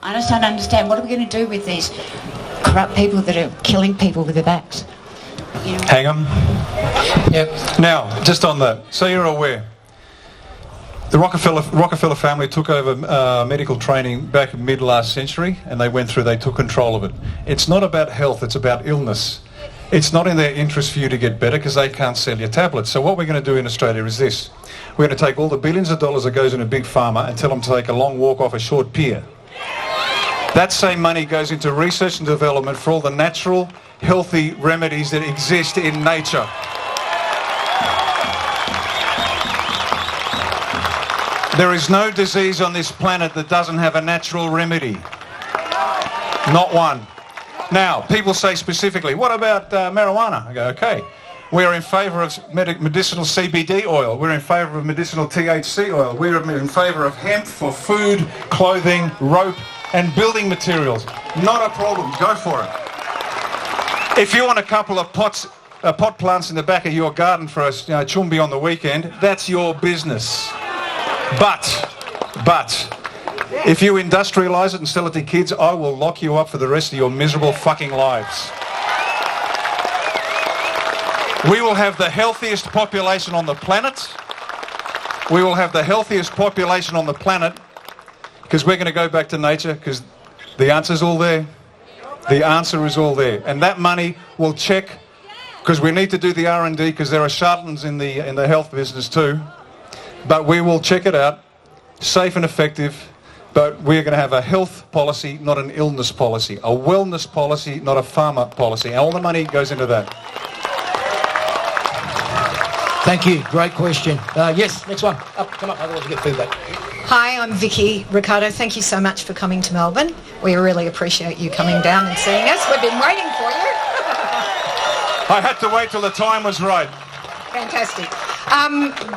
I just don't understand. What are we going to do with these corrupt people that are killing people with their backs? You know? Hang on. Yep. Now, just on that, so you're aware, the Rockefeller family took over medical training back in mid-last century, and they took control of it. It's not about health, it's about illness. It's not in their interest for you to get better because they can't sell your tablets. So what we're going to do in Australia is this. We're going to take all the billions of dollars that goes into Big Pharma and tell them to take a long walk off a short pier. That same money goes into research and development for all the natural, healthy remedies that exist in nature. There is no disease on this planet that doesn't have a natural remedy. Not one. Now, people say specifically, what about marijuana? I go, okay. We're in favour of medicinal CBD oil. We're in favour of medicinal THC oil. We're in favour of hemp for food, clothing, rope and building materials. Not a problem. Go for it. If you want a couple of pot plants in the back of your garden for a chumbi on the weekend, that's your business. But, if you industrialise it and sell it to kids, I will lock you up for the rest of your miserable fucking lives. We will have the healthiest population on the planet. We will have the healthiest population on the planet because we're going to go back to nature because the answer's all there. The answer is all there. And that money will check because we need to do the R&D because there are charlatans in the health business too. But we will check it out, safe and effective. But we're going to have a health policy, not an illness policy. A wellness policy, not a pharma policy. And all the money goes into that. Thank you. Great question. Yes, next one. Come up, otherwise you get feedback. Hi, I'm Vicky. Ricardo, thank you so much for coming to Melbourne. We really appreciate you coming down and seeing us. We've been waiting for you. I had to wait till the time was right. Fantastic.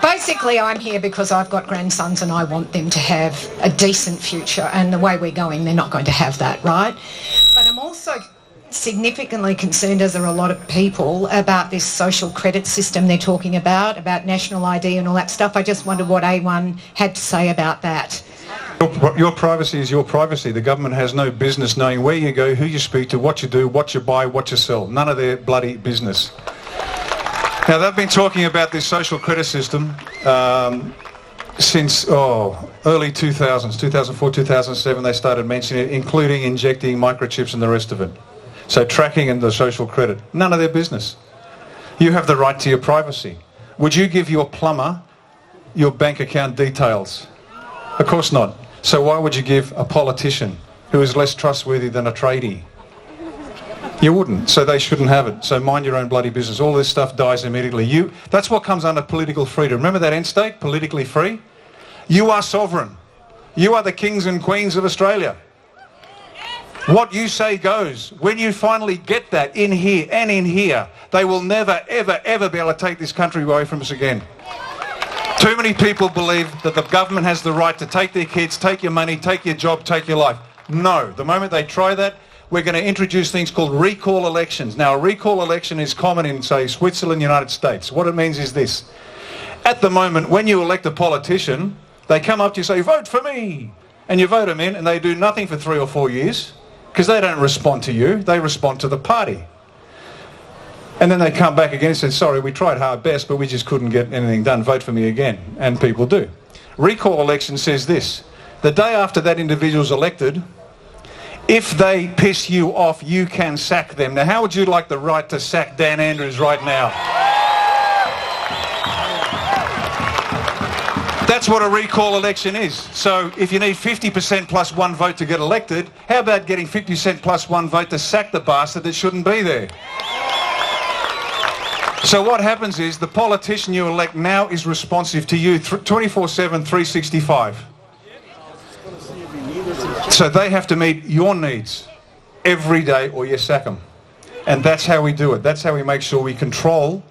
Basically, I'm here because I've got grandsons and I want them to have a decent future. And the way we're going, they're not going to have that, right? But I'm also significantly concerned, as are a lot of people, about this social credit system they're talking about national ID and all that stuff. I just wondered what A1 had to say about that. Your privacy is your privacy. The government has no business knowing where you go, who you speak to, what you do, what you buy, what you sell. None of their bloody business. Now, they've been talking about this social credit system since early 2000s, 2004, 2007, they started mentioning it, including injecting microchips and the rest of it. So tracking and the social credit, none of their business. You have the right to your privacy. Would you give your plumber your bank account details? Of course not. So why would you give a politician who is less trustworthy than a tradie? You wouldn't, so they shouldn't have it. So mind your own bloody business. All this stuff dies immediately. That's what comes under political freedom. Remember that end state, politically free? You are sovereign. You are the kings and queens of Australia. What you say goes. When you finally get that in here and in here, they will never, ever, ever be able to take this country away from us again. Too many people believe that the government has the right to take their kids, take your money, take your job, take your life. No. The moment they try that, we're going to introduce things called recall elections. Now, a recall election is common in, say, Switzerland, United States. What it means is this. At the moment, when you elect a politician, they come up to you and say, vote for me. And you vote them in, and they do nothing for 3 or 4 years. Because they don't respond to you, they respond to the party. And then they come back again and say, sorry, we tried our best, but we just couldn't get anything done. Vote for me again. And people do. Recall election says this. The day after that individual's elected, if they piss you off, you can sack them. Now, how would you like the right to sack Dan Andrews right now? That's what a recall election is. So if you need 50% plus one vote to get elected, how about getting 50% plus one vote to sack the bastard that shouldn't be there? So what happens is the politician you elect now is responsive to you 24/7, 365. So they have to meet your needs every day or you sack them. And that's how we do it. That's how we make sure we control.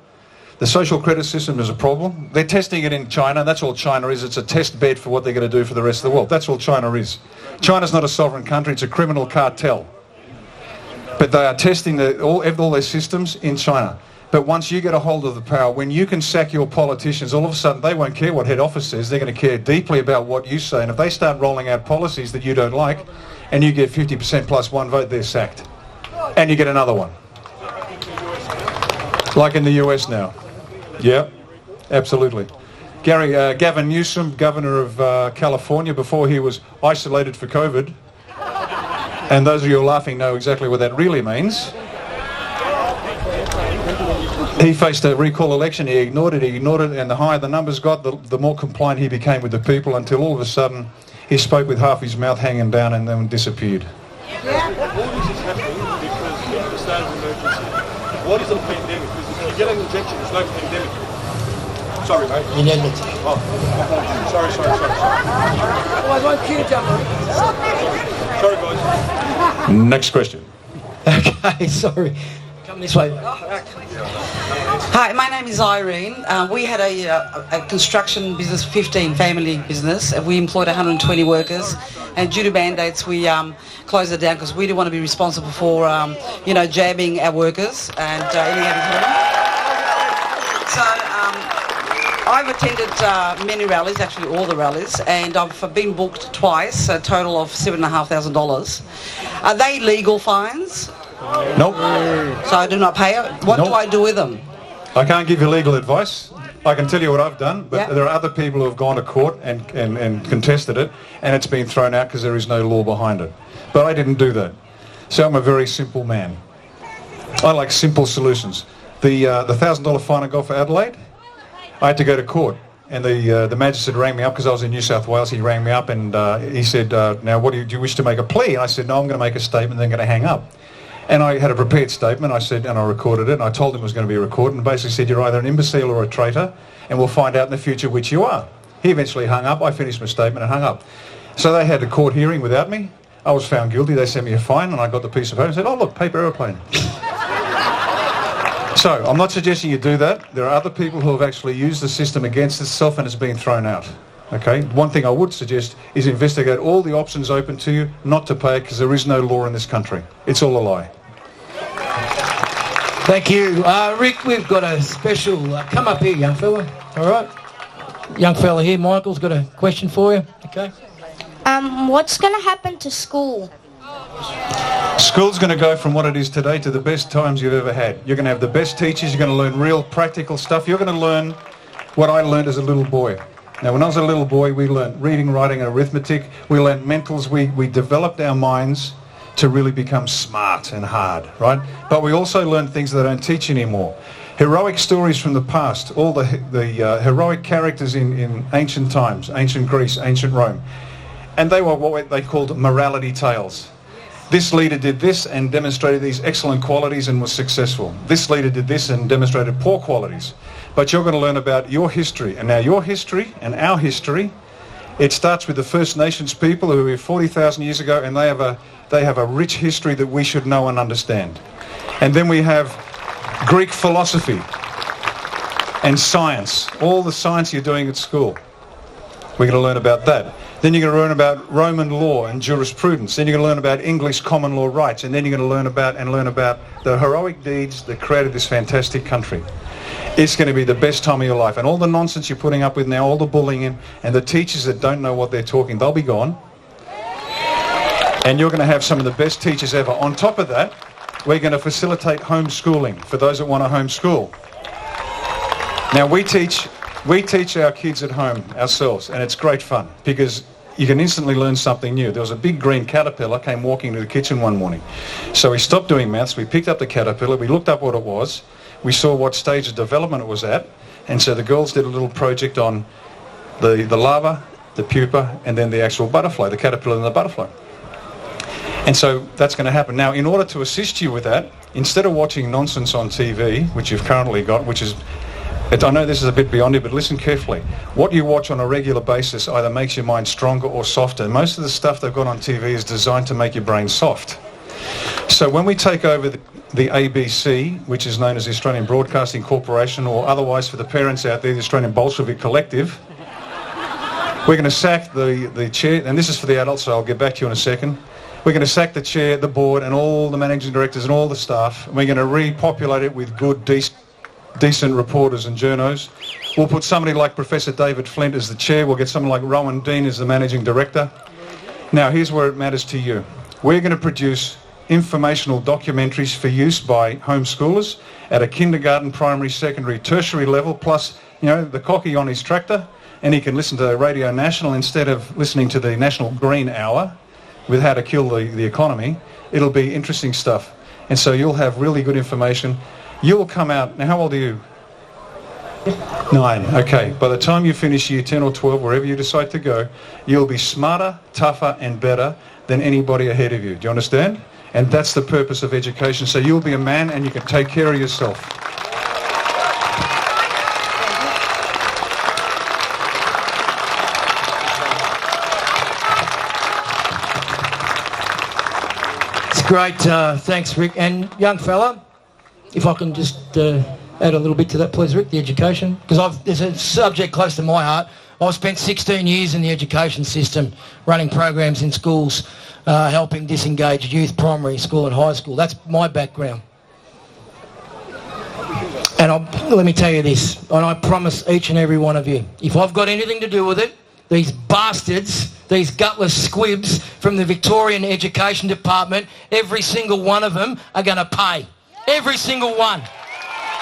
The social credit system is a problem. They're testing it in China. That's all China is. It's a test bed for what they're going to do for the rest of the world. That's all China is. China's not a sovereign country. It's a criminal cartel. But they are testing all their systems in China. But once you get a hold of the power, when you can sack your politicians, all of a sudden they won't care what head office says. They're going to care deeply about what you say. And if they start rolling out policies that you don't like, and you get 50% plus one vote, they're sacked. And you get another one. Like in the US now. Yeah, absolutely. Gavin Newsom, governor of California, before he was isolated for COVID, and those of you who are laughing know exactly what that really means. He faced a recall election, he ignored it, and the higher the numbers got, the more compliant he became with the people, until all of a sudden he spoke with half his mouth hanging down and then disappeared. What is a pandemic? Because if you get an injection, it's no pandemic. Sorry, mate. Oh, sorry. Sorry, guys. Next question. Okay, sorry. Come this way. Hi, my name is Irene. We had a construction business, 15 family business. We employed 120 workers, and due to mandates, we closed it down because we didn't want to be responsible for, jabbing our workers and any other. So I've attended many rallies, actually all the rallies, and I've been booked twice, a total of $7,500. Are they legal fines? Nope. So I do not pay it? What do I do with them? I can't give you legal advice. I can tell you what I've done, but Yeah. there are other people who have gone to court and contested it, and it's been thrown out because there is no law behind it. But I didn't do that. So I'm a very simple man. I like simple solutions. The $1,000 fine I got for Adelaide, I had to go to court. And the magistrate rang me up because I was in New South Wales. He rang me up and he said, now what do you wish to make a plea? And I said, no, I'm going to make a statement and then going to hang up. And I had a prepared statement, I said, and I recorded it, and I told him it was going to be recorded, and basically said, you're either an imbecile or a traitor, and we'll find out in the future which you are. He eventually hung up, I finished my statement and hung up. So they had a court hearing without me. I was found guilty, they sent me a fine, and I got the piece of paper and said, oh look, paper aeroplane. So, I'm not suggesting you do that. There are other people who have actually used the system against itself and it's been thrown out. Okay, one thing I would suggest is investigate all the options open to you not to pay it, because there is no law in this country. It's all a lie. Thank you. Rick, we've got a special... come up here, young fella. All right. Young fella here, Michael's got a question for you. Okay. What's going to happen to school? School's going to go from what it is today to the best times you've ever had. You're going to have the best teachers. You're going to learn real practical stuff. You're going to learn what I learned as a little boy. Now, when I was a little boy, we learned reading, writing, and arithmetic. We learned mentals. We developed our minds to really become smart and hard, right? But we also learned things that they don't teach anymore. Heroic stories from the past, all the heroic characters in ancient times, ancient Greece, ancient Rome. And they were what they called morality tales. This leader did this and demonstrated these excellent qualities and was successful. This leader did this and demonstrated poor qualities. But you're going to learn about your history. And now your history and our history, it starts with the First Nations people who were here 40,000 years ago, and they have a rich history that we should know and understand. And then we have Greek philosophy and science, all the science you're doing at school. We're going to learn about that. Then you're going to learn about Roman law and jurisprudence. Then you're going to learn about English common law rights. And then you're going to learn about the heroic deeds that created this fantastic country. It's going to be the best time of your life. And all the nonsense you're putting up with now, all the bullying and the teachers that don't know what they're talking, they'll be gone. And you're going to have some of the best teachers ever. On top of that, we're going to facilitate homeschooling for those that want to homeschool. Now, we teach our kids at home ourselves, and it's great fun because you can instantly learn something new. There was a big green caterpillar came walking into the kitchen one morning. So we stopped doing maths, we picked up the caterpillar, we looked up what it was, we saw what stage of development it was at, and so the girls did a little project on the larva, the pupa, and then the actual butterfly, the caterpillar and the butterfly. And so that's going to happen. Now, in order to assist you with that, instead of watching nonsense on TV, which you've currently got, which is... I know this is a bit beyond you, but listen carefully. What you watch on a regular basis either makes your mind stronger or softer. Most of the stuff they've got on TV is designed to make your brain soft. So when we take over the ABC, which is known as the Australian Broadcasting Corporation, or otherwise for the parents out there, the Australian Bolshevik Collective, we're going to sack the chair, and this is for the adults, so I'll get back to you in a second. We're going to sack the chair, the board, and all the managing directors and all the staff, and we're going to repopulate it with good, decent decent reporters and journos. We'll put somebody like Professor David Flint as the chair. We'll get someone like Rowan Dean as the managing director. Now, here's where it matters to you. We're going to produce informational documentaries for use by homeschoolers at a kindergarten, primary, secondary, tertiary level, plus, the cocky on his tractor, and he can listen to Radio National instead of listening to the National Green Hour with how to kill the economy. It'll be interesting stuff. And so you'll have really good information. You'll come out... Now, how old are you? 9. Okay. By the time you finish year 10 or 12, wherever you decide to go, you'll be smarter, tougher and better than anybody ahead of you. Do you understand? And that's the purpose of education. So you'll be a man and you can take care of yourself. It's great. Thanks, Rick. And young fella, if I can just add a little bit to that, please, Rick, the education. Because there's a subject close to my heart. I've spent 16 years in the education system, running programs in schools, helping disengaged youth, primary school and high school. That's my background. And let me tell you this, and I promise each and every one of you, if I've got anything to do with it, these bastards, these gutless squibs from the Victorian Education Department, every single one of them are going to pay. Every single one.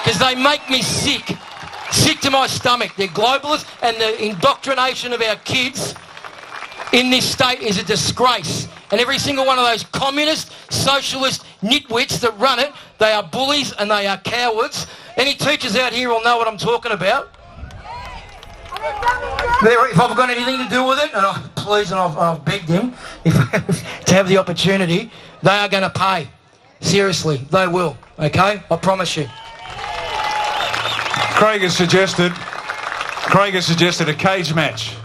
Because they make me sick. Sick to my stomach. They're globalists, and the indoctrination of our kids in this state is a disgrace. And every single one of those communist, socialist nitwits that run it, they are bullies and they are cowards. Any teachers out here will know what I'm talking about. If I've got anything to do with it, and I've begged him to have the opportunity, they are going to pay. Seriously, they will. Okay? I promise you. Craig has suggested a cage match.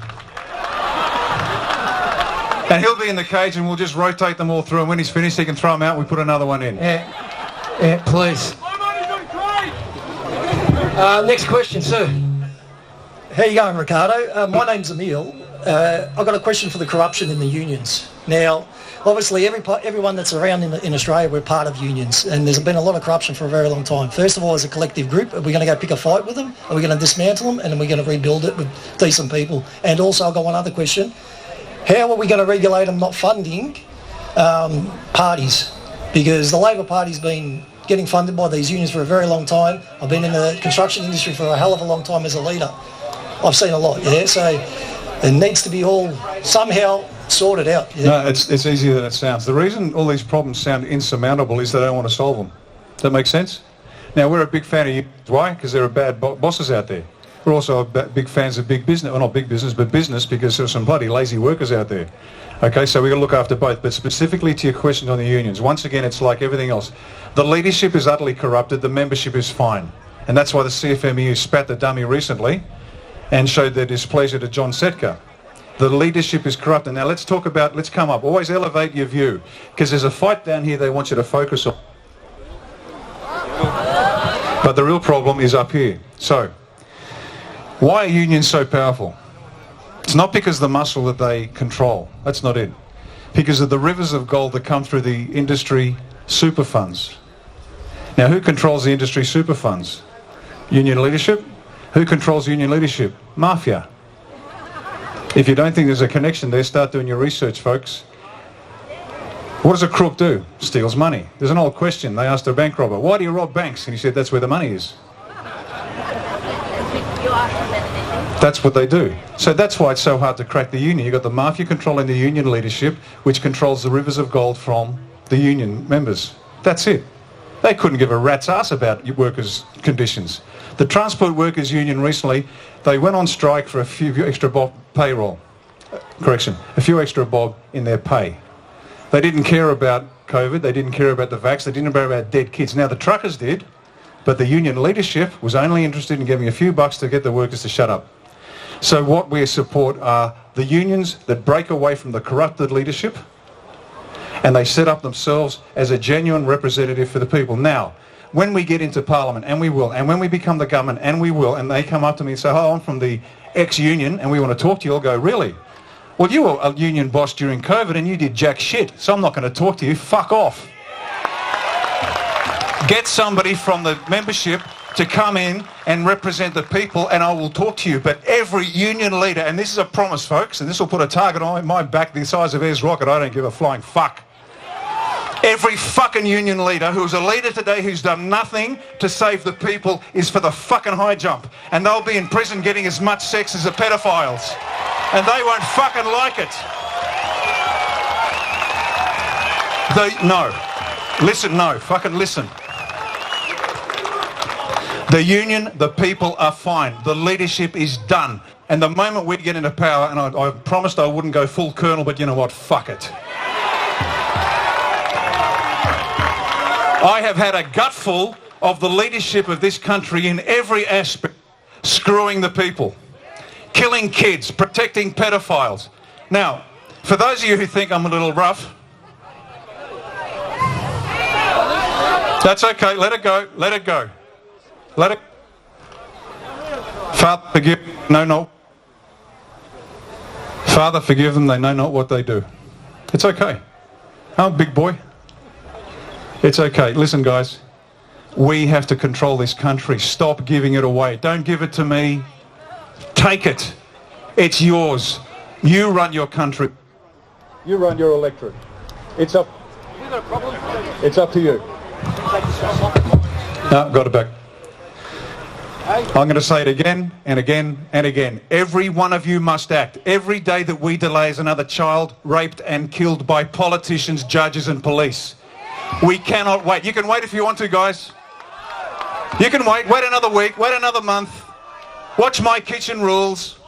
And he'll be in the cage and we'll just rotate them all through, and when he's finished he can throw them out and we put another one in. Yeah, please. Next question, sir. How you going, Ricardo? My name's Emil. I've got a question for the corruption in the unions. Now, obviously, everyone that's around in Australia, we're part of unions, and there's been a lot of corruption for a very long time. First of all, as a collective group, are we going to go pick a fight with them? Are we going to dismantle them? And are we going to rebuild it with decent people? And also, I've got one other question. How are we going to regulate them not funding parties? Because the Labor Party's been getting funded by these unions for a very long time. I've been in the construction industry for a hell of a long time as a leader. I've seen a lot, yeah? So it needs to be all somehow sorted out. Yeah? No, it's easier than it sounds. The reason all these problems sound insurmountable is they don't want to solve them. Does that make sense? Now, we're a big fan of unions. Why? Because there are bad bosses out there. We're also big fans of big business. Well, not big business, but business, because there's some bloody lazy workers out there. Okay, so we've got to look after both. But specifically to your question on the unions, once again, it's like everything else. The leadership is utterly corrupted. The membership is fine. And that's why the CFMEU spat the dummy recently and showed their displeasure to John Setka. The leadership is corrupted. Now let's come up. Always elevate your view, because there's a fight down here they want you to focus on. But the real problem is up here. So, why are unions so powerful? It's not because of the muscle that they control. That's not it. Because of the rivers of gold that come through the industry super funds. Now, who controls the industry super funds? Union leadership? Who controls union leadership? Mafia. If you don't think there's a connection there, start doing your research, folks. What does a crook do? Steals money. There's an old question. They asked a bank robber, why do you rob banks? And he said, that's where the money is. That's what they do. So that's why it's so hard to crack the union. You've got the mafia controlling the union leadership, which controls the rivers of gold from the union members. That's it. They couldn't give a rat's ass about workers' conditions. The Transport Workers Union recently, they went on strike for a few extra bob payroll. A few extra bob in their pay. They didn't care about COVID, they didn't care about the vax, they didn't care about dead kids. Now the truckers did, but the union leadership was only interested in giving a few bucks to get the workers to shut up. So what we support are the unions that break away from the corrupted leadership, and they set up themselves as a genuine representative for the people. Now, when we get into Parliament, and we will, and when we become the government, and we will, and they come up to me and say, oh, I'm from the ex-union, and we want to talk to you, I'll go, really? Well, you were a union boss during COVID, and you did jack shit, so I'm not going to talk to you. Fuck off. Get somebody from the membership to come in and represent the people, and I will talk to you. But every union leader, and this is a promise, folks, and this will put a target on my back the size of Ayers Rocket, I don't give a flying fuck. Every fucking union leader who's a leader today who's done nothing to save the people is for the fucking high jump. And they'll be in prison getting as much sex as the pedophiles. And they won't fucking like it. Fucking listen. The union, the people are fine. The leadership is done. And the moment we get into power, and I promised I wouldn't go full colonel, but you know what? Fuck it. I have had a gutful of the leadership of this country in every aspect, screwing the people, killing kids, protecting pedophiles. Now, for those of you who think I'm a little rough, that's okay, let it go, let it go. Let it... Father, forgive them, Father, forgive them, they know not what they do. It's okay. I'm a big boy. It's okay. Listen, guys, we have to control this country. Stop giving it away. Don't give it to me. Take it. It's yours. You run your country. You run your electorate. It's up. It's up to you. No, got it back. I'm going to say it again and again and again. Every one of you must act. Every day that we delay is another child raped and killed by politicians, judges and police. We cannot wait. You can wait if you want to, guys. You can wait. Wait another week. Wait another month. Watch My Kitchen Rules.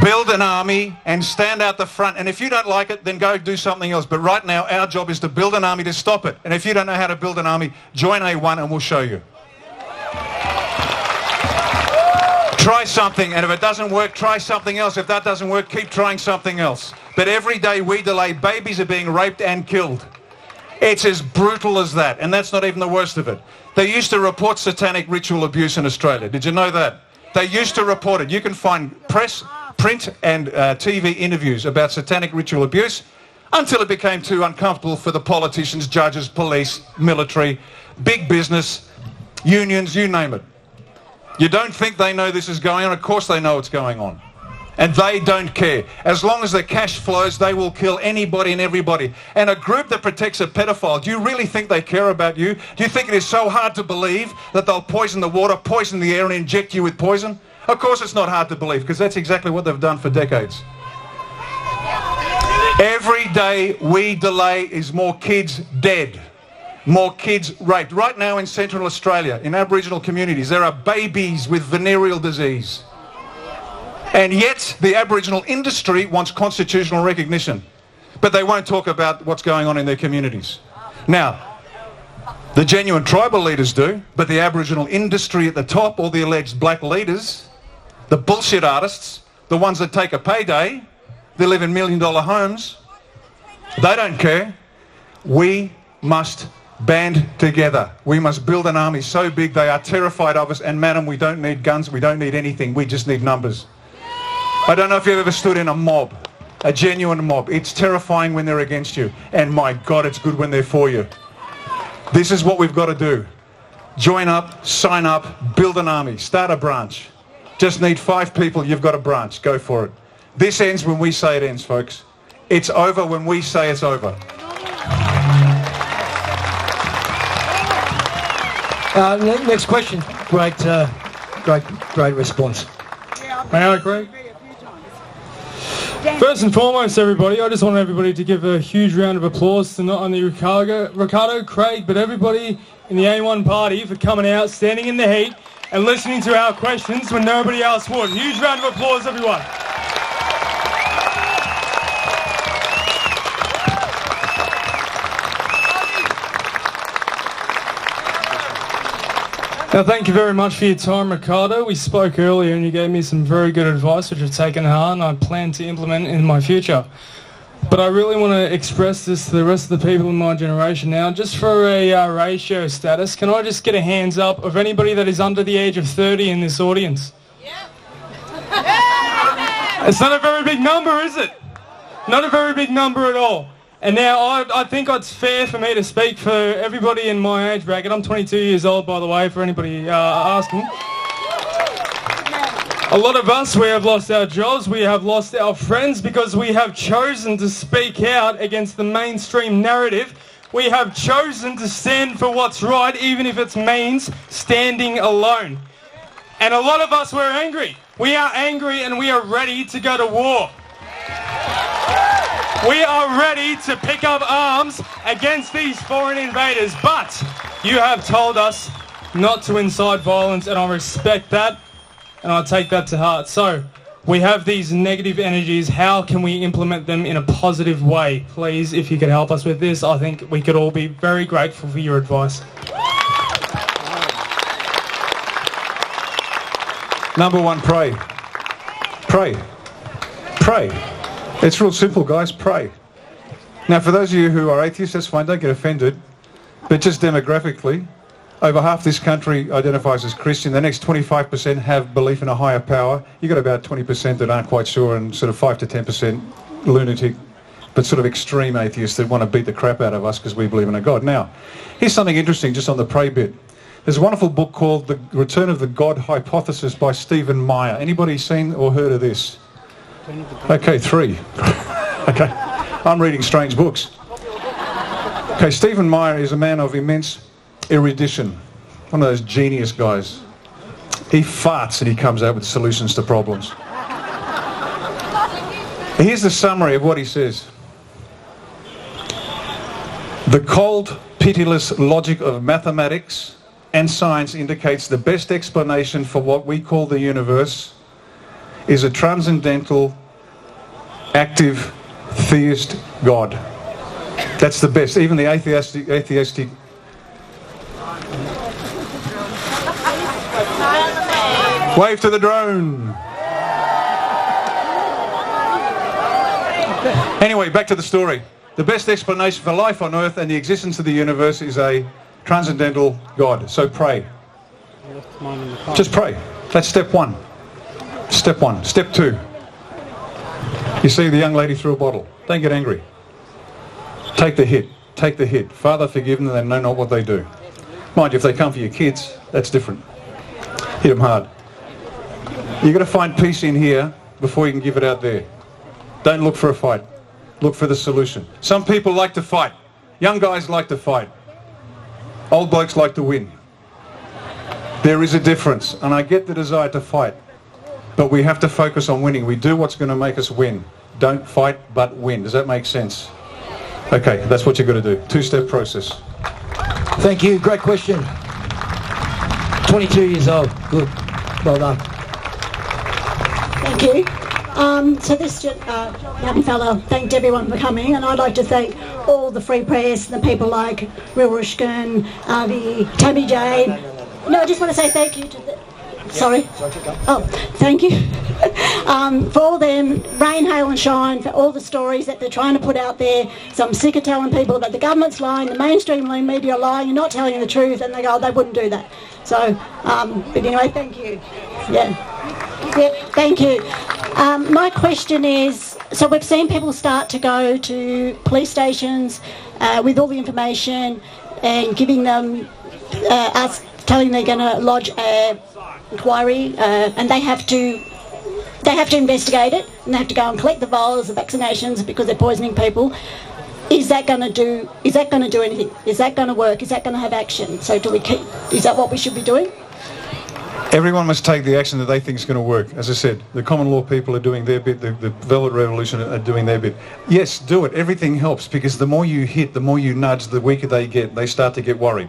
Build an army and stand out the front. And if you don't like it, then go do something else. But right now, our job is to build an army to stop it. And if you don't know how to build an army, join A1 and we'll show you. Try something, and if it doesn't work, try something else. If that doesn't work, keep trying something else. But every day we delay, babies are being raped and killed. It's as brutal as that, and that's not even the worst of it. They used to report satanic ritual abuse in Australia. Did you know that? They used to report it. You can find press, print and TV interviews about satanic ritual abuse until it became too uncomfortable for the politicians, judges, police, military, big business, unions, you name it. You don't think they know this is going on? Of course they know what's going on. And they don't care. As long as the cash flows, they will kill anybody and everybody. And a group that protects a pedophile, do you really think they care about you? Do you think it is so hard to believe that they'll poison the water, poison the air and inject you with poison? Of course it's not hard to believe, because that's exactly what they've done for decades. Every day we delay is more kids dead. More kids raped. Right now in Central Australia, in Aboriginal communities, there are babies with venereal disease. And yet the Aboriginal industry wants constitutional recognition. But they won't talk about what's going on in their communities. Now, the genuine tribal leaders do, but the Aboriginal industry at the top, all the alleged black leaders, the bullshit artists, the ones that take a payday, they live in million-dollar homes, they don't care. We must band together. We must build an army so big they are terrified of us. And madam, we don't need guns, we don't need anything, we just need numbers. I don't know if you've ever stood in a mob, a genuine mob. It's terrifying when they're against you, and my God, it's good when they're for you. This is what we've got to do. Join up, sign up, build an army, start a branch. Just need 5 people, you've got a branch, go for it. This ends when we say it ends, folks. It's over when we say it's over. Next question. Great response. Hey, Craig. First and foremost, everybody, I just want everybody to give a huge round of applause to not only Ricardo, Craig, but everybody in the A1 party for coming out, standing in the heat, and listening to our questions when nobody else would. Huge round of applause, everyone. Now, thank you very much for your time, Ricardo. We spoke earlier and you gave me some very good advice, which I've taken heart and I plan to implement in my future. But I really want to express this to the rest of the people in my generation now. Just for a ratio status, can I just get a hands up of anybody that is under the age of 30 in this audience? Yeah. It's not a very big number, is it? Not a very big number at all. And now I think it's fair for me to speak for everybody in my age bracket. I'm 22 years old, by the way, for anybody asking. A lot of us, we have lost our jobs, we have lost our friends because we have chosen to speak out against the mainstream narrative. We have chosen to stand for what's right, even if it means standing alone. And a lot of us, we're angry. We are angry and we are ready to go to war. We are ready to pick up arms against these foreign invaders. But you have told us not to incite violence, and I respect that, and I take that to heart. So, we have these negative energies. How can we implement them in a positive way? Please, if you could help us with this, I think we could all be very grateful for your advice. Number one, pray. Pray. Pray. It's real simple, guys. Pray. Now, for those of you who are atheists, that's fine. Don't get offended. But just demographically, over half this country identifies as Christian. The next 25% have belief in a higher power. You've got about 20% that aren't quite sure, and sort of 5 to 10% lunatic, but sort of extreme atheists that want to beat the crap out of us because we believe in a God. Now, here's something interesting just on the pray bit. There's a wonderful book called The Return of the God Hypothesis by Stephen Meyer. Anybody seen or heard of this? Okay, 3. Okay, I'm reading strange books. Okay, Stephen Meyer is a man of immense erudition, one of those genius guys. He farts and he comes out with solutions to problems. Here's the summary of what he says. The cold, pitiless logic of mathematics and science indicates the best explanation for what we call the universe is a transcendental, active, theist God. That's the best. Even the atheistic wave to the drone. Anyway, back to the story. The best explanation for life on Earth and the existence of the universe is a transcendental God. So pray. Just pray. That's step 1. Step 1. Step 2. You see the young lady threw a bottle. Don't get angry. Take the hit. Take the hit. Father, forgive them, they know not what they do. Mind you, if they come for your kids, that's different. Hit them hard. You've got to find peace in here before you can give it out there. Don't look for a fight. Look for the solution. Some people like to fight. Young guys like to fight. Old blokes like to win. There is a difference, and I get the desire to fight, but we have to focus on winning. We do what's going to make us win. Don't fight, but win. Does that make sense? Okay, that's what you've got to do. 2-step process. Thank you. Great question. 22 years old. Good. Well done. Thank you. So this young fella thanked everyone for coming, and I'd like to thank all the free press and the people like Will Rushkin, Avi, Tammy J. No, I just want to say thank you to the... Sorry. Oh, thank you. For all them, rain, hail and shine, for all the stories that they're trying to put out there. So I'm sick of telling people that the government's lying, the mainstream media are lying, you're not telling the truth, and they go, they wouldn't do that. So, but anyway, thank you. Yeah, thank you. My question is, so we've seen people start to go to police stations with all the information and giving them, us telling they're going to lodge an inquiry, and they have to investigate it, and they have to go and collect the vials, the vaccinations, because they're poisoning people. Is that going to do anything? Is that going to work? Is that going to have action? So is that what we should be doing? Everyone must take the action that they think is going to work. As I said, the common law people are doing their bit, the Velvet Revolution are doing their bit. Yes, do it. Everything helps, because the more you hit, the more you nudge, the weaker they get. They start to get worried.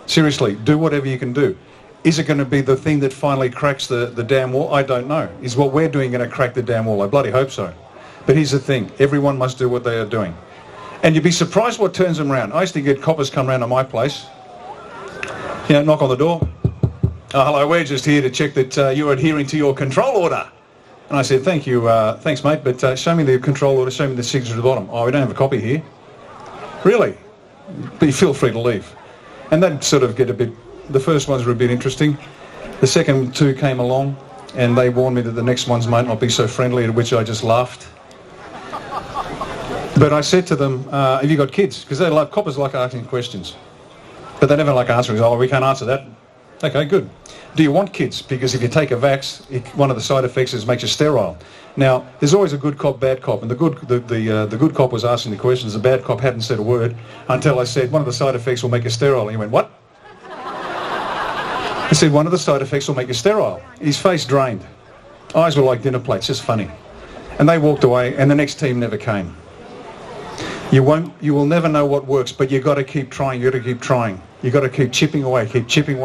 Seriously, do whatever you can do. Is it going to be the thing that finally cracks the damn wall? I don't know. Is what we're doing going to crack the damn wall? I bloody hope so. But here's the thing. Everyone must do what they are doing. And you'd be surprised what turns them around. I used to get coppers come round to my place, knock on the door. Oh, hello, we're just here to check that you're adhering to your control order. And I said, thank you, thanks mate, but show me the control order, show me the signature at the bottom. Oh, we don't have a copy here. Really? But you feel free to leave. And they'd sort of get a bit, the first ones were a bit interesting. The second 2 came along and they warned me that the next ones might not be so friendly, at which I just laughed. But I said to them, have you got kids? Because coppers like asking questions. But they never like answering. Oh, we can't answer that. Okay, good. Do you want kids? Because if you take a vax, one of the side effects is it makes you sterile. Now, there's always a good cop, bad cop, and the good cop was asking the questions. The bad cop hadn't said a word until I said one of the side effects will make you sterile. And he went, what? He said one of the side effects will make you sterile. His face drained. Eyes were like dinner plates, just funny. And they walked away, and the next team never came. You will never know what works, but you've got to keep trying. You've got to keep trying. You've got to keep chipping away.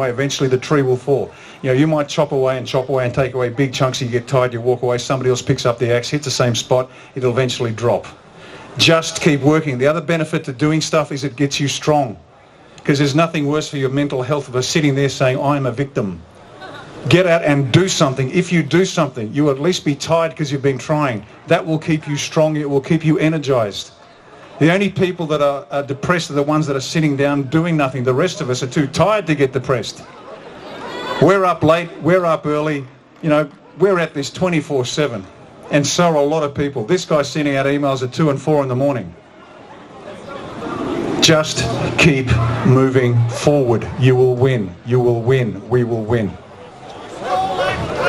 Eventually the tree will fall. You know, you might chop away and take away big chunks. You get tired, you walk away. Somebody else picks up the axe, hits the same spot. It'll eventually drop. Just keep working. The other benefit to doing stuff is it gets you strong. Because there's nothing worse for your mental health than sitting there saying, I'm a victim. Get out and do something. If you do something, you will at least be tired because you've been trying. That will keep you strong. It will keep you energized. The only people that are depressed are the ones that are sitting down doing nothing. The rest of us are too tired to get depressed. We're up late, we're up early, you know, we're at this 24/7. And so are a lot of people. This guy's sending out emails at 2 and 4 in the morning. Just keep moving forward. You will win. You will win. We will win.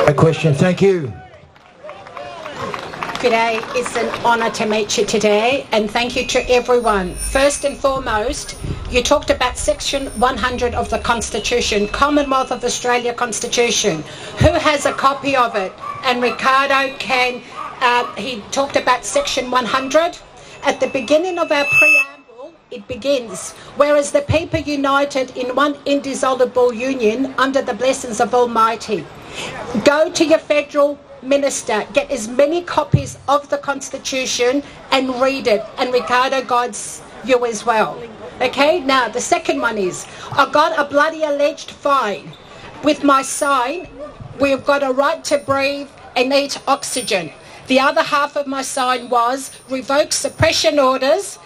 A question. Thank you. G'day, it's an honour to meet you today, and thank you to everyone. First and foremost, you talked about Section 100 of the Constitution, Commonwealth of Australia Constitution. Who has a copy of it? And Ricardo he talked about Section 100. At the beginning of our preamble, it begins, whereas the people united in one indissoluble union under the blessings of Almighty. Go to your federal minister, get as many copies of the Constitution and read it, and Ricardo guides you as well. Okay, now the second one is, I got a bloody alleged fine. With my sign, we've got a right to breathe and eat oxygen. The other half of my sign was, revoke suppression orders.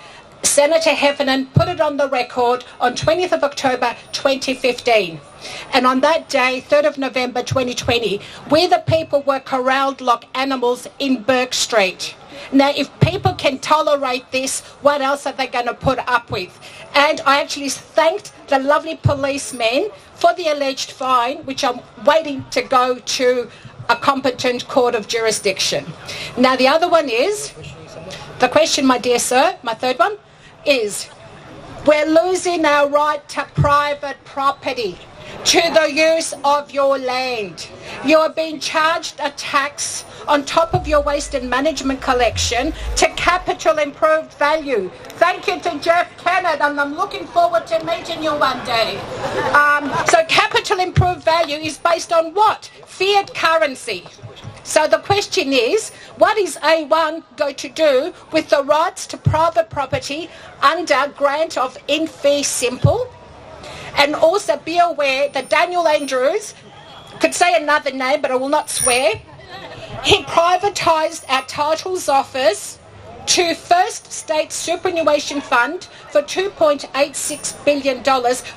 Senator Heffernan put it on the record on 20th of October 2015. And on that day, 3rd of November 2020, we the people were corralled like animals in Burke Street. Now, if people can tolerate this, what else are they going to put up with? And I actually thanked the lovely policemen for the alleged fine, which I'm waiting to go to a competent court of jurisdiction. Now, the other one is, the question, my dear sir, my third one, is we're losing our right to private property, to the use of your land. You are being charged a tax on top of your waste and management collection to capital improved value. Thank you to Jeff Kennett, and I'm looking forward to meeting you one day. So capital improved value is based on what? Fiat currency. So the question is, what is A1 going to do with the rights to private property under grant of in fee simple? And also be aware that Daniel Andrews, could say another name but I will not swear, he privatised our titles office to First State Superannuation Fund for $2.86 billion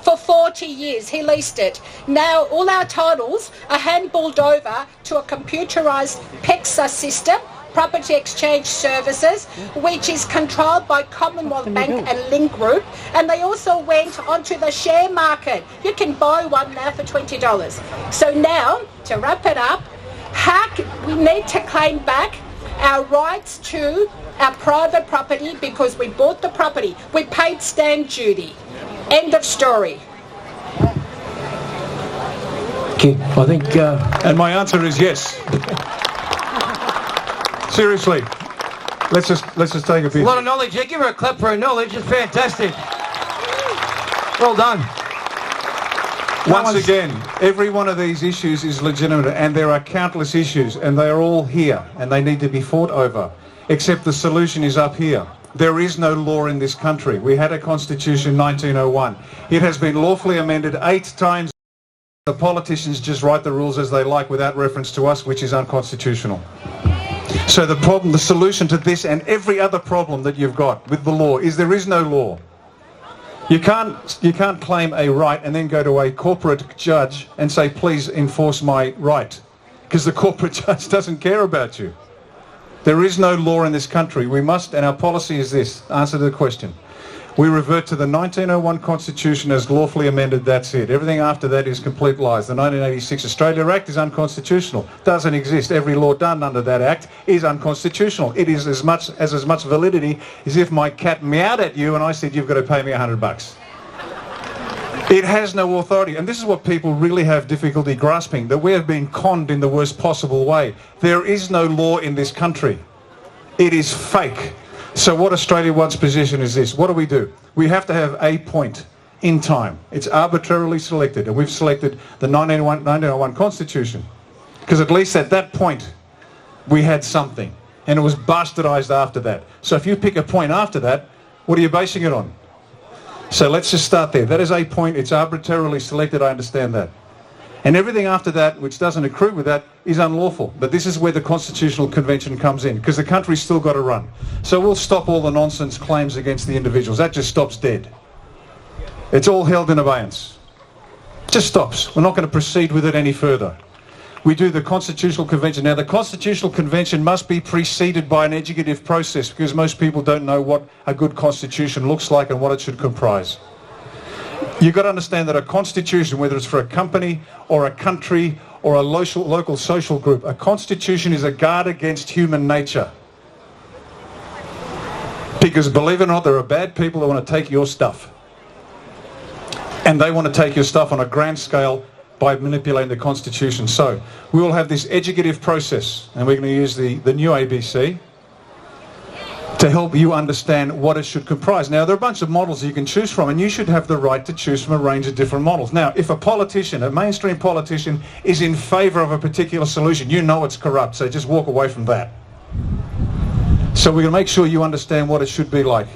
for 40 years. He leased it. Now all our titles are handballed over to a computerised PEXA system, Property Exchange Services, which is controlled by Commonwealth Bank and Link Group, and they also went onto the share market. You can buy one now for $20. So now, to wrap it up, we need to claim back our rights to our private property because we bought the property. We paid stamp duty. End of story. Okay, I think... And my answer is yes. Seriously. Let's just take a bit. A lot of knowledge. Yeah, give her a clap for her knowledge. It's fantastic. Well done. Once again, every one of these issues is legitimate, and there are countless issues, and they are all here, and they need to be fought over. Except the solution is up here. There is no law in this country. We had a constitution in 1901. It has been lawfully amended 8 times. The politicians just write the rules as they like without reference to us, which is unconstitutional. So the solution to this and every other problem that you've got with the law is there is no law. You can't claim a right and then go to a corporate judge and say, please enforce my right, because the corporate judge doesn't care about you. There is no law in this country. We must, and our policy is this, answer to the question. We revert to the 1901 Constitution as lawfully amended, that's it. Everything after that is complete lies. The 1986 Australia Act is unconstitutional. Doesn't exist. Every law done under that Act is unconstitutional. It is as much validity as if my cat meowed at you and I said, you've got to pay me $100. It has no authority. And this is what people really have difficulty grasping, that we have been conned in the worst possible way. There is no law in this country. It is fake. So what Australia wants position is this. What do? We have to have a point in time. It's arbitrarily selected, and we've selected the 1901 Constitution. Because at least at that point, we had something. And it was bastardised after that. So if you pick a point after that, what are you basing it on? So let's just start there. That is a point. It's arbitrarily selected. I understand that. And everything after that, which doesn't accrue with that, is unlawful. But this is where the Constitutional Convention comes in, because the country's still got to run. So we'll stop all the nonsense claims against the individuals. That just stops dead. It's all held in abeyance. It just stops. We're not going to proceed with it any further. We do the Constitutional Convention. Now, the Constitutional Convention must be preceded by an educative process, because most people don't know what a good constitution looks like and what it should comprise. You've got to understand that a constitution, whether it's for a company or a country or a local social group, a constitution is a guard against human nature. Because believe it or not, there are bad people that want to take your stuff. And they want to take your stuff on a grand scale by manipulating the constitution. So we will have this educative process, and we're going to use the new ABC to help you understand what it should comprise. Now, there are a bunch of models you can choose from, and you should have the right to choose from a range of different models. Now, if a politician, a mainstream politician, is in favour of a particular solution, you know it's corrupt, so just walk away from that. So we're going to make sure you understand what it should be like.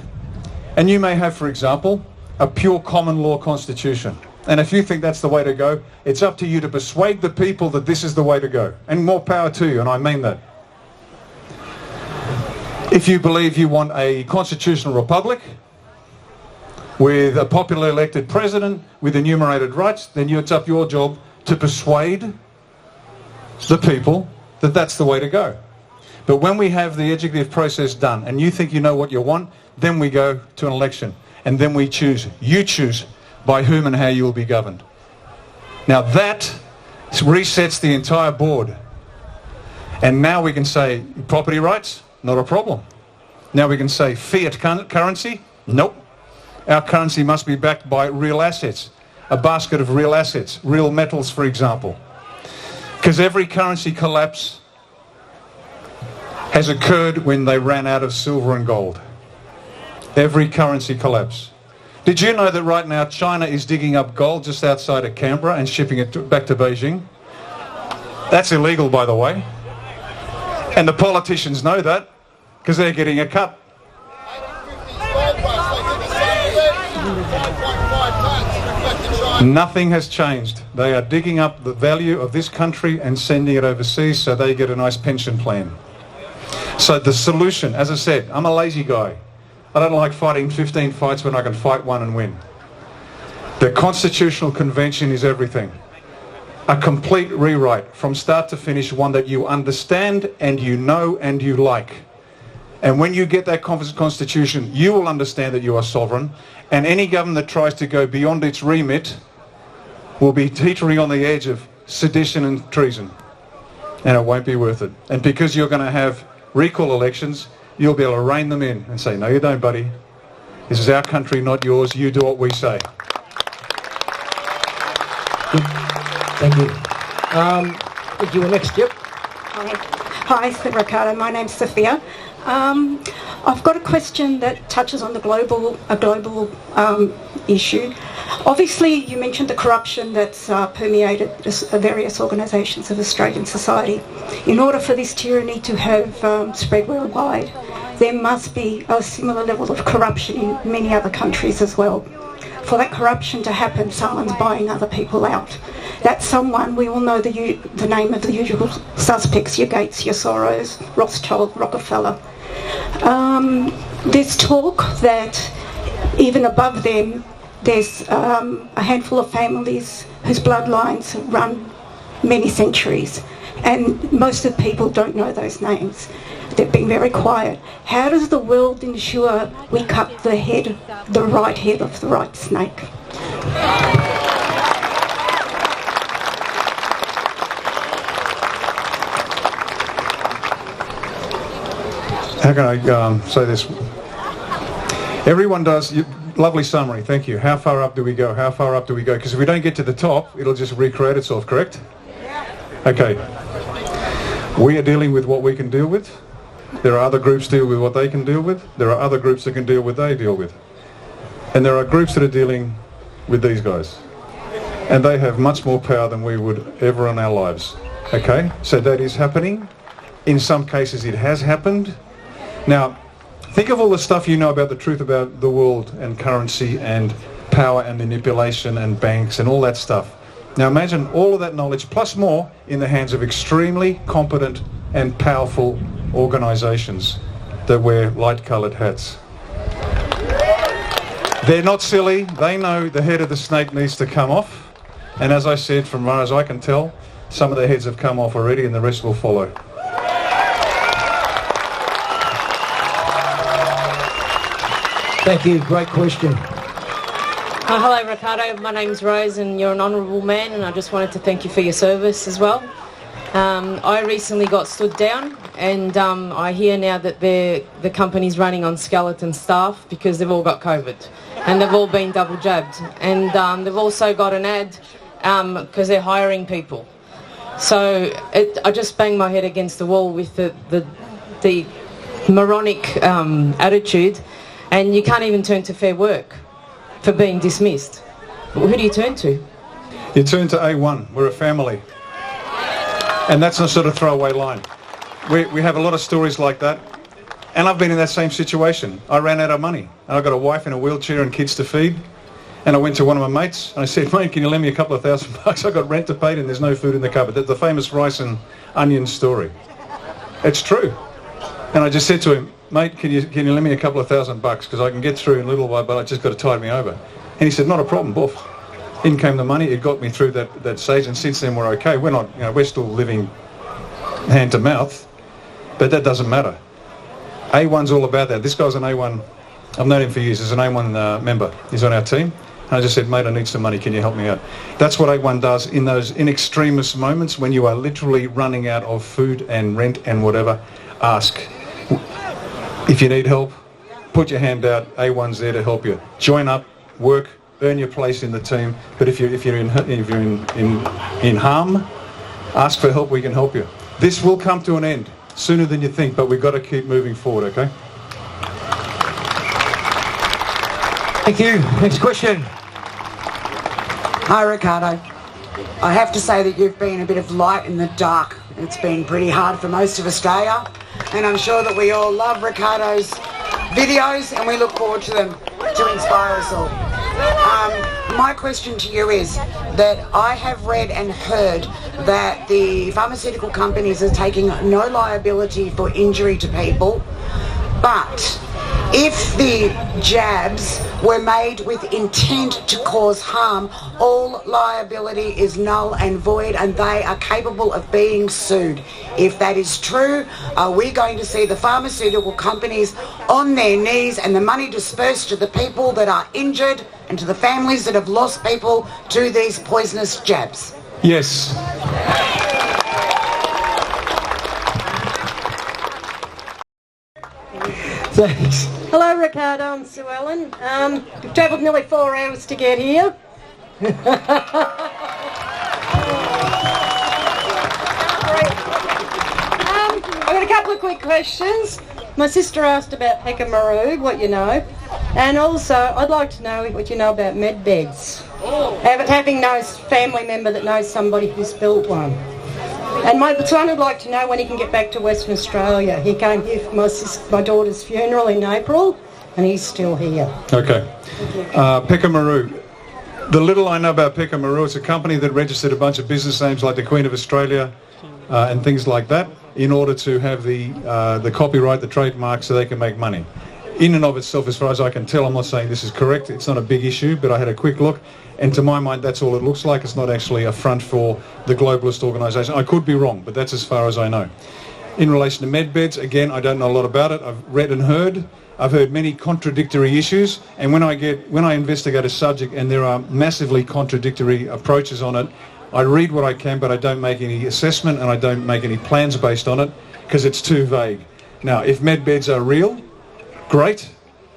And you may have, for example, a pure common law constitution. And if you think that's the way to go, it's up to you to persuade the people that this is the way to go. And more power to you, and I mean that. If you believe you want a constitutional republic with a popularly elected president with enumerated rights, then it's up your job to persuade the people that that's the way to go. But when we have the educative process done and you think you know what you want, then we go to an election. And then we choose. You choose by whom and how you will be governed. Now that resets the entire board. And now we can say property rights, not a problem. Now we can say fiat currency, nope. Our currency must be backed by real assets, a basket of real assets, real metals, for example. Because every currency collapse has occurred when they ran out of silver and gold. Every currency collapse. Did you know that right now China is digging up gold just outside of Canberra and shipping it back to Beijing? That's illegal, by the way. And the politicians know that because they're getting a cut. Nothing has changed. They are digging up the value of this country and sending it overseas so they get a nice pension plan. So the solution, as I said, I'm a lazy guy. I don't like fighting 15 fights when I can fight one and win. The Constitutional Convention is everything. A complete rewrite from start to finish, one that you understand and you know and you like. And when you get that constitution, you will understand that you are sovereign, and any government that tries to go beyond its remit will be teetering on the edge of sedition and treason. And it won't be worth it. And because you're going to have recall elections, you'll be able to rein them in and say, no, you don't, buddy. This is our country, not yours. You do what we say. Thank you. You were next, yep. Hi, Ricardo. My name's Sophia. I've got a question that touches on a global issue. Obviously, you mentioned the corruption that's permeated various organisations of Australian society. In order for this tyranny to have spread worldwide, there must be a similar level of corruption in many other countries as well. For that corruption to happen, someone's buying other people out. That someone, we all know the name of the usual suspects, your Gates, your Soros, Rothschild, Rockefeller. There's talk that even above them, there's a handful of families whose bloodlines run many centuries, and most of the people don't know those names. they've been very quiet. How does the world ensure we cut the right head of the right snake? How can I say this? Everyone does. Lovely summary, thank you. How far up do we go? How far up do we go? Because if we don't get to the top, it'll just recreate itself, correct? Okay. We are dealing with what we can deal with. There are other groups deal with what they can deal with. There are other groups that can deal with what they deal with. And there are groups that are dealing with these guys. And they have much more power than we would ever in our lives. Okay? So that is happening. In some cases it has happened. Now, think of all the stuff you know about the truth about the world and currency and power and manipulation and banks and all that stuff. Now imagine all of that knowledge plus more in the hands of extremely competent and powerful organisations that wear light-coloured hats. They're not silly. They know the head of the snake needs to come off. And as I said, from far as I can tell, some of their heads have come off already and the rest will follow. Thank you. Great question. Hello, Ricardo. My name's Rose and you're an honourable man, and I just wanted to thank you for your service as well. I recently got stood down, and I hear now that the company's running on skeleton staff because they've all got COVID and they've all been double jabbed, and they've also got an ad because they're hiring people. So I just banged my head against the wall with the moronic attitude, and you can't even turn to Fair Work for being dismissed. Who do you turn to? You turn to A1. We're a family. And that's a sort of throwaway line. We have a lot of stories like that. And I've been in that same situation. I ran out of money. And I've got a wife in a wheelchair and kids to feed. And I went to one of my mates and I said, mate, can you lend me a couple of $1,000? I've got rent to pay and there's no food in the cupboard. That's the famous rice and onion story. It's true. And I just said to him, mate, can you lend me a couple of $1,000 because I can get through in a little while, but I just got to tide me over. And he said, not a problem, boof. In came the money. It got me through that stage, and since then we're okay. We're not, we're still living hand to mouth, but that doesn't matter. A1's all about that. This guy's an A1. I've known him for years. He's an A1 member. He's on our team. And I just said, mate, I need some money. Can you help me out? That's what A1 does in those in extremis moments when you are literally running out of food and rent and whatever. Ask. If you need help, put your hand out. A1's there to help you. Join up, work, earn your place in the team. But if you're in harm, ask for help. We can help you. This will come to an end sooner than you think, but we've got to keep moving forward. Okay. Thank you. Next question. Hi, Ricardo. I have to say that you've been a bit of light in the dark. It's been pretty hard for most of Australia, and I'm sure that we all love Ricardo's videos and we look forward to them to inspire us all. My question to you is that I have read and heard that the pharmaceutical companies are taking no liability for injury to people, but if the jabs were made with intent to cause harm, all liability is null and void and they are capable of being sued. If that is true, are we going to see the pharmaceutical companies on their knees and the money dispersed to the people that are injured and to the families that have lost people to these poisonous jabs? Yes. Thanks. Hello, Ricardo. I'm Sue Ellen. We've travelled nearly 4 hours to get here. I've got a couple of quick questions. My sister asked about Peckamaroo, what you know, and also I'd like to know what you know about med beds. Having no family member that knows somebody who's built one. And my son would like to know when he can get back to Western Australia. He came here for my daughter's funeral in April, and he's still here. Okay. Peckamaroo. The little I know about Peckamaroo, it's a company that registered a bunch of business names like the Queen of Australia and things like that in order to have the copyright, the trademark, so they can make money. In and of itself, as far as I can tell, I'm not saying this is correct. It's not a big issue, but I had a quick look. And to my mind, that's all it looks like. It's not actually a front for the globalist organisation. I could be wrong, but that's as far as I know. In relation to med beds, again, I don't know a lot about it. I've read and heard. I've heard many contradictory issues, and when I investigate a subject and there are massively contradictory approaches on it, I read what I can, but I don't make any assessment and I don't make any plans based on it because it's too vague. Now, if med beds are real, great.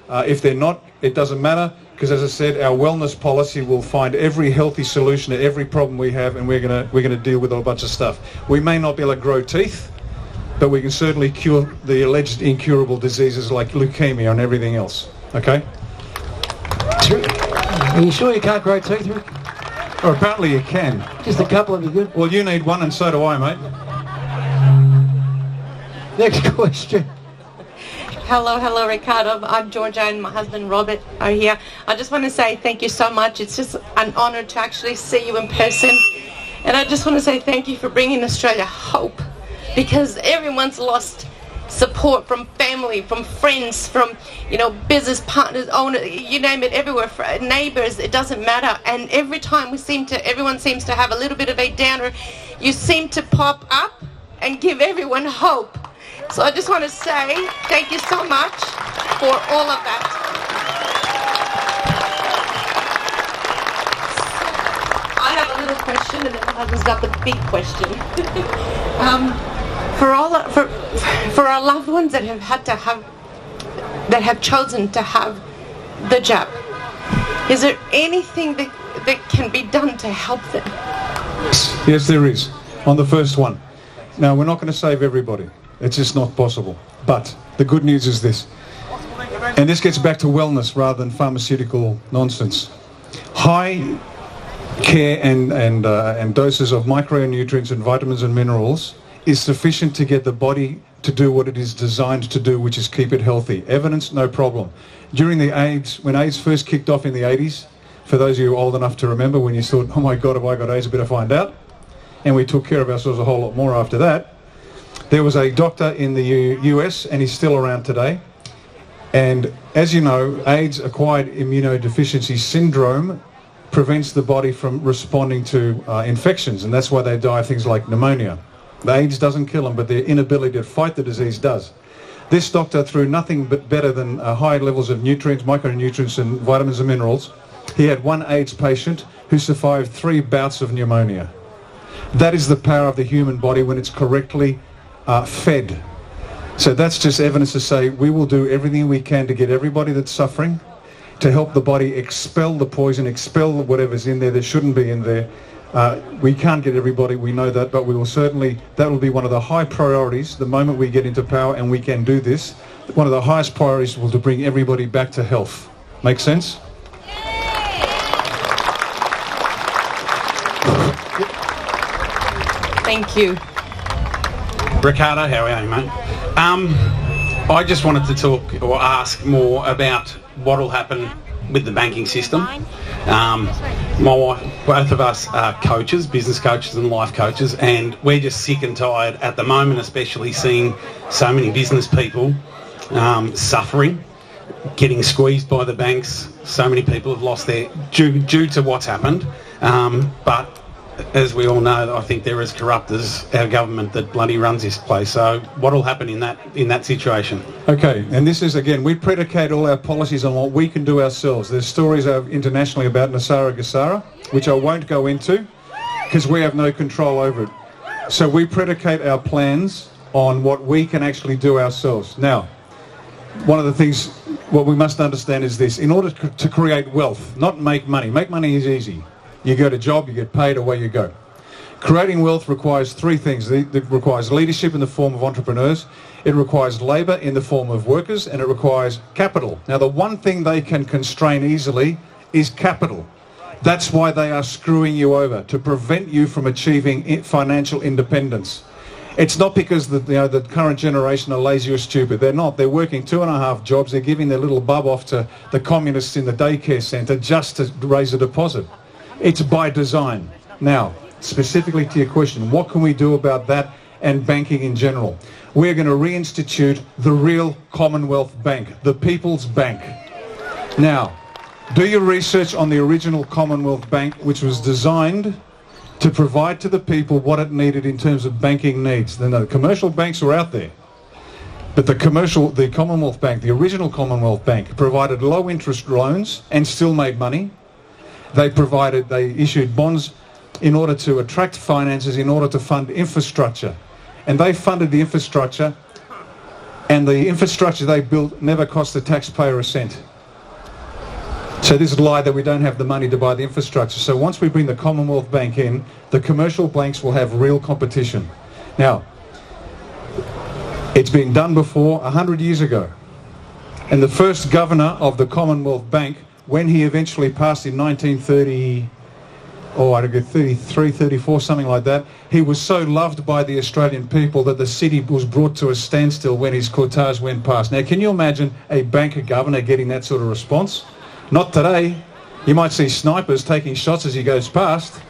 If they're not, it doesn't matter, because as I said, our wellness policy will find every healthy solution to every problem we have, and we're gonna deal with a bunch of stuff. We may not be able to grow teeth, but we can certainly cure the alleged incurable diseases like leukemia and everything else. Okay? Are you sure you can't grow teeth, Rick? Or apparently you can. Just a couple would be good. Well, you need one, and so do I, mate. Next question. Hello, Ricardo. I'm Georgia and my husband Robert are here. I just want to say thank you so much. It's just an honour to actually see you in person. And I just want to say thank you for bringing Australia hope, because everyone's lost support from family, from friends, from, you know, business partners, owners, you name it, everywhere, neighbours, it doesn't matter. And every time everyone seems to have a little bit of a downer, you seem to pop up and give everyone hope. So I just want to say thank you so much for all of that. I have a little question, and then my husband's got the big question. For our loved ones that have chosen to have the jab, is there anything that can be done to help them? Yes, there is. On the first one. Now, we're not going to save everybody. It's just not possible. But the good news is this, and this gets back to wellness rather than pharmaceutical nonsense. High care and doses of micronutrients and vitamins and minerals is sufficient to get the body to do what it is designed to do, which is keep it healthy. Evidence, no problem. When AIDS first kicked off in the 80s, for those of you old enough to remember, when you thought, oh my God, have I got AIDS, I better find out, and we took care of ourselves a whole lot more after that, there was a doctor in the US, and he's still around today, and as you know, AIDS, acquired immunodeficiency syndrome, prevents the body from responding to infections, and that's why they die of things like pneumonia. The AIDS doesn't kill them, but their inability to fight the disease does. This doctor, through nothing but better than high levels of nutrients, micronutrients and vitamins and minerals, he had one AIDS patient who survived 3 bouts of pneumonia. That is the power of the human body when it's correctly fed. So that's just evidence to say we will do everything we can to get everybody that's suffering, to help the body expel the poison, expel whatever's in there that shouldn't be in there. We can't get everybody, we know that, but we will certainly, that will be one of the high priorities the moment we get into power, and we can do this. One of the highest priorities will to bring everybody back to health. Make sense? Thank you. Ricardo, how are you, mate? I just wanted to talk or ask more about what will happen with the banking system. My wife, both of us are coaches, business coaches and life coaches, and we're just sick and tired at the moment, especially seeing so many business people suffering, getting squeezed by the banks. So many people have lost their, due to what's happened. But as we all know, I think they're as corrupt as our government that bloody runs this place. So what will happen in that situation? Okay, and this is, again, we predicate all our policies on what we can do ourselves. There's stories internationally about Nasara Gassara, which I won't go into because we have no control over it. So we predicate our plans on what we can actually do ourselves. Now, one of the things, what we must understand is this. In order to create wealth, not make money is easy. You go to job, you get paid, away you go. Creating wealth requires 3 things. It requires leadership in the form of entrepreneurs, it requires labour in the form of workers, and it requires capital. Now, the one thing they can constrain easily is capital. That's why they are screwing you over, to prevent you from achieving financial independence. It's not because the current generation are lazy or stupid. They're not. They're working 2.5 jobs. They're giving their little bub off to the communists in the daycare centre just to raise a deposit. It's by design. Now, specifically to your question, what can we do about that and banking in general? We're going to reinstitute the real Commonwealth Bank, the People's Bank. Now, do your research on the original Commonwealth Bank, which was designed to provide to the people what it needed in terms of banking needs. Then the commercial banks were out there. But the Commonwealth Bank, the original Commonwealth Bank, provided low interest loans and still made money. They issued bonds in order to attract finances, in order to fund infrastructure. And they funded the infrastructure, and the infrastructure they built never cost the taxpayer a cent. So this lie that we don't have the money to buy the infrastructure. So once we bring the Commonwealth Bank in, the commercial banks will have real competition. Now, it's been done before 100 years ago. And the first governor of the Commonwealth Bank, when he eventually passed in 1930, 33, 34, something like that, he was so loved by the Australian people that the city was brought to a standstill when his cortege went past. Now, can you imagine a banker governor getting that sort of response? Not today. You might see snipers taking shots as he goes past.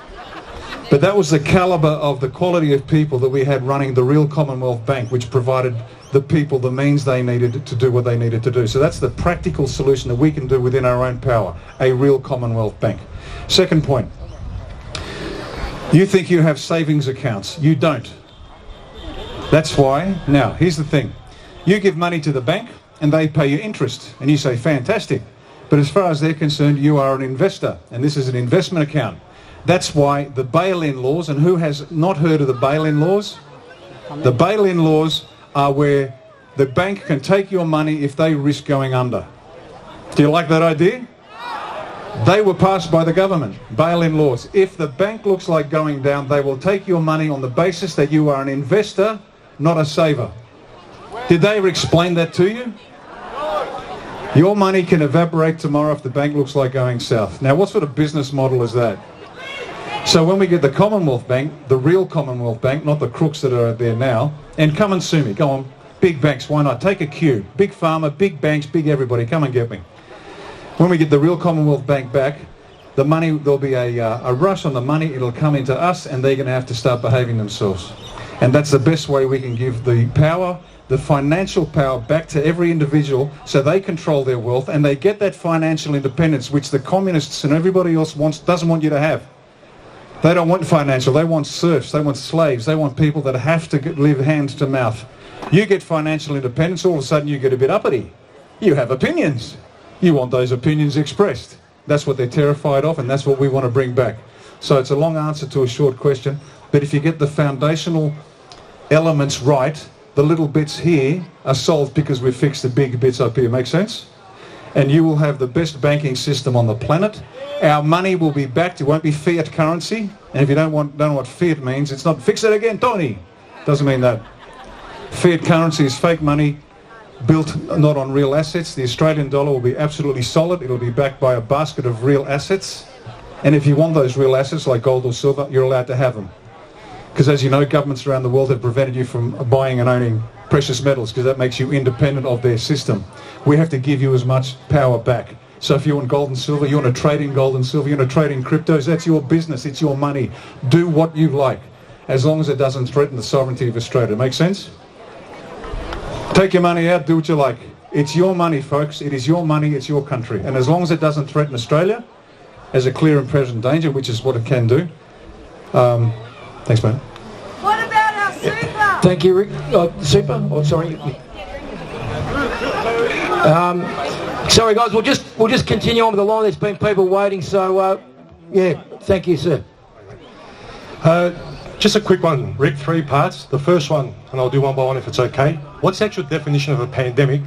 But that was the calibre of the quality of people that we had running the real Commonwealth Bank, which provided the people the means they needed to do what they needed to do. So that's the practical solution that we can do within our own power, a real Commonwealth Bank. Second point. You think you have savings accounts. You don't. That's why. Now, here's the thing. You give money to the bank and they pay you interest. And you say, fantastic. But as far as they're concerned, you are an investor. And this is an investment account. That's why the bail-in laws, and who has not heard of the bail-in laws? The bail-in laws are where the bank can take your money if they risk going under. Do you like that idea? They were passed by the government, bail-in laws. If the bank looks like going down, they will take your money on the basis that you are an investor, not a saver. Did they ever explain that to you? Your money can evaporate tomorrow if the bank looks like going south. Now, what sort of business model is that? So when we get the Commonwealth Bank, the real Commonwealth Bank, not the crooks that are out there now, and come and sue me, go on, big banks, why not? Take a cue. Big pharma, big banks, big everybody, come and get me. When we get the real Commonwealth Bank back, the money, there'll be a rush on the money, it'll come into us, and they're going to have to start behaving themselves. And that's the best way we can give the power, the financial power, back to every individual so they control their wealth and they get that financial independence which the communists and everybody else doesn't want you to have. They don't want financial, they want serfs, they want slaves, they want people that have to live hand to mouth. You get financial independence, all of a sudden you get a bit uppity. You have opinions. You want those opinions expressed. That's what they're terrified of, and that's what we want to bring back. So it's a long answer to a short question, but if you get the foundational elements right, the little bits here are solved because we've fixed the big bits up here. Make sense? And you will have the best banking system on the planet. Our money will be backed. It won't be fiat currency. And if you don't know what fiat means, it's not fix it again, Tony. Doesn't mean that. Fiat currency is fake money built not on real assets. The Australian dollar will be absolutely solid. It'll be backed by a basket of real assets. And if you want those real assets like gold or silver, you're allowed to have them. Because as you know, governments around the world have prevented you from buying and owning precious metals because that makes you independent of their system. We have to give you as much power back. So if you want gold and silver, you want to trade in gold and silver, you want to trade in cryptos, that's your business, it's your money. Do what you like, as long as it doesn't threaten the sovereignty of Australia. Make sense? Take your money out, do what you like. It's your money, folks. It is your money, it's your country. And as long as it doesn't threaten Australia as a clear and present danger, which is what it can do. Thanks, mate. What about our super? Thank you, Rick. Super? Oh, sorry. Sorry, guys. We'll just continue on with the line. There's been people waiting, so yeah. Thank you, sir. Just a quick one, Rick. 3 parts. The first one, and I'll do one by one if it's okay. What's the actual definition of a pandemic?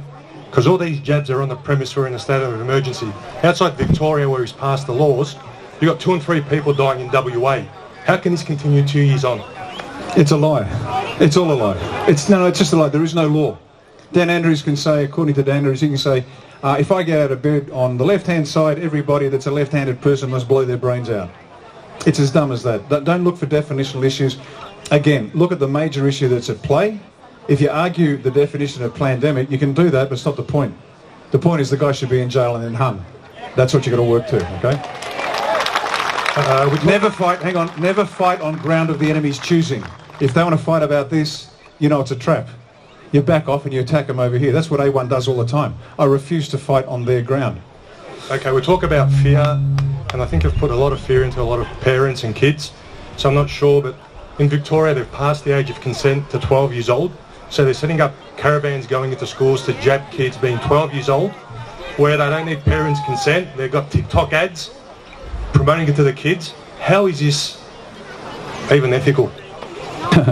Because all these jabs are on the premise we're in a state of emergency. Outside Victoria, where he's passed the laws, you've got 2 and 3 people dying in WA. How can this continue 2 years on? It's a lie. It's all a lie. It's just a lie. There is no law. Dan Andrews can say, according to Dan Andrews, he can say, if I get out of bed on the left-hand side, everybody that's a left-handed person must blow their brains out. It's as dumb as that. Don't look for definitional issues. Again, look at the major issue that's at play. If you argue the definition of pandemic, you can do that, but it's not the point. The point is the guy should be in jail and then hung. That's what you've got to work to, okay? Never fight on ground of the enemy's choosing. If they want to fight about this, you know it's a trap. You back off and you attack them over here. That's what A1 does all the time. I refuse to fight on their ground. Okay, we talk about fear, and I think I've put a lot of fear into a lot of parents and kids. so I'm not sure, but in Victoria they've passed the age of consent to 12 years old. So they're setting up caravans going into schools to jab kids being 12 years old, where they don't need parents' consent. They've got TikTok ads promoting it to the kids. How is this even ethical?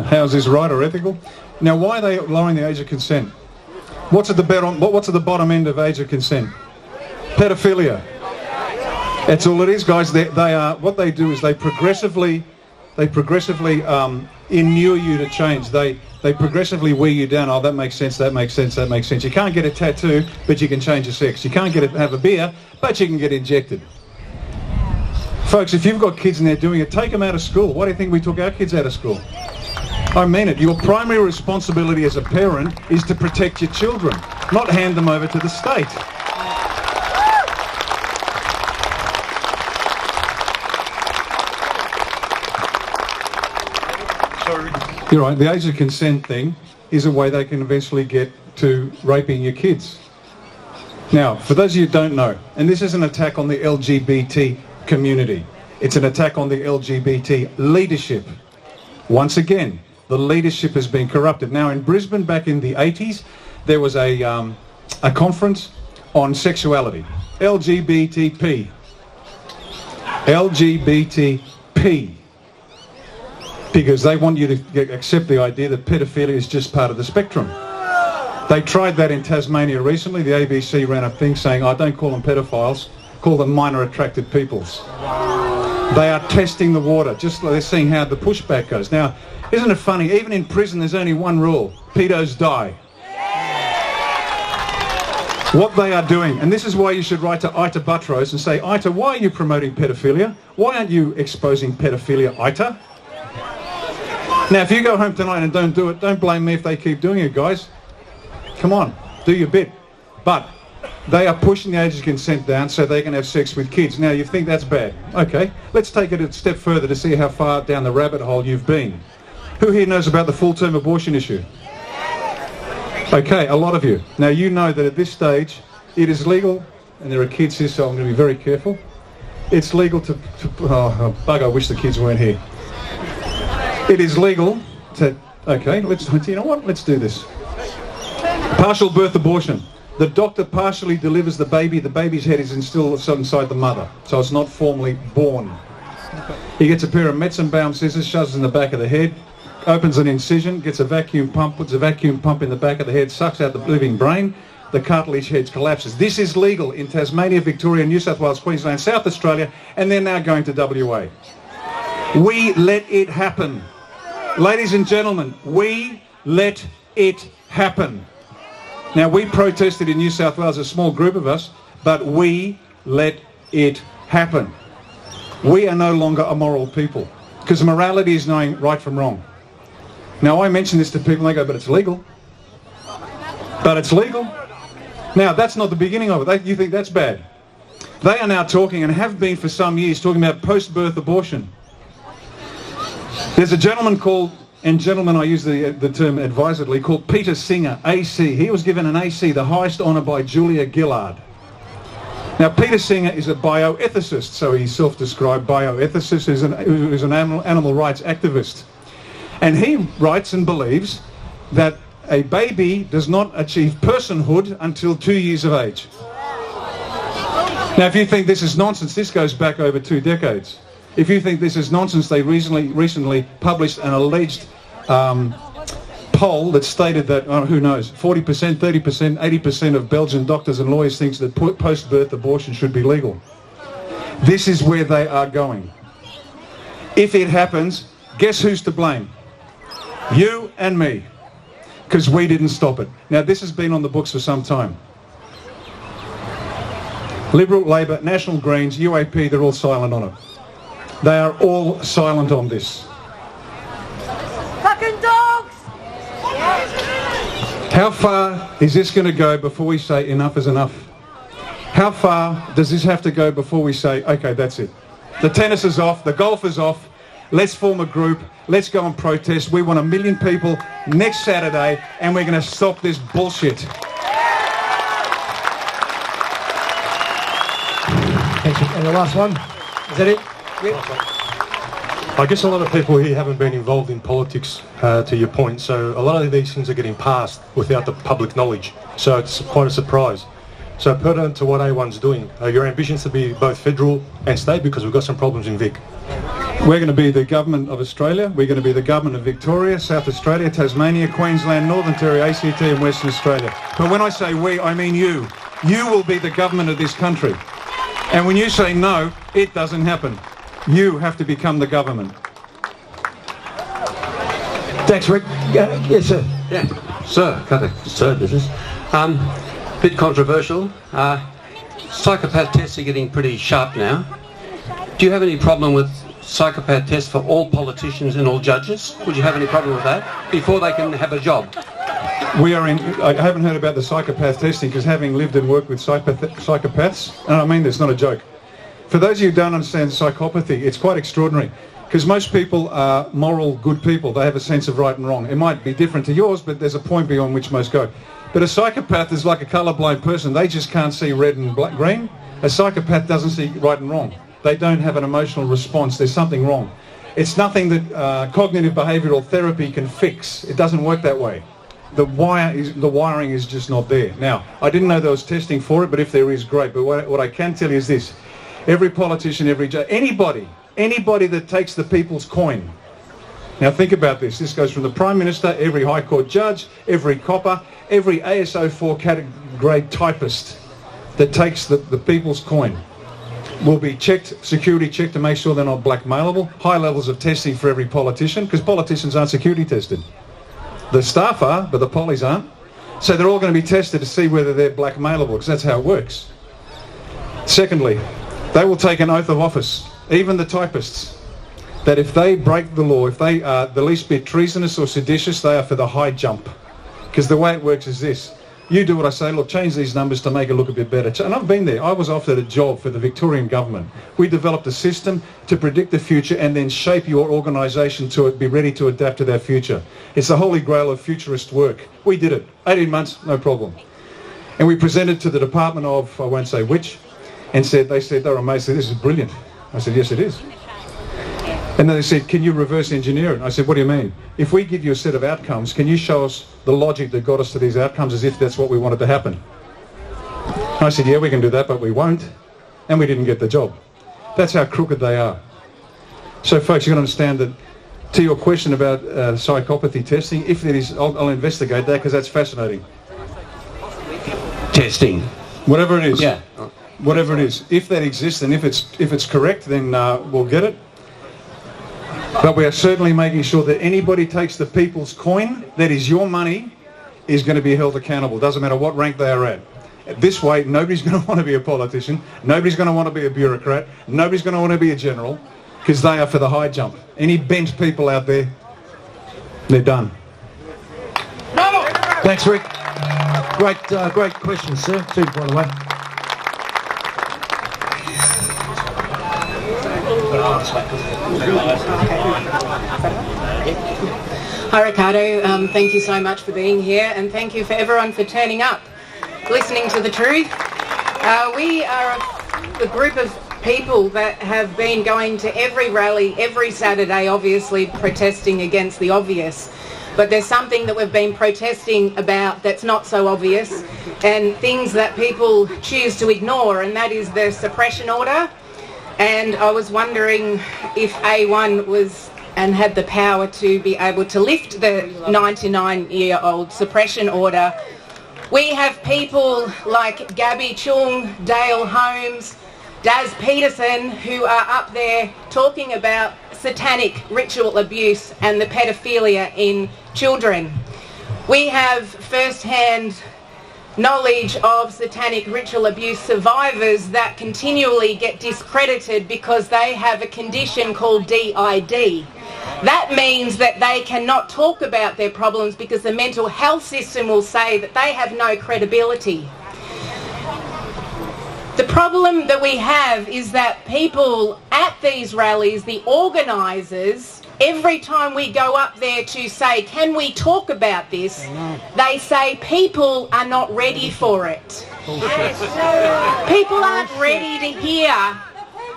How is this right or ethical? Now, why are they lowering the age of consent? What's at the bottom end of age of consent? Pedophilia. That's all it is, guys. They are, what they do is they progressively inure you to change. They progressively wear you down. Oh, that makes sense, that makes sense, that makes sense. You can't get a tattoo, but you can change your sex. You can't have a beer, but you can get injected. Folks, if you've got kids and they're doing it, take them out of school. Why do you think we took our kids out of school? I mean it. Your primary responsibility as a parent is to protect your children, not hand them over to the state. You're right, the age of consent thing is a way they can eventually get to raping your kids. Now, for those of you who don't know, and this is an attack on the LGBT community, it's an attack on the LGBT leadership. Once again, the leadership has been corrupted. Now, in Brisbane back in the 80s, there was a conference on sexuality. LGBTP. LGBTP. Because they want you to accept the idea that pedophilia is just part of the spectrum. They tried that in Tasmania recently. The ABC ran a thing saying, oh, don't call them pedophiles, call them minor attracted peoples. They are testing the water, just like they're seeing how the pushback goes. Now, isn't it funny, even in prison there's only one rule, pedos die. What they are doing, and this is why you should write to Ita Buttrose and say, Ita, why are you promoting pedophilia? Why aren't you exposing pedophilia, Ita? Now, if you go home tonight and don't do it, don't blame me if they keep doing it, guys. Come on, do your bit. But they are pushing the age of consent down so they can have sex with kids. Now, you think that's bad. Okay, let's take it a step further to see how far down the rabbit hole you've been. Who here knows about the full-term abortion issue? Okay, a lot of you. Now, you know that at this stage, it is legal, and there are kids here, so I'm going to be very careful. It's legal to oh, bug, I wish the kids weren't here. It is legal to, okay, you know what, let's do this. Partial birth abortion. The doctor partially delivers the baby's head is still inside the mother, so it's not formally born. He gets a pair of Metzenbaum scissors, shoves in the back of the head, opens an incision, gets a vacuum pump, puts a vacuum pump in the back of the head, sucks out the living brain, the cartilage head collapses. This is legal in Tasmania, Victoria, New South Wales, Queensland, South Australia, and they're now going to WA. We let it happen. Ladies and gentlemen, we let it happen. Now, we protested in New South Wales, a small group of us, but we let it happen. We are no longer a moral people, because morality is knowing right from wrong. Now, I mention this to people, and they go, but it's legal. But it's legal. Now, that's not the beginning of it. You think that's bad. They are now talking, and have been for some years, talking about post-birth abortion. There's a gentleman called, and gentlemen I use the term advisedly, called Peter Singer, AC. He was given an AC, the highest honour by Julia Gillard. Now, Peter Singer is a bioethicist, so he's self-described bioethicist, who's an animal rights activist. And he writes and believes that a baby does not achieve personhood until 2 years of age. Now, if you think this is nonsense, this goes back over 2 decades. If you think this is nonsense, they recently published an alleged poll that stated that, oh, who knows, 40%, 30%, 80% of Belgian doctors and lawyers think that post-birth abortion should be legal. This is where they are going. If it happens, guess who's to blame? You and me, because we didn't stop it. Now, this has been on the books for some time. Liberal, Labor, National Greens, UAP, they're all silent on it. They are all silent on this. Fucking dogs! How far is this going to go before we say enough is enough? How far does this have to go before we say, okay, that's it? The tennis is off, the golf is off, let's form a group, let's go and protest. We want 1 million people next Saturday, and we're going to stop this bullshit. Thank you. And the last one, is that it? Yep. I guess a lot of people here haven't been involved in politics, to your point, so a lot of these things are getting passed without the public knowledge, so it's quite a surprise. So pertinent to what A1's doing, your ambitions to be both federal and state, because we've got some problems in Vic. We're going to be the government of Australia, we're going to be the government of Victoria, South Australia, Tasmania, Queensland, Northern Territory, ACT and Western Australia. But when I say we, I mean you. You will be the government of this country. And when you say no, it doesn't happen. You have to become the government. Thanks, Rick. Yes, sir. Yeah. Sir, Sir, this is. Bit controversial. Psychopath tests are getting pretty sharp now. Do you have any problem with psychopath tests for all politicians and all judges? Would you have any problem with that before they can have a job? I haven't heard about the psychopath testing because having lived and worked with psychopaths, and I mean this, not a joke. For those of you who don't understand psychopathy, it's quite extraordinary because most people are moral, good people. They have a sense of right and wrong. It might be different to yours, but there's a point beyond which most go. But a psychopath is like a colourblind person. They just can't see red and green. A psychopath doesn't see right and wrong. They don't have an emotional response. There's something wrong. It's nothing that cognitive behavioural therapy can fix. It doesn't work that way. The wiring is just not there. Now, I didn't know there was testing for it, but if there is, great. But what I can tell you is this. Every politician, every judge, anybody that takes the people's coin. Now think about this. This goes from the Prime Minister, every High Court judge, every copper, every ASO 4 grade typist that takes the people's coin will be checked, security checked to make sure they're not blackmailable. High levels of testing for every politician because politicians aren't security tested. The staff are, but the pollies aren't. So they're all going to be tested to see whether they're blackmailable because that's how it works. Secondly, they will take an oath of office, even the typists, that if they break the law, if they are the least bit treasonous or seditious, they are for the high jump. Because the way it works is this. You do what I say, look, change these numbers to make it look a bit better. And I've been there. I was offered a job for the Victorian government. We developed a system to predict the future and then shape your organisation to be ready to adapt to that future. It's the holy grail of futurist work. We did it. 18 months, no problem. And we presented to the Department of, I won't say which, and they said they were amazed. This is brilliant. I said, yes, it is. And then they said, can you reverse engineer it? I said, what do you mean? If we give you a set of outcomes, can you show us the logic that got us to these outcomes as if that's what we wanted to happen? And I said, yeah, we can do that, but we won't. And we didn't get the job. That's how crooked they are. So, folks, you've got to understand that to your question about psychopathy testing, if there is, I'll investigate that because that's fascinating. Testing. Whatever it is. Yeah. Whatever it is. If that exists and if it's correct, then we'll get it. But we are certainly making sure that anybody takes the people's coin, that is your money, is going to be held accountable. Doesn't matter what rank they are at. This way, nobody's going to want to be a politician. Nobody's going to want to be a bureaucrat. Nobody's going to want to be a general because they are for the high jump. Any bent people out there, they're done. Thanks, Rick. Great question, sir, too, by the way. Hi Ricardo, thank you so much for being here and thank you for everyone for turning up, listening to the truth. We are a group of people that have been going to every rally every Saturday, obviously protesting against the obvious. But there's something that we've been protesting about that's not so obvious and things that people choose to ignore, and that is the suppression order. And I was wondering if A1 was and had the power to be able to lift the 99-year-old suppression order. We have people like Gabby Chung, Dale Holmes, Daz Peterson who are up there talking about satanic ritual abuse and the pedophilia in children. We have first-hand knowledge of satanic ritual abuse survivors that continually get discredited because they have a condition called DID. That means that they cannot talk about their problems because the mental health system will say that they have no credibility. The problem that we have is that people at these rallies, the organisers, every time we go up there to say, can we talk about this, they say people are not ready for it. People aren't ready to hear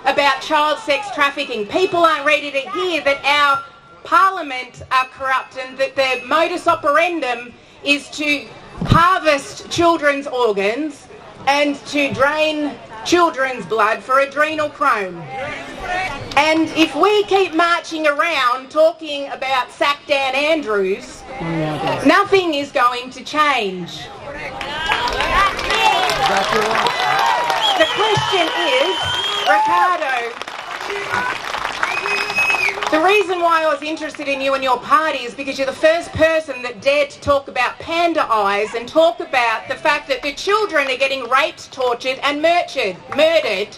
about child sex trafficking. People aren't ready to hear that our parliament are corrupt and that their modus operandum is to harvest children's organs and to drain children's blood for adrenal chrome. And if we keep marching around talking about sack Dan Andrews, nothing is going to change. The question is, Ricardo, the reason why I was interested in you and your party is because you're the first person that dared to talk about panda eyes and talk about the fact that the children are getting raped, tortured and murdered.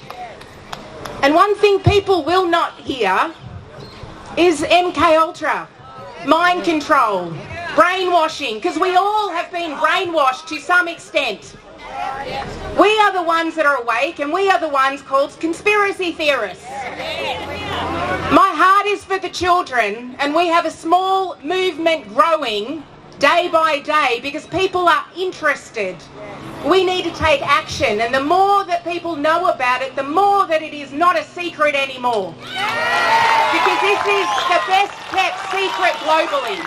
And one thing people will not hear is MK Ultra, mind control, brainwashing, because we all have been brainwashed to some extent. We are the ones that are awake and we are the ones called conspiracy theorists. My heart is for the children, and we have a small movement growing day by day because people are interested. We need to take action, and the more that people know about it, the more that it is not a secret anymore. Because this is the best kept secret globally.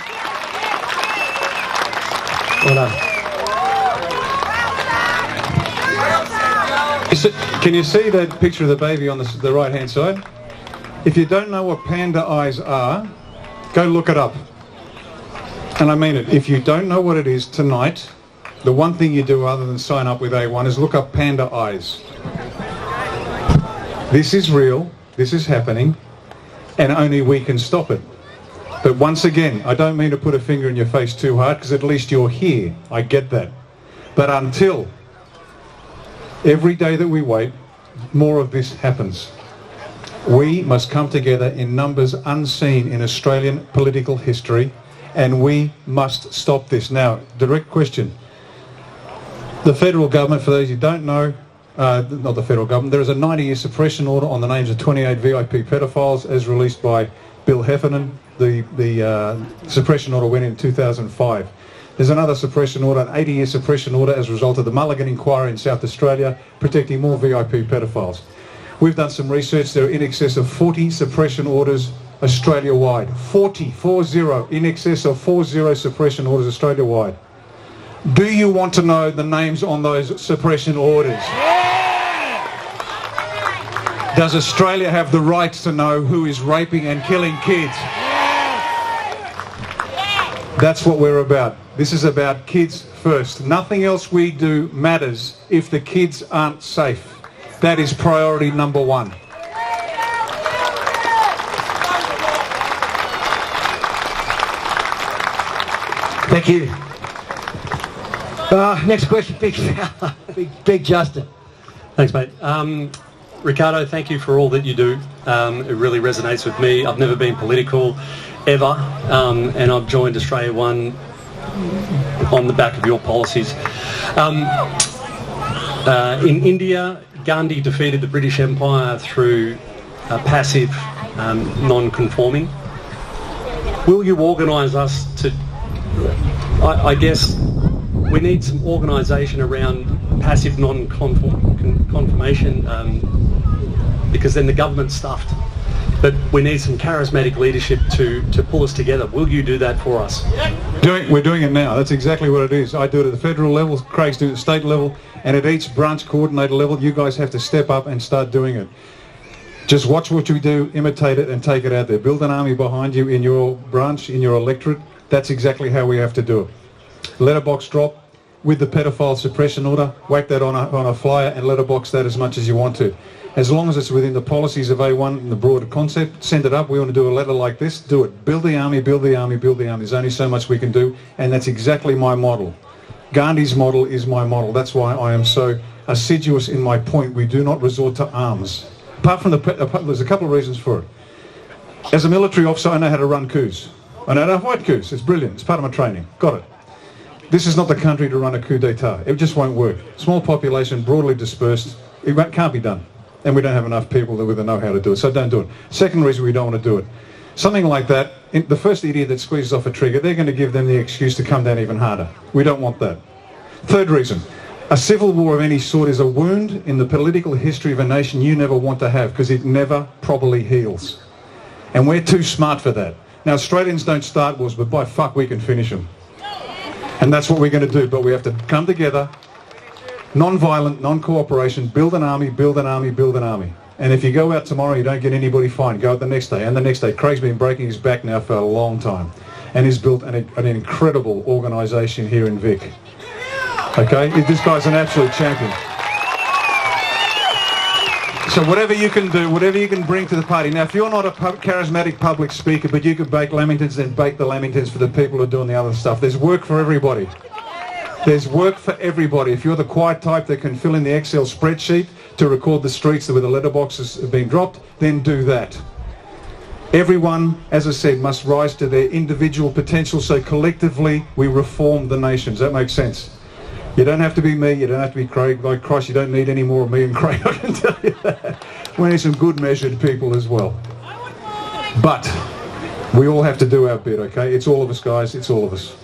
Well done. Can you see that picture of the baby on the right hand side? If you don't know what panda eyes are, go look it up. And I mean it. If you don't know what it is tonight, the one thing you do other than sign up with A1 is look up panda eyes. This is real, this is happening, and only we can stop it. But once again, I don't mean to put a finger in your face too hard, because at least you're here. I get that. But until every day that we wait, more of this happens. We must come together in numbers unseen in Australian political history, and we must stop this. Now, direct question. The federal government, for those who don't know, not the federal government, there is a 90-year suppression order on the names of 28 VIP pedophiles as released by Bill Heffernan. The suppression order went in 2005. There's another suppression order, an 80-year suppression order as a result of the Mulligan inquiry in South Australia, protecting more VIP pedophiles. We've done some research. There are in excess of 40 suppression orders Australia-wide. 40, in excess of 40 suppression orders Australia-wide. Do you want to know the names on those suppression orders? Does Australia have the right to know who is raping and killing kids? That's what we're about. This is about kids first. Nothing else we do matters if the kids aren't safe. That is priority number one. Thank you. Next question, Big Justin. Thanks, mate. Ricardo, thank you for all that you do. It really resonates with me. I've never been political, ever, and I've joined Australia One on the back of your policies. In India, Gandhi defeated the British Empire through passive non-conforming. Will you organise us to, I guess, we need some organisation around passive non-conformation because then the government's stuffed. But we need some charismatic leadership to pull us together. Will you do that for us? We're doing it now. That's exactly what it is. I do it at the federal level, Craig's doing it at the state level, and at each branch coordinator level, you guys have to step up and start doing it. Just watch what you do, imitate it, and take it out there. Build an army behind you in your branch, in your electorate. That's exactly how we have to do it. Letterbox drop with the pedophile suppression order. Whack that on a flyer and letterbox that as much as you want to. As long as it's within the policies of A1 and the broader concept, send it up. We want to do a letter like this, do it. Build the army, build the army, build the army. There's only so much we can do, and that's exactly my model. Gandhi's model is my model. That's why I am so assiduous in my point. We do not resort to arms. Apart from there's a couple of reasons for it. As a military officer, I know how to run coups. I know how to fight coups. It's brilliant. It's part of my training. Got it. This is not the country to run a coup d'etat. It just won't work. Small population, broadly dispersed. It can't be done. And we don't have enough people that know how to do it, so don't do it. Second reason we don't want to do it. Something like that, the first idiot that squeezes off a trigger, they're going to give them the excuse to come down even harder. We don't want that. Third reason, A civil war of any sort is a wound in the political history of a nation you never want to have, because it never properly heals. And we're too smart for that. Now, Australians don't start wars, but by fuck we can finish them. And that's what we're going to do. But we have to come together, non-violent, non-cooperation, build an army, build an army, build an army. And if you go out tomorrow and you don't get anybody, fine, go out the next day and the next day. Craig's been breaking his back now for a long time. And he's built an incredible organisation here in Vic. Okay? This guy's an absolute champion. So whatever you can do, whatever you can bring to the party. Now, if you're not a charismatic public speaker, but you could bake lamingtons, then bake the lamingtons for the people who are doing the other stuff. There's work for everybody. There's work for everybody. If you're the quiet type that can fill in the Excel spreadsheet to record the streets where the letterboxes have been dropped, then do that. Everyone, as I said, must rise to their individual potential, so collectively we reform the nation. Does that make sense? You don't have to be me, you don't have to be Craig. By Christ, you don't need any more of me and Craig, I can tell you that. We need some good measured people as well. But we all have to do our bit, okay? It's all of us, guys, it's all of us.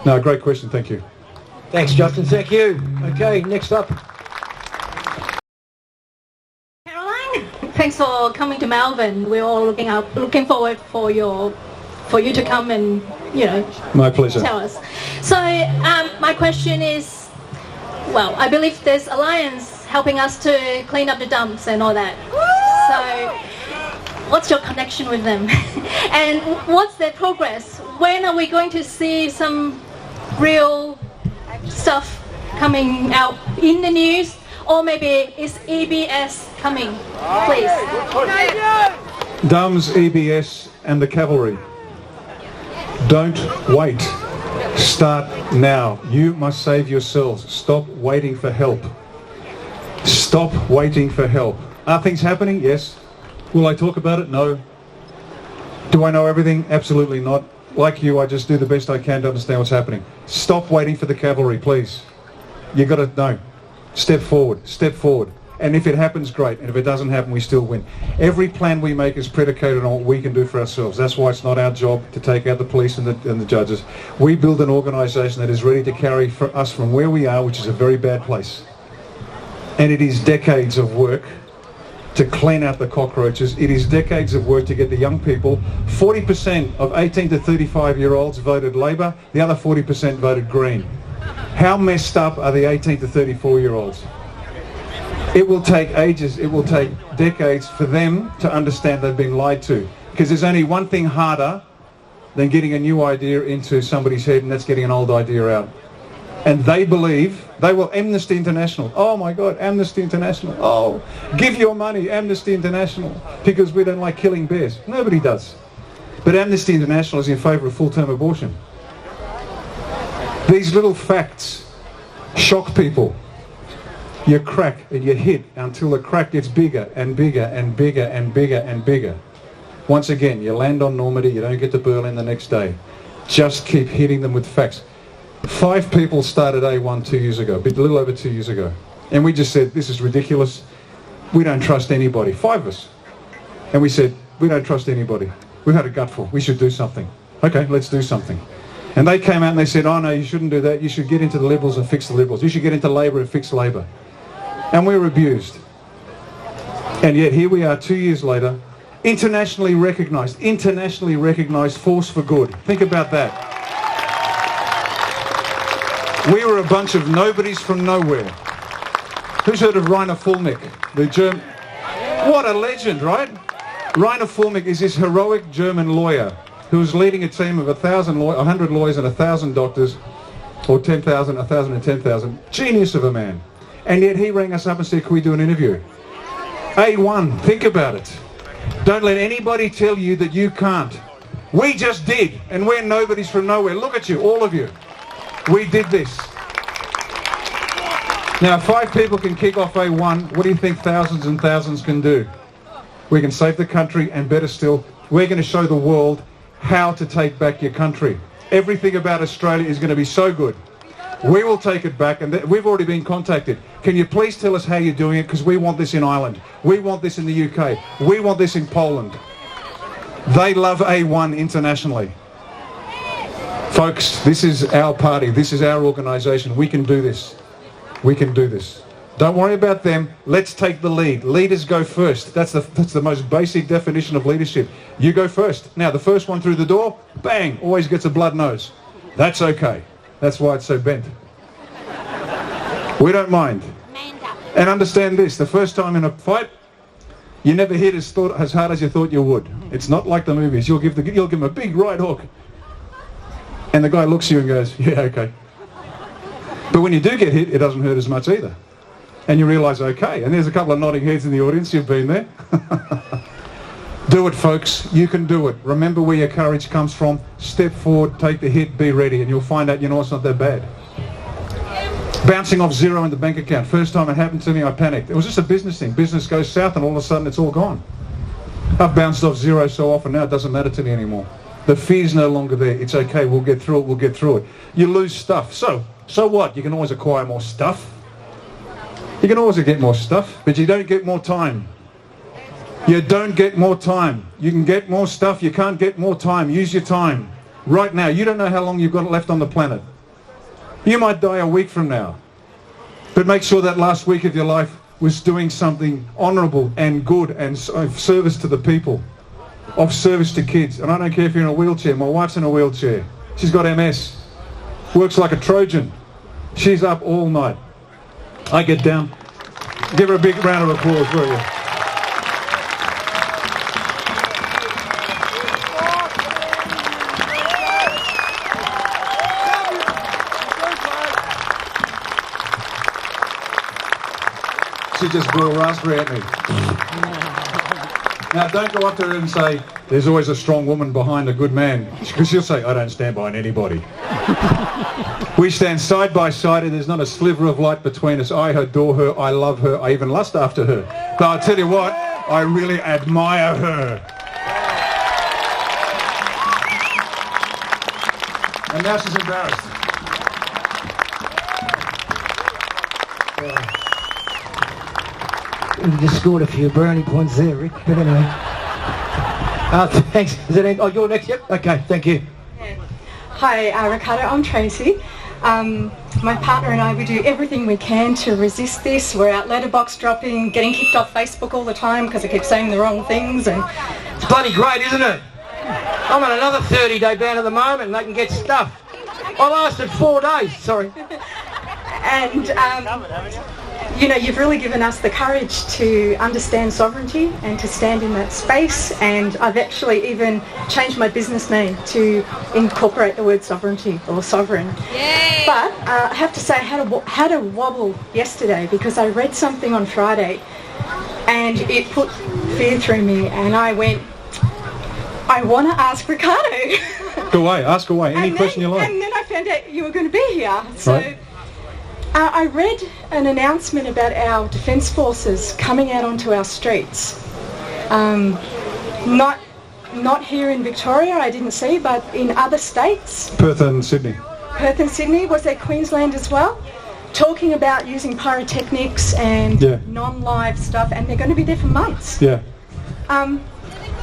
No, great question, thank you. Thanks, Justin. Thank you. Okay, next up. Caroline, thanks for coming to Melbourne. We're all looking forward for you to come and, you know, my pleasure. Tell us. So my question is, well, I believe there's Alliance helping us to clean up the dumps and all that. So what's your connection with them? And what's their progress? When are we going to see some real stuff coming out in the news? Or maybe is EBS coming, please? DUMS, EBS and the cavalry. Don't wait. Start now. You must save yourselves. Stop waiting for help. Stop waiting for help. Are things happening? Yes. Will I talk about it? No. Do I know everything? Absolutely not. Like you, I just do the best I can to understand what's happening. Stop waiting for the cavalry, please. You got to know. Step forward. Step forward. And if it happens, great. And if it doesn't happen, we still win. Every plan we make is predicated on what we can do for ourselves. That's why it's not our job to take out the police and the judges. We build an organisation that is ready to carry for us from where we are, which is a very bad place. And it is decades of work to clean out the cockroaches. It is decades of work to get the young people. 40% of 18 to 35-year-olds voted Labor. The other 40% voted Green. How messed up are the 18 to 34-year-olds? It will take ages, it will take decades for them to understand they've been lied to. Because there's only one thing harder than getting a new idea into somebody's head, and that's getting an old idea out. And they believe, they will, Amnesty International, oh my God, Amnesty International, oh, give your money, Amnesty International, because we don't like killing bears. Nobody does. But Amnesty International is in favour of full-term abortion. These little facts shock people. You crack and you hit until the crack gets bigger and bigger and bigger and bigger and bigger. Once again, you land on Normandy, you don't get to Berlin the next day. Just keep hitting them with facts. 5 people started A1 2 years ago, a little over 2 years ago. And we just said, this is ridiculous. We don't trust anybody. 5 of us. And we said, we don't trust anybody. We've had a gutful. We should do something. Okay, let's do something. And they came out and they said, oh no, you shouldn't do that. You should get into the Liberals and fix the Liberals. You should get into Labor and fix Labor. And we were abused. And yet here we are 2 years later, internationally recognised force for good. Think about that. We were a bunch of nobodies from nowhere. Who's heard of Rainer Fulmick, the German? What a legend, right? Rainer Fulmick is this heroic German lawyer who was leading a team of 100 lawyers and 1,000 doctors, or 10,000, 1,000 and 10,000. Genius of a man. And yet he rang us up and said, can we do an interview? A1, think about it. Don't let anybody tell you that you can't. We just did, and we're nobodies from nowhere. Look at you, all of you. We did this. Now, if 5 people can kick off A1, what do you think thousands and thousands can do? We can save the country, and better still, we're going to show the world how to take back your country. Everything about Australia is going to be so good. We will take it back, and we've already been contacted. Can you please tell us how you're doing it? Because we want this in Ireland. We want this in the UK. We want this in Poland. They love A1 internationally. Folks, this is our party. This is our organisation. We can do this. We can do this. Don't worry about them. Let's take the lead. Leaders go first. That's the most basic definition of leadership. You go first. Now, the first one through the door, bang, always gets a blood nose. That's okay. That's why it's so bent. We don't mind. And understand this, the first time in a fight, you never hit as hard as you thought you would. It's not like the movies. You'll give him a big right hook. And the guy looks at you and goes, yeah, okay. But when you do get hit, it doesn't hurt as much either. And you realise, okay, and there's a couple of nodding heads in the audience, you've been there. Do it, folks, you can do it. Remember where your courage comes from. Step forward, take the hit, be ready, and you'll find out, you know, it's not that bad. Bouncing off zero in the bank account. First time it happened to me, I panicked. It was just a business thing. Business goes south and all of a sudden it's all gone. I've bounced off zero so often now it doesn't matter to me anymore. The fear's no longer there. It's okay, we'll get through it, we'll get through it. You lose stuff. So what? You can always acquire more stuff. You can always get more stuff, but you don't get more time. You don't get more time. You can get more stuff, you can't get more time. Use your time. Right now, you don't know how long you've got left on the planet. You might die a week from now. But make sure that last week of your life was doing something honourable and good and of service to the people. Of service to kids. And I don't care if you're in a wheelchair. My wife's in a wheelchair. She's got MS. Works like a Trojan. She's up all night. I get down. Give her a big round of applause, will you? She just blew a raspberry at me. Now, don't go up to her and say, there's always a strong woman behind a good man. Because she'll say, I don't stand behind anybody. We stand side by side and there's not a sliver of light between us. I adore her, I love her, I even lust after her. But I'll tell you what, I really admire her. And now she's embarrassed. You just scored a few brownie points there, Rick. But anyway. Thanks. Is it? Oh, you're next? Yep. Okay, thank you. Hi, Ricardo. I'm Tracy. My partner and I, we do everything we can to resist this. We're out letterbox dropping, getting kicked off Facebook all the time because I keep saying the wrong things. And it's bloody great, isn't it? I'm on another 30-day ban at the moment and they can get stuff. I lasted 4 days, sorry. And, you know, you've really given us the courage to understand sovereignty and to stand in that space, and I've actually even changed my business name to incorporate the word sovereignty or sovereign. Yay. But I have to say I had a wobble yesterday because I read something on Friday and it put fear through me and I went, I want to ask Ricardo. Go away, ask away, any question you like. And then I found out you were going to be here. So. Right. I read an announcement about our Defence Forces coming out onto our streets. Not here in Victoria, I didn't see, but in other states. Perth and Sydney. Perth and Sydney, was there Queensland as well? Talking about using pyrotechnics and non-live stuff, and they're going to be there for months. Yeah.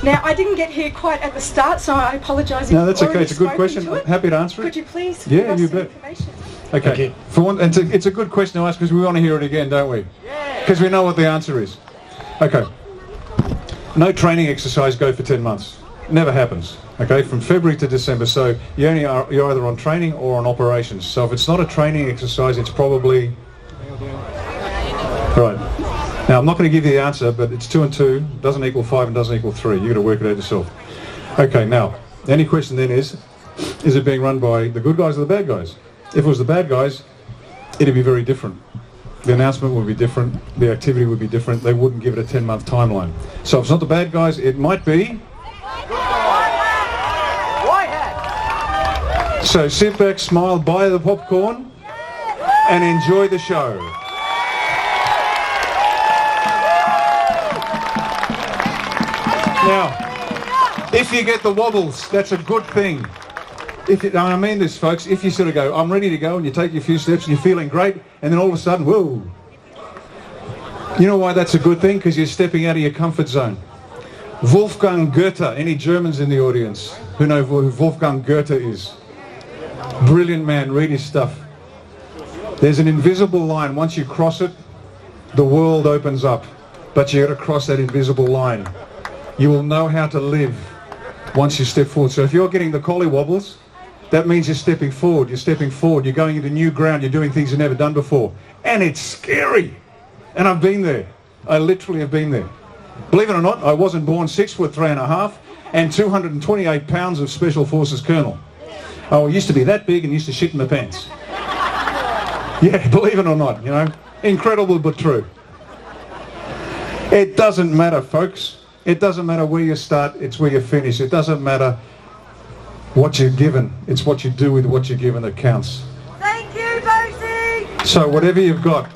Now, I didn't get here quite at the start, so I apologise if No, that's you've okay. It's a good question. I'm happy to answer it. Could you please give us you some bet. information? Okay. For one, it's a good question to ask because we want to hear it again, don't we? Because we know what the answer is. Okay. No training exercise go for 10 months. It never happens. Okay, from February to December. So you're either on training or on operations. So if it's not a training exercise, it's probably right. Now I'm not going to give you the answer, but it's 2 and 2 doesn't equal 5 and doesn't equal 3. You've got to work it out yourself. Okay. Now, the only question then is it being run by the good guys or the bad guys? If it was the bad guys, it'd be very different. The announcement would be different, the activity would be different, they wouldn't give it a 10-month timeline. So if it's not the bad guys, it might be... So sit back, smile, buy the popcorn, and enjoy the show. Now, if you get the wobbles, that's a good thing. I mean this, folks, if you sort of go, I'm ready to go, and you take your few steps and you're feeling great, and then all of a sudden, whoa. You know why that's a good thing? Because you're stepping out of your comfort zone. Wolfgang Goethe, any Germans in the audience who know who Wolfgang Goethe is? Brilliant man, read his stuff. There's an invisible line. Once you cross it, the world opens up. But you got to cross that invisible line. You will know how to live once you step forward. So if you're getting the collie wobbles, that means you're stepping forward. You're stepping forward. You're going into new ground. You're doing things you've never done before. And it's scary. And I've been there. I literally have been there. Believe it or not, I wasn't born 6'3.5" and 228 pounds of Special Forces Colonel. I used to be that big and used to shit in my pants. Yeah, believe it or not, you know. Incredible but true. It doesn't matter, folks. It doesn't matter where you start, it's where you finish. It doesn't matter what you're given. It's what you do with what you're given that counts. Thank you, Bosi! So whatever you've got,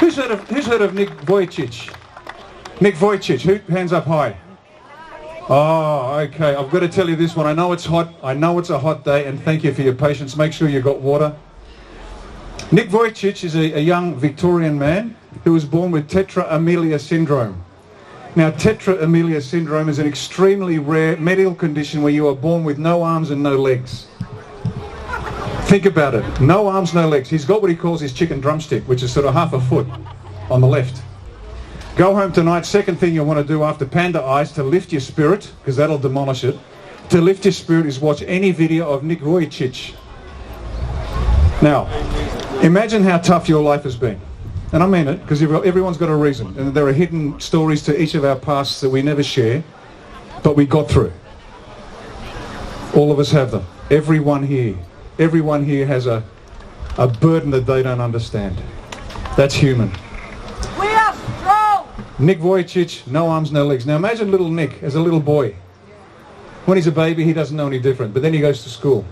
who's heard of Nick Vujicic? Nick Vujicic, who, hands up high. Oh, okay, I've got to tell you this one. I know it's hot, I know it's a hot day, and thank you for your patience. Make sure you've got water. Nick Vujicic is a young Victorian man who was born with tetra amelia syndrome. Now, tetra amelia syndrome is an extremely rare medical condition where you are born with no arms and no legs. Think about it. No arms, no legs. He's got what he calls his chicken drumstick, which is sort of half a foot on the left. Go home tonight, second thing you want to do after Panda Eyes to lift your spirit, because that'll demolish it, to lift your spirit is watch any video of Nick Vujicic. Now, imagine how tough your life has been. And I mean it, because everyone's got a reason. And there are hidden stories to each of our pasts that we never share, but we got through. All of us have them. Everyone here has a burden that they don't understand. That's human. We are strong! Nick Vujicic, no arms, no legs. Now imagine little Nick as a little boy. When he's a baby, he doesn't know any different, but then he goes to school.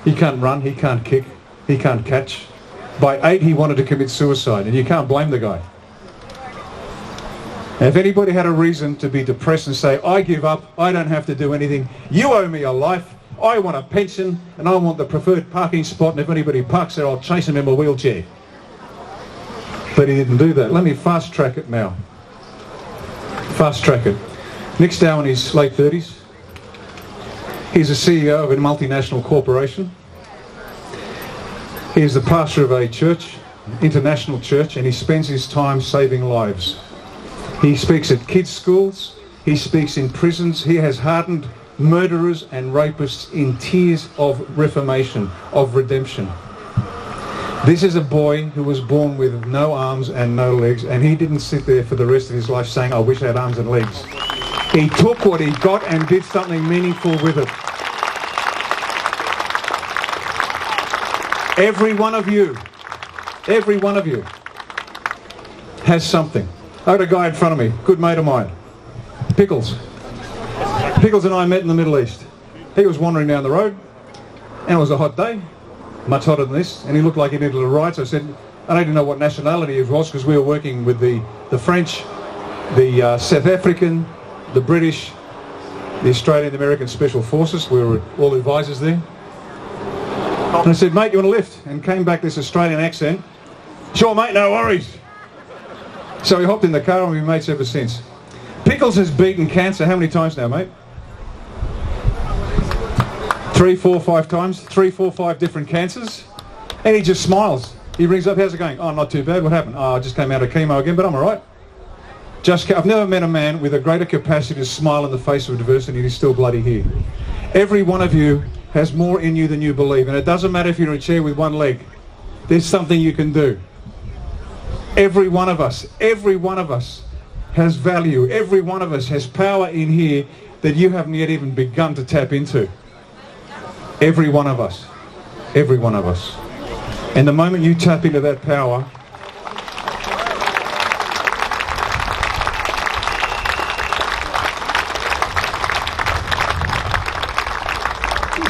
He can't run, he can't kick, he can't catch. By 8, he wanted to commit suicide, and you can't blame the guy. And if anybody had a reason to be depressed and say, I give up, I don't have to do anything, you owe me a life, I want a pension, and I want the preferred parking spot, and if anybody parks there, I'll chase him in my wheelchair. But he didn't do that. Let me fast track it now. Fast track it. Nick's now in his late 30s. He's a CEO of a multinational corporation. He is the pastor of a church, international church, and he spends his time saving lives. He speaks at kids' schools, he speaks in prisons, he has hardened murderers and rapists in tears of reformation, of redemption. This is a boy who was born with no arms and no legs, and he didn't sit there for the rest of his life saying, I wish I had arms and legs. He took what he got and did something meaningful with it. Every one of you has something. I had a guy in front of me, good mate of mine, Pickles. Pickles and I met in the Middle East. He was wandering down the road, and it was a hot day, much hotter than this, and he looked like he needed a ride, so I said, I didn't know what nationality he was, because we were working with the French, the South African, the British, the Australian, the American Special Forces. We were all advisors there. And I said, mate, you want a lift? And came back this Australian accent. Sure, mate, no worries. So we hopped in the car and we've been mates ever since. Pickles has beaten cancer how many times now, mate? 3, 4, 5 times. 3, 4, 5 different cancers. And he just smiles. He rings up, how's it going? Oh, not too bad. What happened? Oh, I just came out of chemo again, but I'm all right. I've never met a man with a greater capacity to smile in the face of adversity and he's still bloody here. Every one of you has more in you than you believe, and it doesn't matter if you're in a chair with one leg. There's something you can do. Every one of us has value. Every one of us has power in here that you haven't yet even begun to tap into. Every one of us. Every one of us. And the moment you tap into that power,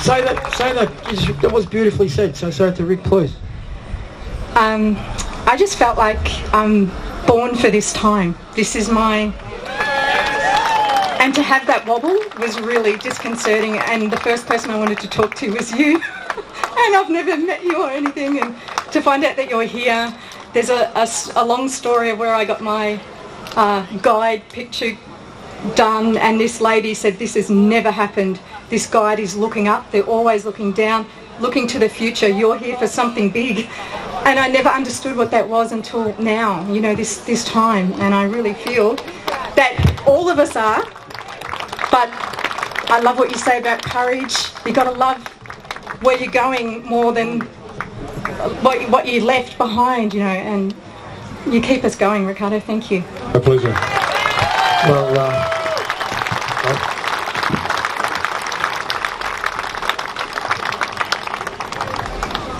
Say that. That was beautifully said. So say it to Rick, please. I just felt like I'm born for this time. This is my... And to have that wobble was really disconcerting, and the first person I wanted to talk to was you. And I've never met you or anything, and to find out that you're here, there's a long story of where I got my guide picture done, and this lady said this has never happened. This guide is looking up, they're always looking down. looking to the future. You're here for something big. And I never understood what that was until now, you know, this time. And I really feel that all of us are. But I love what you say about courage. You've got to love where you're going more than what you left behind, you know, and you keep us going, Ricardo. Thank you. A pleasure. Well,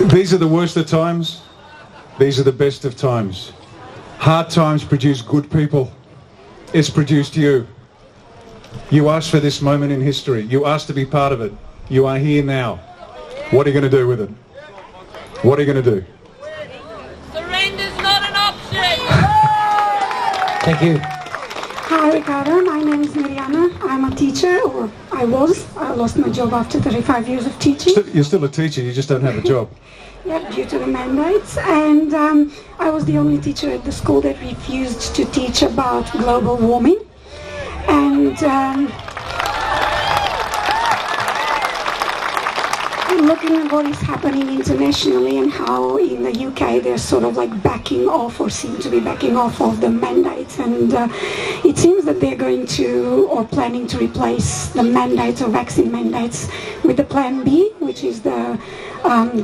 these are the worst of times. These are the best of times. Hard times produce good people. It's produced you. You asked for this moment in history. You asked to be part of it. You are here now. What are you going to do with it? What are you going to do? Surrender's not an option. Thank you. Hi Ricardo, my name is Mariana. I'm a teacher, or I was. I lost my job after 35 years of teaching. You're still a teacher, you just don't have a job. Yeah, due to the mandates. And I was the only teacher at the school that refused to teach about global warming. And looking at what is happening internationally and how in the UK they're sort of like backing off, or seem to be backing off of the mandates, and it seems that they're going to, or planning to, replace the mandates or vaccine mandates with the Plan B, which is the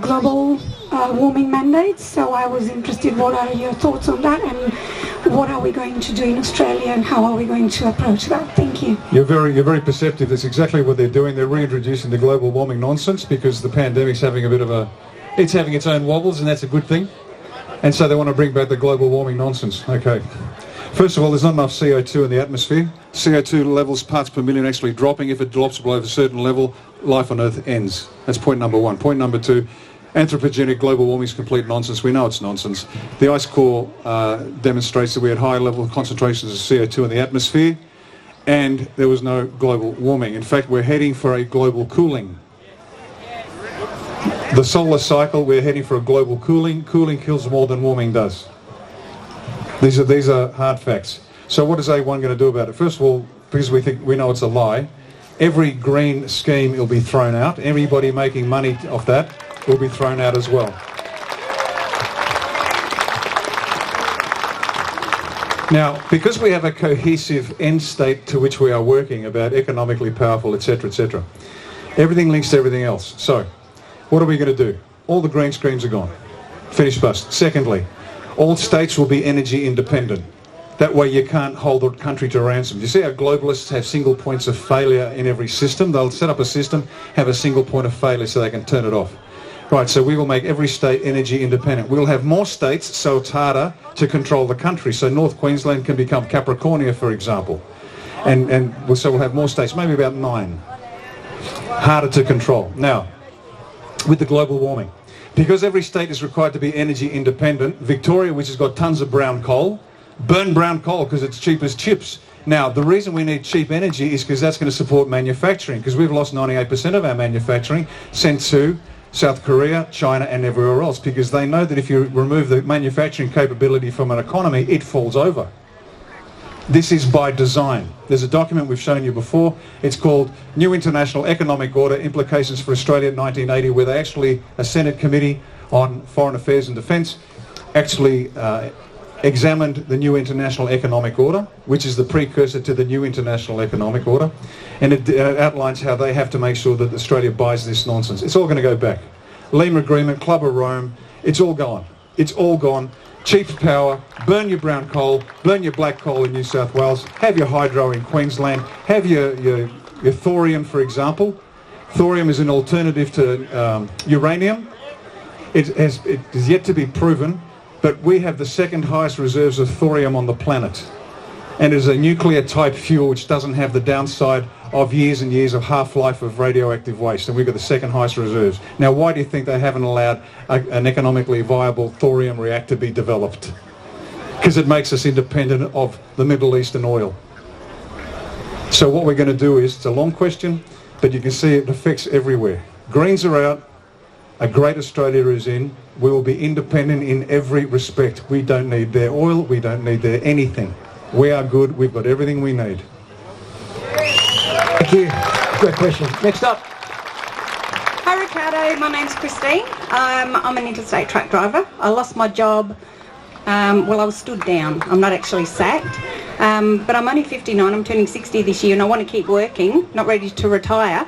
global warming mandates. So I was interested, what are your thoughts on that, and what are we going to do in Australia, and how are we going to approach that? Thank you. You're very perceptive. That's exactly what they're doing. They're reintroducing the global warming nonsense because the pandemic's having a bit of it's having its own wobbles, and that's a good thing. And so they want to bring back the global warming nonsense. Okay. First of all, there's not enough CO2 in the atmosphere. CO2 levels, parts per million, actually dropping. If it drops below a certain level, life on Earth ends. That's point number one. Point number two, anthropogenic global warming is complete nonsense. We know it's nonsense. The ice core demonstrates that we had high level concentrations of CO2 in the atmosphere, and there was no global warming. In fact, we're heading for a global cooling. The solar cycle, we're heading for a global cooling. Cooling kills more than warming does. These are hard facts. So what is A1 going to do about it? First of all, because we know it's a lie, every green scheme will be thrown out. Everybody making money off that will be thrown out as well. Now, because we have a cohesive end state to which we are working about economically powerful, etc., etc., everything links to everything else. So, what are we going to do? All the green schemes are gone. Finish bust. Secondly, all states will be energy independent. That way you can't hold the country to ransom. You see how globalists have single points of failure in every system? They'll set up a system, have a single point of failure so they can turn it off. Right, so we will make every state energy independent. We'll have more states, so it's harder to control the country. So North Queensland can become Capricornia, for example. And so we'll have more states, maybe about 9. Harder to control. Now, with the global warming, because every state is required to be energy independent, Victoria, which has got tons of brown coal, burn brown coal because it's cheap as chips. Now, the reason we need cheap energy is because that's going to support manufacturing, because we've lost 98% of our manufacturing sent to South Korea, China and everywhere else, because they know that if you remove the manufacturing capability from an economy, it falls over. This is by design. There's a document we've shown you before. It's called New International Economic Order, Implications for Australia in 1980, where they actually, a Senate Committee on Foreign Affairs and Defence, actually examined the New International Economic Order, which is the precursor to the New International Economic Order, and it outlines how they have to make sure that Australia buys this nonsense. It's all going to go back. Lima Agreement, Club of Rome, it's all gone. It's all gone. Cheap power, burn your brown coal, burn your black coal in New South Wales, have your hydro in Queensland, have your thorium, for example. Thorium is an alternative to uranium. It is yet to be proven, but we have the second highest reserves of thorium on the planet. And it is a nuclear type fuel which doesn't have the downside of years and years of half-life of radioactive waste, and we've got the second highest reserves. Now, why do you think they haven't allowed an economically viable thorium reactor be developed? Because it makes us independent of the Middle Eastern oil. So what we're going to do is, it's a long question, but you can see it affects everywhere. Greens are out, a great Australia is in, we will be independent in every respect. We don't need their oil, we don't need their anything. We are good, we've got everything we need. Thank you. Great question. Next up. Hi Ricardo, Hello, my name's Christine. I'm an interstate truck driver. I lost my job. I was stood down. I'm not actually sacked. But I'm only 59. I'm turning 60 this year and I want to keep working, not ready to retire.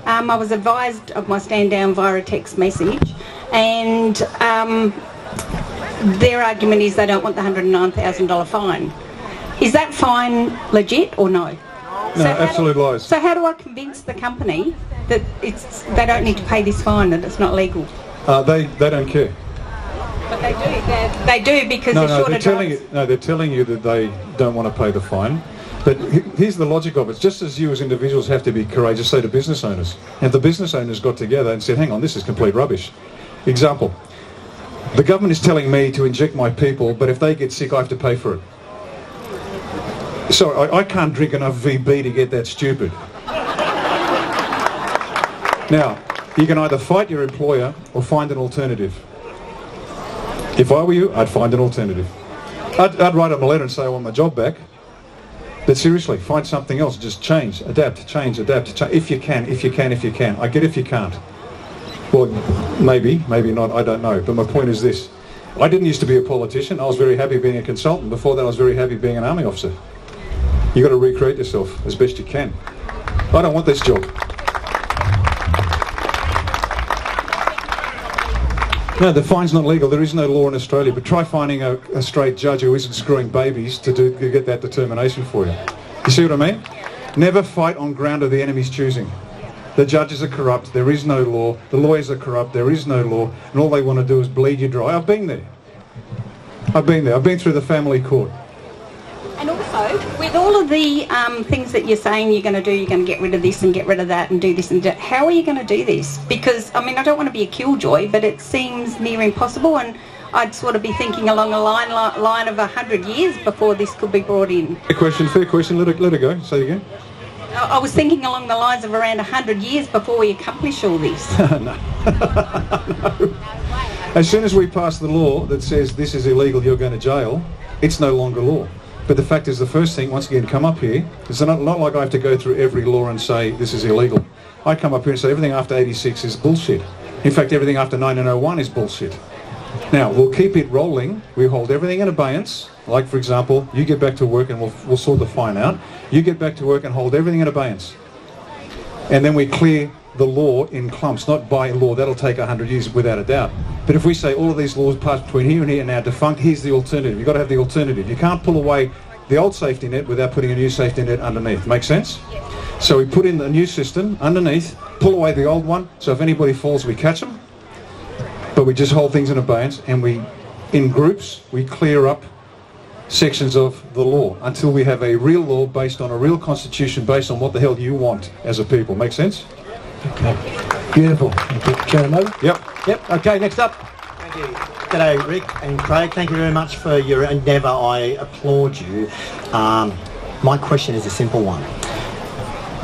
I was advised of my stand down via a text message, and their argument is they don't want the $109,000 fine. Is that fine legit or no? No, absolute lies. So how do I convince the company that they don't need to pay this fine, that it's not legal? They don't care. But they do. They do because they're short of drivers. They're telling you that they don't want to pay the fine. But here's the logic of it. Just as you as individuals have to be courageous, so do business owners. And the business owners got together and said, hang on, this is complete rubbish. Example, the government is telling me to inject my people, but if they get sick, I have to pay for it. So I can't drink enough VB to get that stupid. Now, you can either fight your employer or find an alternative. If I were you, I'd find an alternative. I'd write them a letter and say I want my job back. But seriously, find something else. Just change, adapt, change, adapt, change. If you can. I get if you can't. Well, maybe not, I don't know. But my point is this. I didn't used to be a politician. I was very happy being a consultant. Before that, I was very happy being an army officer. You've got to recreate yourself as best you can. I don't want this job. No, the fine's not legal. There is no law in Australia. But try finding a straight judge who isn't screwing babies to get that determination for you. You see what I mean? Never fight on ground of the enemy's choosing. The judges are corrupt. There is no law. The lawyers are corrupt. There is no law. And all they want to do is bleed you dry. I've been there. I've been through the family court. And also, with all of the things that you're saying you're going to do, you're going to get rid of this and get rid of that and do this and that, how are you going to do this? Because, I mean, I don't want to be a killjoy, but it seems near impossible, and I'd sort of be thinking along the line of 100 years before this could be brought in. Fair question. Let her go. Say it again. I was thinking along the lines of around 100 years before we accomplish all this. No. As soon as we pass the law that says this is illegal, you're going to jail, it's no longer law. But the fact is, the first thing, once again, come up here, it's not like I have to go through every law and say this is illegal. I come up here and say everything after 86 is bullshit. In fact, everything after 1901 is bullshit. Now, we'll keep it rolling. We hold everything in abeyance. Like, for example, you get back to work and we'll sort the fine out. You get back to work and hold everything in abeyance. And then we clear the law in clumps, not by law. That'll take 100 years without a doubt. But if we say all of these laws passed between here and here are now defunct, here's the alternative. You've got to have the alternative. You can't pull away the old safety net without putting a new safety net underneath. Make sense? So we put in the new system underneath, pull away the old one, so if anybody falls, we catch them. But we just hold things in abeyance, and in groups, we clear up sections of the law until we have a real law based on a real constitution based on what the hell you want as a people. Make sense? Okay. Beautiful. Thank you. Chairman Moe? Yep. Okay, next up. Thank you. G'day, Rick and Craig. Thank you very much for your endeavour. I applaud you. My question is a simple one.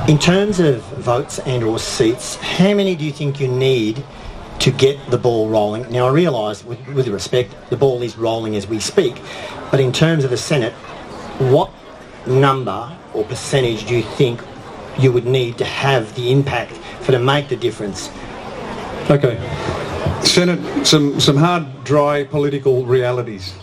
In terms of votes and or seats, how many do you think you need to get the ball rolling? Now, I realise, with respect, the ball is rolling as we speak, but in terms of the Senate, what number or percentage do you think you would need to have the impact for to make the difference? Okay. Senate, some hard, dry political realities.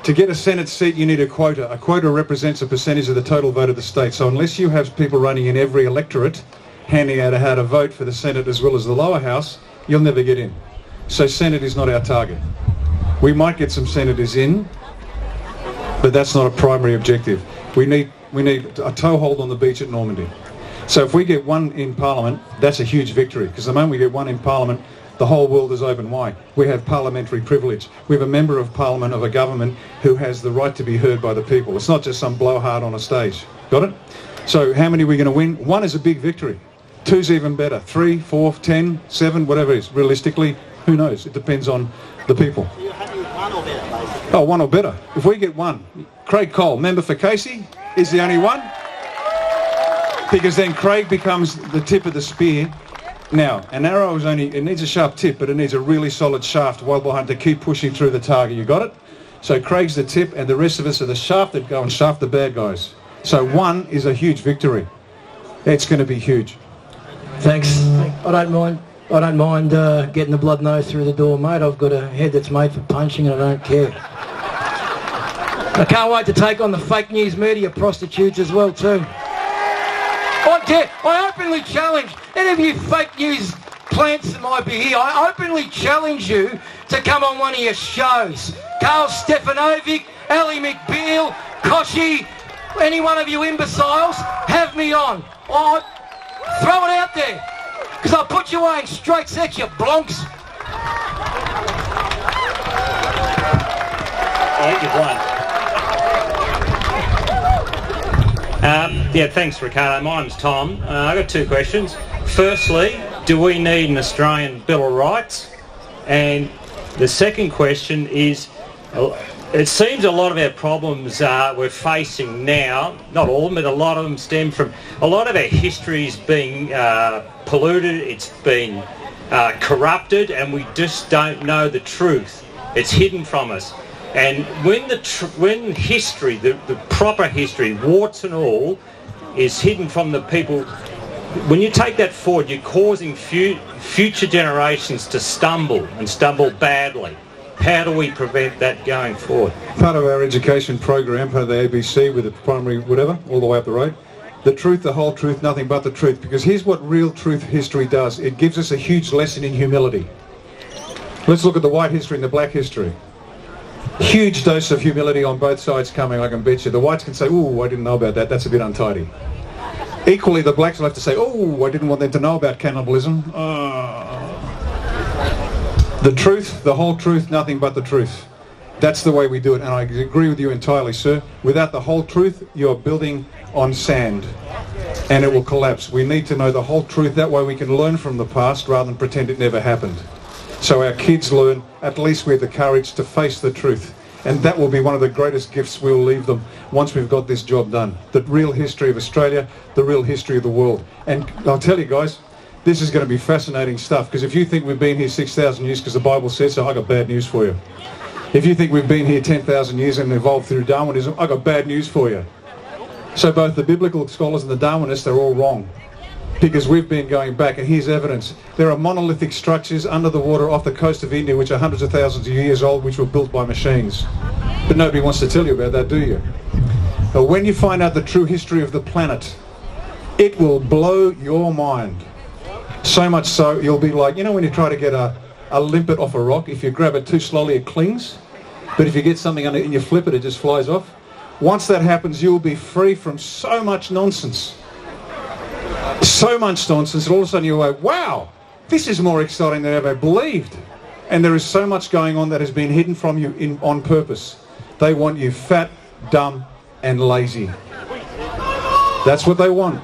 To get a Senate seat, you need a quota. A quota represents a percentage of the total vote of the state. So unless you have people running in every electorate, handing out how to vote for the Senate as well as the lower house, you'll never get in. So Senate is not our target. We might get some senators in, but that's not a primary objective. We need a toehold on the beach at Normandy. So if we get one in Parliament, that's a huge victory, because the moment we get one in Parliament, the whole world is open wide. We have parliamentary privilege. We have a member of Parliament of a government who has the right to be heard by the people. It's not just some blowhard on a stage. Got it? So how many are we going to win? One is a big victory. Two's even better. 3, 4, 10, 7, whatever it is. Realistically, who knows? It depends on the people. Oh, one or better. If we get one, Craig Cole, member for Casey, is the only one. Because then Craig becomes the tip of the spear. Now, an arrow is it needs a sharp tip, but it needs a really solid shaft well behind to keep pushing through the target. You got it? So Craig's the tip, and the rest of us are the shaft that go and shaft the bad guys. So one is a huge victory. It's going to be huge. Thanks. I don't mind I don't mind getting the blood nose through the door, mate. I've got a head that's made for punching and I don't care. I can't wait to take on the fake news media prostitutes as well too. I openly challenge any of you fake news plants that might be here, I openly challenge you to come on one of your shows. Carl Stefanovic, Ali McBeal, Koshy, any one of you imbeciles, have me on. Throw it out there, because I'll put you away in straight sex, you blonks. I think you've won. Yeah, thanks, Ricardo. My name's Tom. I've got two questions. Firstly, do we need an Australian Bill of Rights? And the second question is, it seems a lot of our problems we're facing now, not all of them, but a lot of them stem from a lot of our history's being polluted, it's been corrupted, and we just don't know the truth. It's hidden from us. And when history, the proper history, warts and all, is hidden from the people, when you take that forward, you're causing future generations to stumble and stumble badly. How do we prevent that going forward? Part of our education program, part of the ABC with the primary whatever, all the way up the road, the truth, the whole truth, nothing but the truth. Because here's what real truth history does. It gives us a huge lesson in humility. Let's look at the white history and the black history. Huge dose of humility on both sides coming, I can bet you. The whites can say, ooh, I didn't know about that, that's a bit untidy. Equally, the blacks will have to say, oh, I didn't want them to know about cannibalism. The truth, the whole truth, nothing but the truth. That's the way we do it, and I agree with you entirely, sir. Without the whole truth, you're building on sand, and it will collapse. We need to know the whole truth, that way we can learn from the past rather than pretend it never happened. So our kids learn, at least we have the courage to face the truth. And that will be one of the greatest gifts we'll leave them once we've got this job done. The real history of Australia, the real history of the world. And I'll tell you guys, this is going to be fascinating stuff, because if you think we've been here 6,000 years because the Bible says so, I got bad news for you. If you think we've been here 10,000 years and evolved through Darwinism, I got bad news for you. So both the biblical scholars and the Darwinists are all wrong, because we've been going back, and here's evidence. There are monolithic structures under the water off the coast of India which are hundreds of thousands of years old, which were built by machines. But nobody wants to tell you about that, do you? But when you find out the true history of the planet, it will blow your mind. So much so, you'll be like, you know when you try to get a limpet off a rock, if you grab it too slowly it clings, but if you get something under it and you flip it, it just flies off. Once that happens, you'll be free from so much nonsense. So much nonsense, and all of a sudden you go, wow, this is more exciting than I ever believed. And there is so much going on that has been hidden from you on purpose. They want you fat, dumb, and lazy. That's what they want.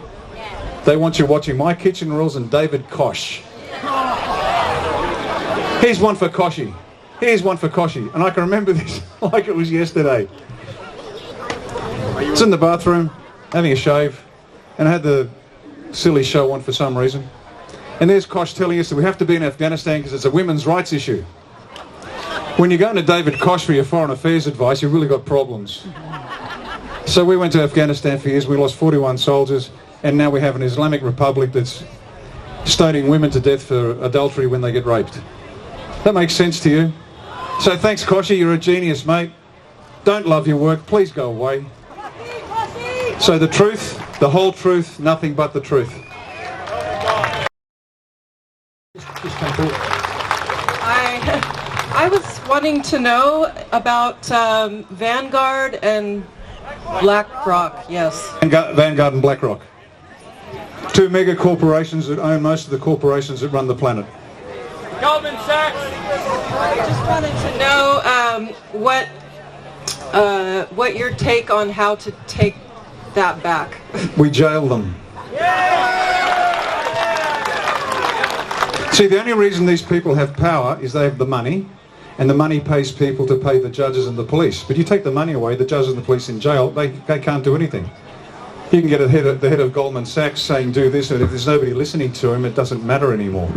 They want you watching My Kitchen Rules and David Koch. Here's one for Koshy. Here's one for Koshy. And I can remember this like it was yesterday. I was in the bathroom, having a shave, and I had the silly show on for some reason. And there's Koch telling us that we have to be in Afghanistan because it's a women's rights issue. When you're going to David Koch for your foreign affairs advice, you've really got problems. So we went to Afghanistan for years, we lost 41 soldiers, and now we have an Islamic Republic that's stoning women to death for adultery when they get raped. That makes sense to you? So thanks, Koshy, you're a genius, mate. Don't love your work, please go away. So the truth, the whole truth, nothing but the truth. I was wanting to know about Vanguard and BlackRock, yes. Vanguard and BlackRock. Two mega corporations that own most of the corporations that run the planet. Goldman Sachs. I just wanted to know what your take on how to take that back. We jail them. See, the only reason these people have power is they have the money, and the money pays people to pay the judges and the police. But you take the money away, the judges and the police in jail, they can't do anything. You can get the head of Goldman Sachs saying do this, and if there's nobody listening to him, it doesn't matter anymore.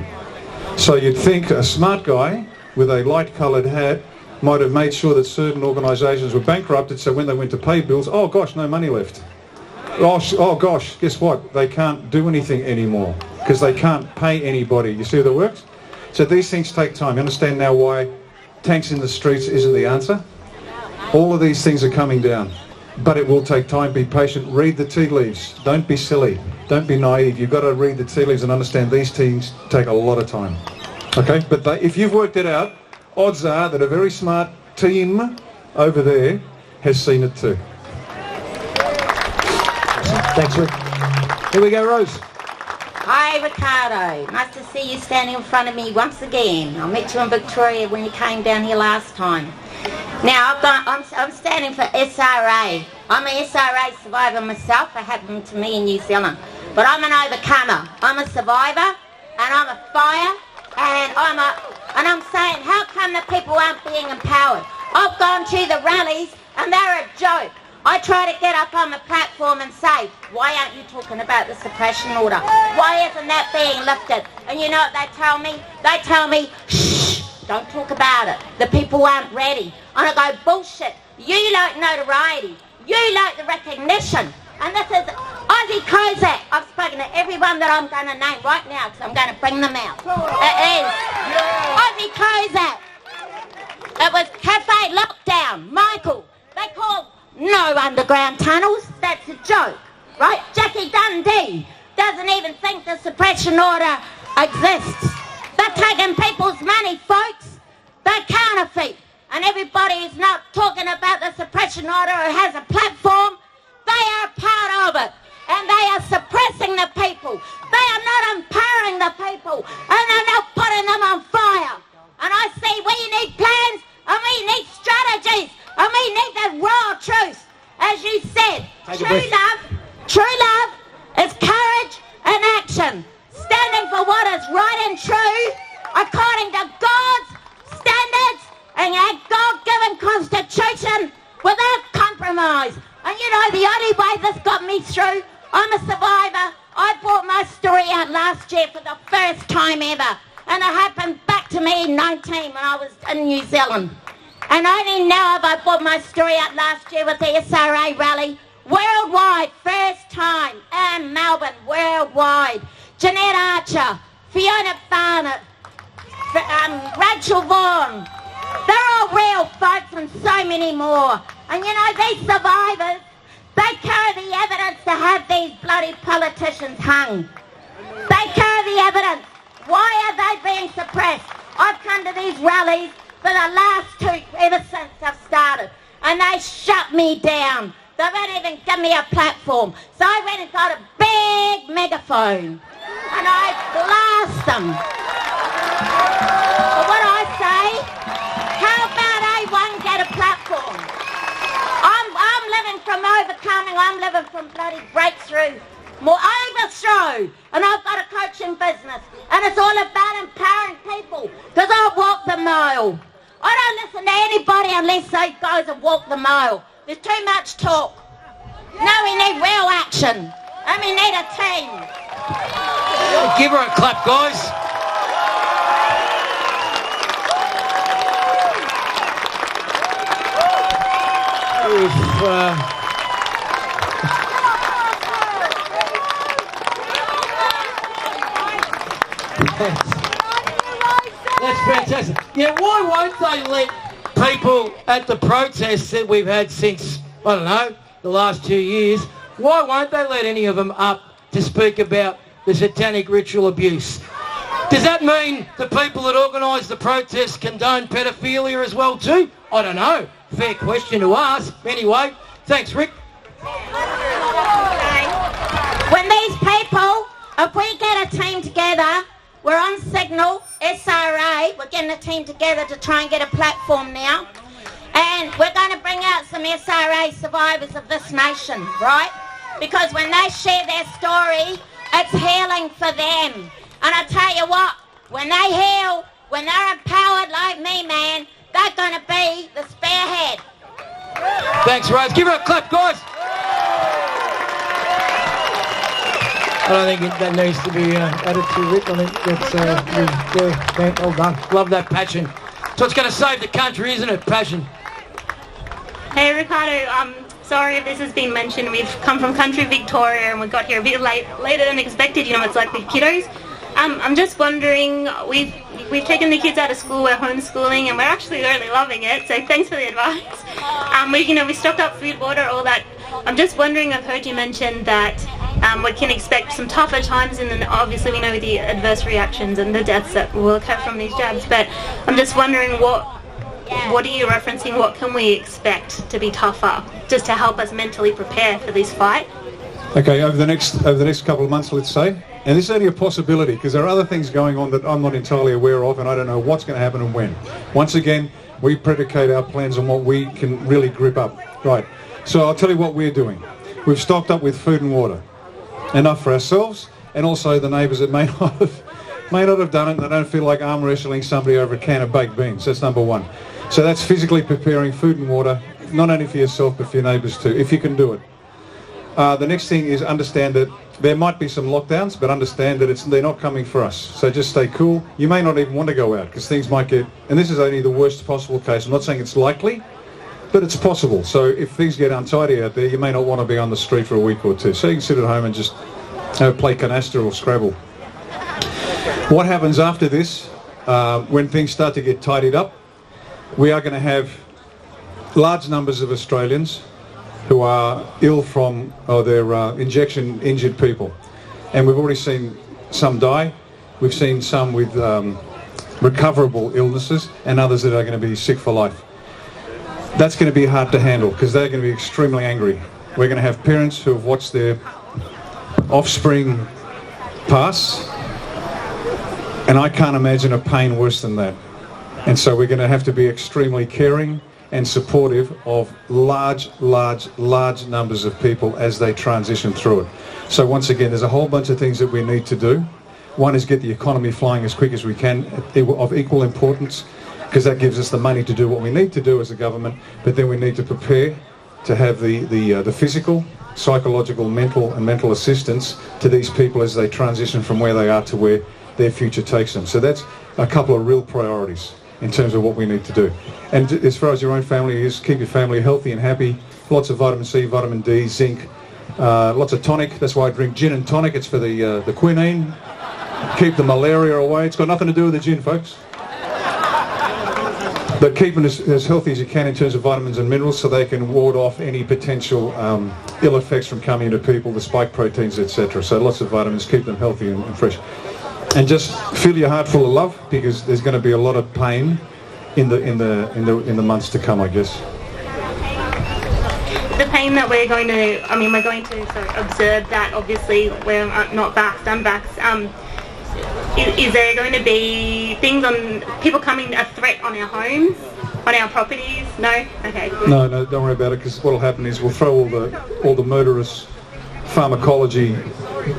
So you'd think a smart guy with a light-coloured hat might have made sure that certain organisations were bankrupted, so when they went to pay bills, oh gosh, no money left. Oh gosh, guess what? They can't do anything anymore. because they can't pay anybody. You see how that works? So these things take time. You understand now why tanks in the streets isn't the answer? All of these things are coming down, but it will take time. Be patient. Read the tea leaves. Don't be silly. Don't be naive. You've got to read the tea leaves and understand these things take a lot of time. Okay? But if you've worked it out, odds are that a very smart team over there has seen it too. Thanks, Rick. Here we go, Rose. Hi, Ricardo. Nice to see you standing in front of me once again. I met you in Victoria when you came down here last time. Now, I'm standing for SRA. I'm a SRA survivor myself. It happened to me in New Zealand. But I'm an overcomer. I'm a survivor, and I'm a fire, and I'm saying, how come the people aren't being empowered? I've gone to the rallies, and they're a joke. I try to get up on the platform and say, why aren't you talking about the suppression order? Why isn't that being lifted? And you know what they tell me? They tell me, shh, don't talk about it. The people aren't ready. And I go, bullshit. You like notoriety. You like the recognition. And this is Ozzy Kozak. I've spoken to everyone that I'm going to name right now because I'm going to bring them out. It is Ozzy Kozak. It was Cafe Lockdown. Michael. They call no underground tunnels. That's a joke, right? Jackie Dundee doesn't even think the suppression order exists. They're taking people's money, folks. They're counterfeit. And everybody is not talking about the suppression order who has a platform. They are part of it. And they are suppressing the people. They are not empowering the people. And they're not putting them on fire. And I see we need plans and we need strategies. And we need the raw truth. As you said, true love is courage and action. Standing for what is right and true according to God's standards and our God-given constitution without compromise. And you know, the only way this got me through, I'm a survivor. I brought my story out last year for the first time ever. And it happened back to me in 19 when I was in New Zealand. And only now have I brought my story out last year with the SRA rally. Worldwide, first time in Melbourne, worldwide. Jeanette Archer, Fiona Barnett, Rachel Vaughan. They're all real folks and so many more. And you know, these survivors, they carry the evidence to have these bloody politicians hung. They carry the evidence. Why are they being suppressed? I've come to these rallies for the last two ever since I've started. And they shut me down. They won't even give me a platform. So I went and got a big megaphone. And I blast them. But what I say, how about A1 get a platform? I'm living from overcoming. I'm living from bloody breakthrough. More overthrow. And I've got a coaching business. And it's all about empowering people. Because I walk the mile. I don't listen to anybody unless they guys have walked the mile. There's too much talk. No, we need real action. And we need a team. Give her a clap, guys. That's fantastic. Yeah, why won't they let people at the protests that we've had since, I don't know, the last 2 years, why won't they let any of them up to speak about the satanic ritual abuse? Does that mean the people that organise the protests condone pedophilia as well too? I don't know. Fair question to ask. Anyway, thanks, Rick. When these people, if we get a team together, we're on Signal, SRA, we're getting a team together to try and get a platform now. And we're going to bring out some SRA survivors of this nation, right? Because when they share their story, it's healing for them. And I tell you what, when they heal, when they're empowered like me, man, they're going to be the spearhead. Thanks, Rose. Give her a clap, guys. I don't think that needs to be added to Rick. I think that's well done. Love that passion. So it's going to save the country, isn't it? Passion. Hey, Ricardo. sorry if this has been mentioned. We've come from country Victoria and we got here a bit later than expected. You know, it's like with kiddos. I'm just wondering, we've taken the kids out of school, we're homeschooling, and we're actually really loving it. So thanks for the advice. We stocked up food, water, all that. I'm just wondering, I've heard you mention that we can expect some tougher times, and then obviously we know the adverse reactions and the deaths that will occur from these jabs. But I'm just wondering, what are you referencing? What can we expect to be tougher, just to help us mentally prepare for this fight? Okay, over the next couple of months, let's say, and this is only a possibility because there are other things going on that I'm not entirely aware of, and I don't know what's going to happen and when. Once again, we predicate our plans on what we can really grip up. Right. So I'll tell you what we're doing. We've stocked up with food and water, enough for ourselves, and also the neighbours that may not have done it, and they don't feel like arm wrestling somebody over a can of baked beans. That's number one. So that's physically preparing food and water, not only for yourself but for your neighbours too, if you can do it. The next thing is understand that there might be some lockdowns, but understand that they're not coming for us. So just stay cool. You may not even want to go out because things might get, and this is only the worst possible case. I'm not saying it's likely, but it's possible. So if things get untidy out there, you may not want to be on the street for a week or two. So you can sit at home and just play canasta or Scrabble. What happens after this, when things start to get tidied up, we are going to have large numbers of Australians who are ill from their injection-injured people. And we've already seen some die. We've seen some with recoverable illnesses and others that are going to be sick for life. That's going to be hard to handle because they're going to be extremely angry. We're going to have parents who have watched their offspring pass, and I can't imagine a pain worse than that. And so we're going to have to be extremely caring and supportive of large numbers of people as they transition through it. So once again, there's a whole bunch of things that we need to do. One is get the economy flying as quick as we can, of equal importance, because that gives us the money to do what we need to do as a government, but then we need to prepare to have the physical, psychological, mental assistance to these people as they transition from where they are to where their future takes them. So that's a couple of real priorities in terms of what we need to do. And as far as your own family is, keep your family healthy and happy. Lots of vitamin C, vitamin D, zinc, lots of tonic. That's why I drink gin and tonic. It's for the quinine. Keep the malaria away. It's got nothing to do with the gin, folks. But keep them as healthy as you can in terms of vitamins and minerals so they can ward off any potential ill effects from coming into people, the spike proteins, etc. So lots of vitamins, keep them healthy and fresh. And just fill your heart full of love because there's going to be a lot of pain in the months to come, I guess. The pain that we're going to observe that obviously we're not vaxxed, unvaxxed. Is there going to be things on people coming, a threat on our homes, on our properties? No? Okay. Good. No, don't worry about it because what will happen is we'll throw all the murderous pharmacology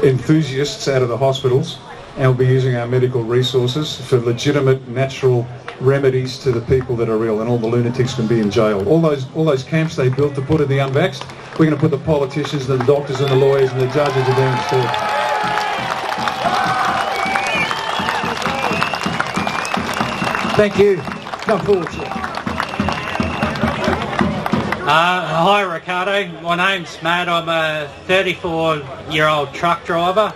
enthusiasts out of the hospitals, and we'll be using our medical resources for legitimate natural remedies to the people that are ill, and all the lunatics can be in jail. All those camps they built to put in the unvaxxed, we're going to put the politicians, the doctors and the lawyers and the judges in there instead. Thank you. Come forward, sir. Hi, Ricardo. My name's Matt. I'm a 34-year-old truck driver.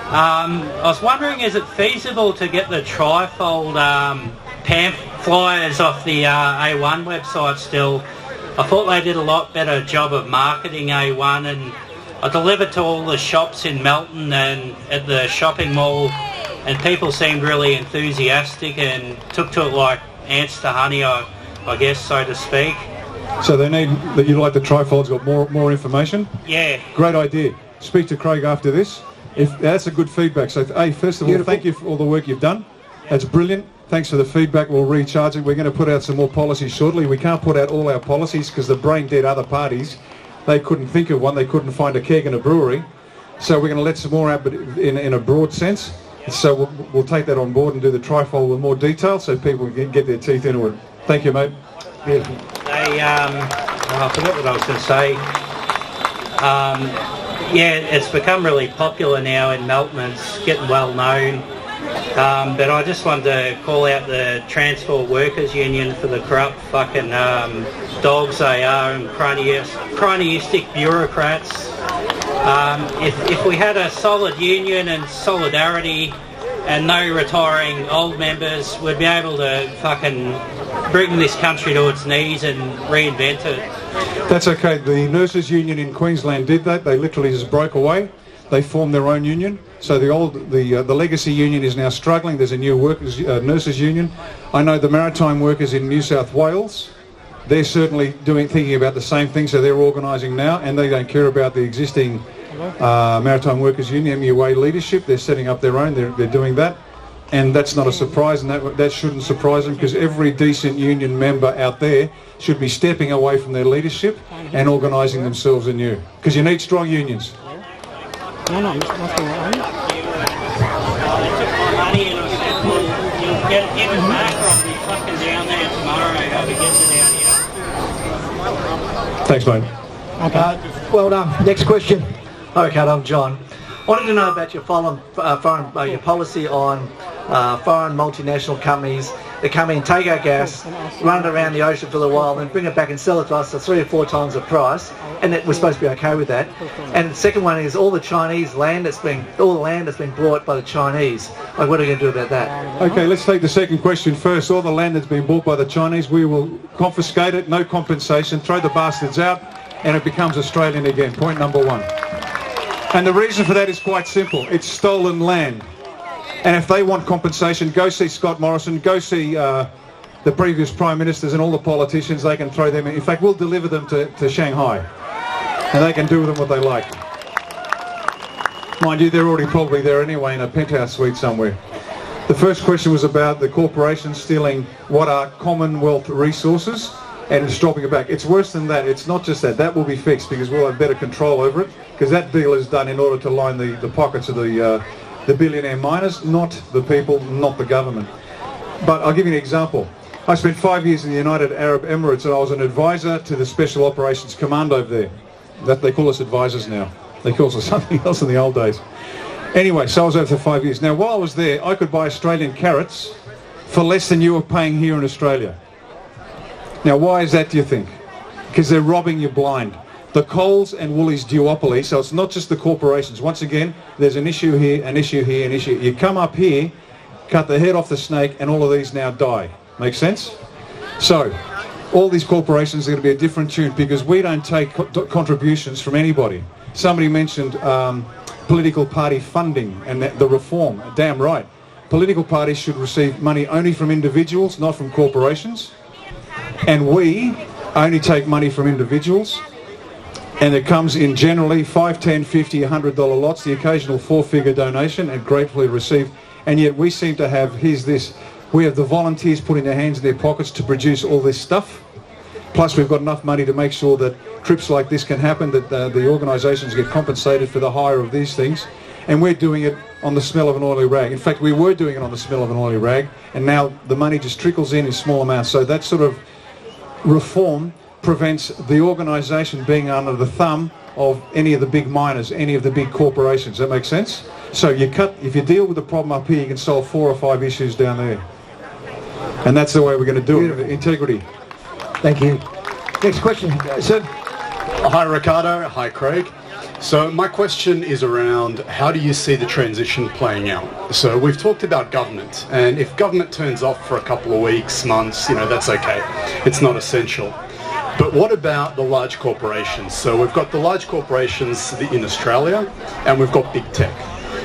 I was wondering, is it feasible to get the trifold flyers off the A1 website still? I thought they did a lot better job of marketing A1, and I delivered to all the shops in Melton and at the shopping mall, and people seemed really enthusiastic and took to it like ants to honey, I guess, so to speak. So they need that you like the trifold's got more information? Yeah. Great idea. Speak to Craig after this. That's a good feedback. So, first of all, thank you for all the work you've done. That's brilliant. Thanks for the feedback. We'll recharge it. We're going to put out some more policies shortly. We can't put out all our policies because the brain-dead other parties, they couldn't think of one. They couldn't find a keg in a brewery. So we're going to let some more out, but in a broad sense. So we'll take that on board and do the trifold with more detail so people can get their teeth into it. Thank you, mate. I forgot what I was going to say. Yeah, it's become really popular now in Melton. It's getting well known. But I just wanted to call out the Transport Workers Union for the corrupt fucking dogs they are and cronyistic bureaucrats. If we had a solid union and solidarity and no retiring old members, we'd be able to fucking bring this country to its knees and reinvent it. That's okay. The nurses union in Queensland did that. They literally just broke away. They formed their own union. So the legacy union is now struggling. There's a new nurses union. I know the maritime workers in New South Wales. They're certainly thinking about the same thing. So they're organising now, and they don't care about the existing maritime workers union, MUA leadership. They're setting up their own. They're doing that. And that's not a surprise, and that shouldn't surprise them, because every decent union member out there should be stepping away from their leadership and organising themselves anew, because you need strong unions. Thanks, mate. Well done. Next question. Okay, I'm John. I wanted to know about your your policy on foreign multinational companies that come in, take our gas, run it around the ocean for a little while, then bring it back and sell it to us for 3 or 4 times the price, and that we're supposed to be okay with that. And the second one is all the land that's been bought by the Chinese. Like, what are we going to do about that? Okay, let's take the second question first. All the land that's been bought by the Chinese, we will confiscate it, no compensation, throw the bastards out, and it becomes Australian again. Point number 1. And the reason for that is quite simple. It's stolen land. And if they want compensation, go see Scott Morrison, go see the previous Prime Ministers and all the politicians. They can throw them in. In fact, we'll deliver them to Shanghai. And they can do with them what they like. Mind you, they're already probably there anyway in a penthouse suite somewhere. The first question was about the corporations stealing what are Commonwealth resources and just dropping it back. It's worse than that. It's not just that. That will be fixed because we'll have better control over it, because that deal is done in order to line the pockets of the billionaire miners, not the people, not the government. But I'll give you an example. I spent 5 years in the United Arab Emirates, and I was an advisor to the Special Operations Command over there. That they call us advisors now. They call us something else in the old days. Anyway, so I was over for 5 years. Now, while I was there, I could buy Australian carrots for less than you were paying here in Australia. Now, why is that, do you think? Because they're robbing you blind. The Coles and Woolies duopoly, so it's not just the corporations. Once again, there's an issue here, an issue here, an issue. You come up here, cut the head off the snake, and all of these now die. Make sense? So, all these corporations are going to be a different tune, because we don't take contributions from anybody. Somebody mentioned political party funding and the reform. Damn right. Political parties should receive money only from individuals, not from corporations. And we only take money from individuals. And it comes in generally $5, $10, $50, $100 lots, the occasional 4-figure donation, and gratefully received. And yet we seem to have, here's this, we have the volunteers putting their hands in their pockets to produce all this stuff. Plus we've got enough money to make sure that trips like this can happen, that the organisations get compensated for the hire of these things. And we're doing it on the smell of an oily rag. In fact, we were doing it on the smell of an oily rag, and now the money just trickles in small amounts. So that sort of reform prevents the organisation being under the thumb of any of the big miners, any of the big corporations. That makes sense? So if you deal with the problem up here, you can solve 4 or 5 issues down there. And that's the way we're going to do it. Integrity. Thank you. Next question, sir. Hi, Ricardo. Hi, Craig. So my question is around, how do you see the transition playing out? So we've talked about government, and if government turns off for a couple of weeks, months, that's okay. It's not essential. But what about the large corporations? So we've got the large corporations in Australia, and we've got big tech.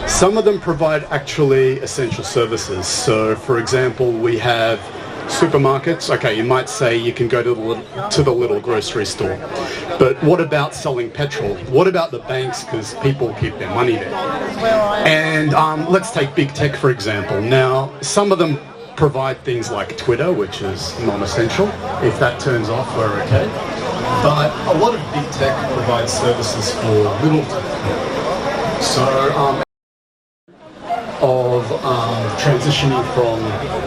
Some of them provide actually essential services. So for example, we have supermarkets. Okay, you might say you can go to the little grocery store. But what about selling petrol? What about the banks, because people keep their money there? And let's take big tech, for example. Now, some of them provide things like Twitter, which is non-essential. If that turns off, we're okay. But a lot of big tech provides services for little tech. So transitioning from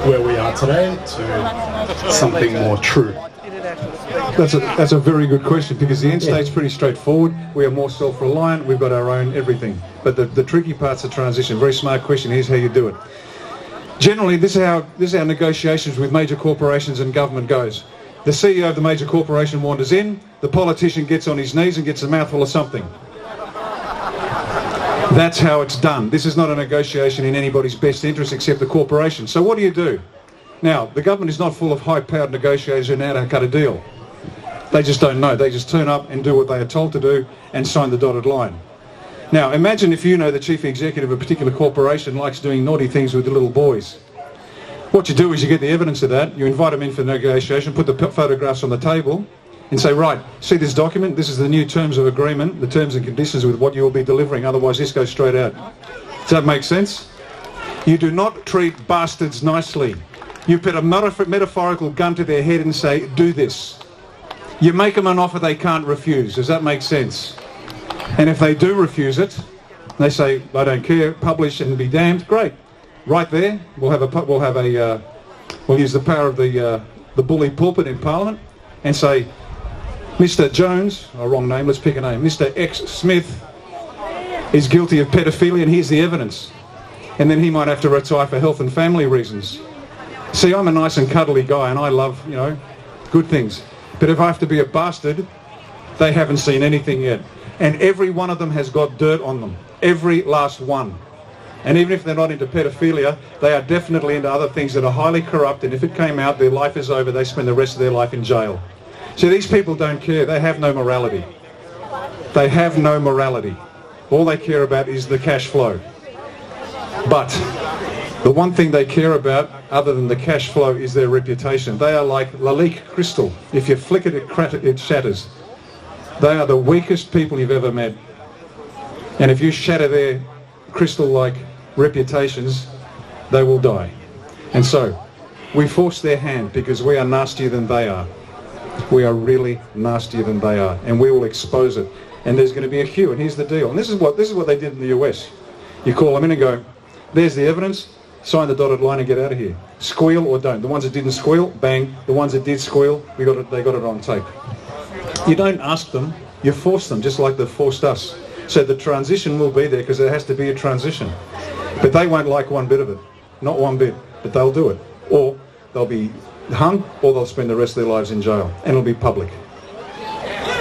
where we are today to something more true. That's a very good question, because the end state's pretty straightforward. We are more self-reliant. We've got our own everything. But the tricky part's the transition. Very smart question. Here's how you do it. Generally, this is how negotiations with major corporations and government goes. The CEO of the major corporation wanders in, the politician gets on his knees and gets a mouthful of something. That's how it's done. This is not a negotiation in anybody's best interest except the corporation. So what do? Now, the government is not full of high-powered negotiators who know how to cut a deal. They just don't know. They just turn up and do what they are told to do and sign the dotted line. Now, imagine if you know the chief executive of a particular corporation likes doing naughty things with the little boys. What you do is you get the evidence of that, you invite them in for negotiation, put the photographs on the table and say, right, see this document? This is the new terms of agreement, the terms and conditions with what you will be delivering, otherwise this goes straight out. Does that make sense? You do not treat bastards nicely. You put a metaphorical gun to their head and say, do this. You make them an offer they can't refuse. Does that make sense? And if they do refuse it, they say, I don't care, publish and be damned, great. Right there, we'll use the power of the bully pulpit in Parliament and say, Mr. Jones, wrong name, let's pick a name, Mr. X Smith is guilty of pedophilia and here's the evidence. And then he might have to retire for health and family reasons. See, I'm a nice and cuddly guy and I love, good things. But if I have to be a bastard, they haven't seen anything yet. And every one of them has got dirt on them. Every last one. And even if they're not into pedophilia, they are definitely into other things that are highly corrupt, and if it came out, their life is over, they spend the rest of their life in jail. So these people don't care. They have no morality. They have no morality. All they care about is the cash flow. But the one thing they care about, other than the cash flow, is their reputation. They are like Lalique crystal. If you flick it, it shatters. They are the weakest people you've ever met. And if you shatter their crystal-like reputations, they will die. And so, we force their hand because we are nastier than they are. We are really nastier than they are. And we will expose it. And there's going to be a queue. And here's the deal. And this is what they did in the US. You call them in and go, there's the evidence, sign the dotted line and get out of here. Squeal or don't. The ones that didn't squeal, bang. The ones that did squeal, they got it on tape. You don't ask them, you force them, just like they've forced us. So the transition will be there because there has to be a transition. But they won't like one bit of it. Not one bit. But they'll do it. Or they'll be hung or they'll spend the rest of their lives in jail. And it'll be public.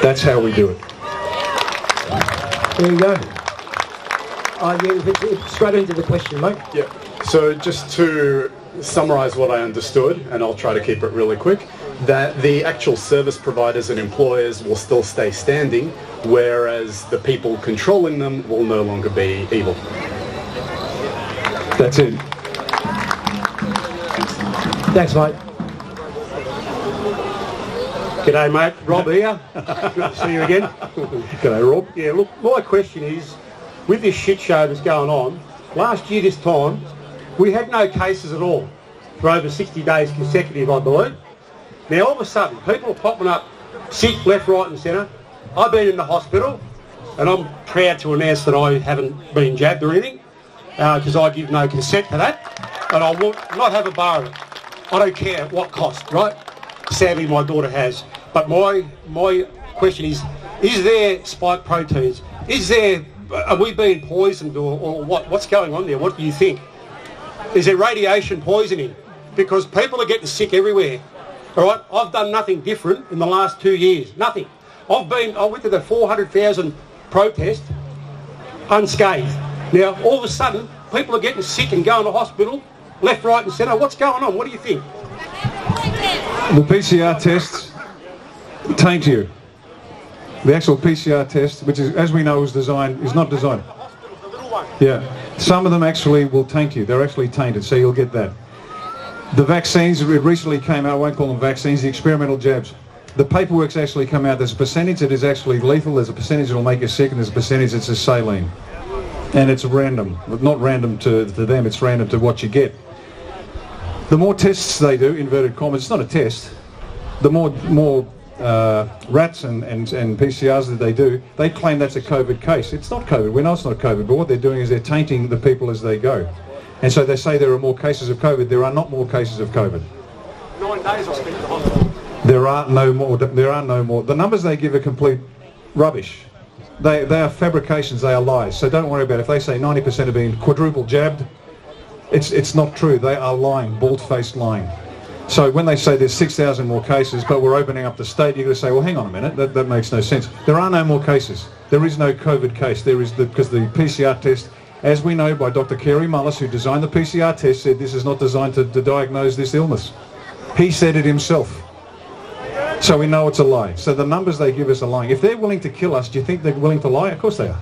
That's how we do it. There you go. Straight into the question, mate. Yeah. So just to summarise what I understood, and I'll try to keep it really quick, that the actual service providers and employers will still stay standing, whereas the people controlling them will no longer be evil. That's it. Thanks, mate. G'day, mate. Rob here. Good to see you again. G'day, Rob. Yeah, look, my question is, with this shit show that's going on, last year this time, we had no cases at all for over 60 days consecutive, I believe. Now, all of a sudden, people are popping up sick, left, right and centre. I've been in the hospital, and I'm proud to announce that I haven't been jabbed or anything, because I give no consent to that, and I will not have a bar of it. I don't care at what cost, right? Sadly, my daughter has. But my question is there spike proteins? Are we being poisoned or what? What's going on there? What do you think? Is there radiation poisoning? Because people are getting sick everywhere. All right, I've done nothing different in the last 2 years. Nothing. I went to the 400,000 protest unscathed. Now, all of a sudden, people are getting sick and going to hospital, left, right and centre. What's going on? What do you think? The PCR tests taint you. The actual PCR test, which is, as we know, is not designed. Yeah. Some of them actually will taint you. They're actually tainted, so you'll get that. The vaccines, it recently came out, I won't call them vaccines, the experimental jabs. The paperwork's actually come out. There's a percentage that is actually lethal, there's a percentage that will make you sick, and there's a percentage that's a saline. And it's random. Not random to them, it's random to what you get. The more tests they do, inverted commas, it's not a test. The more rats and PCRs that they do, they claim that's a COVID case. It's not COVID. We know it's not COVID, but what they're doing is they're tainting the people as they go. And so they say there are more cases of COVID. There are not more cases of COVID. 9 days I spent in the hospital. There are no more. The numbers they give are complete rubbish. They are fabrications. They are lies. So don't worry about it. If they say 90% are being quadruple jabbed, It's not true. They are lying, bald-faced lying. So when they say there's 6,000 more cases, but we're opening up the state, you're going to say, well, hang on a minute, that makes no sense. There are no more cases. There is no COVID case. There is because the PCR test, as we know by Dr. Kerry Mullis, who designed the PCR test, said this is not designed to diagnose this illness. He said it himself. So we know it's a lie. So the numbers they give us are lying. If they're willing to kill us, do you think they're willing to lie? Of course they are.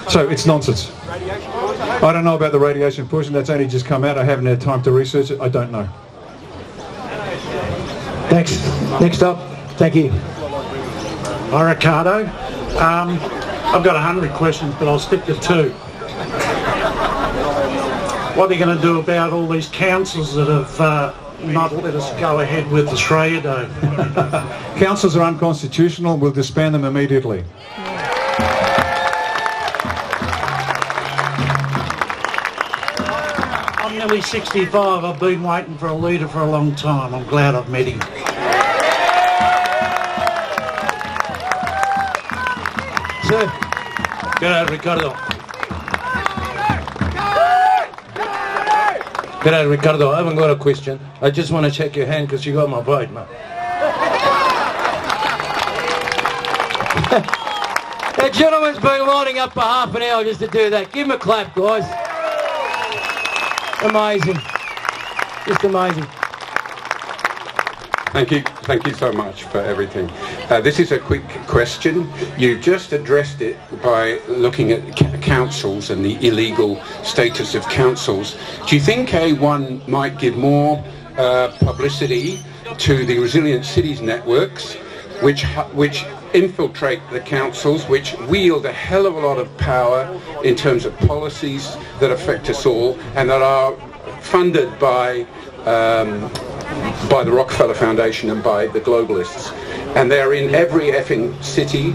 So it's nonsense. I don't know about the radiation poisoning. That's only just come out. I haven't had time to research it. I don't know. Thanks. Next up. Thank you. Hi, Ricardo. I've got 100 questions, but I'll stick to 2. What are you going to do about all these councils that have not let us go ahead with Australia Day? Councils are unconstitutional. We'll disband them immediately. I'm nearly 65. I've been waiting for a leader for a long time. I'm glad I've met him. Sir. G'day, Ricardo. G'day, Ricardo. I haven't got a question. I just want to check your hand because you got my vote, mate. That gentleman's been lining up for half an hour just to do that. Give him a clap, guys. Amazing. Just amazing. Thank you so much for everything. This is a quick question. You just addressed it by looking at councils and the illegal status of councils. Do you think one might give more publicity to the Resilient Cities networks, which infiltrate the councils, which wield a hell of a lot of power in terms of policies that affect us all, and that are funded by the Rockefeller Foundation and by the globalists, and they're in every effing city,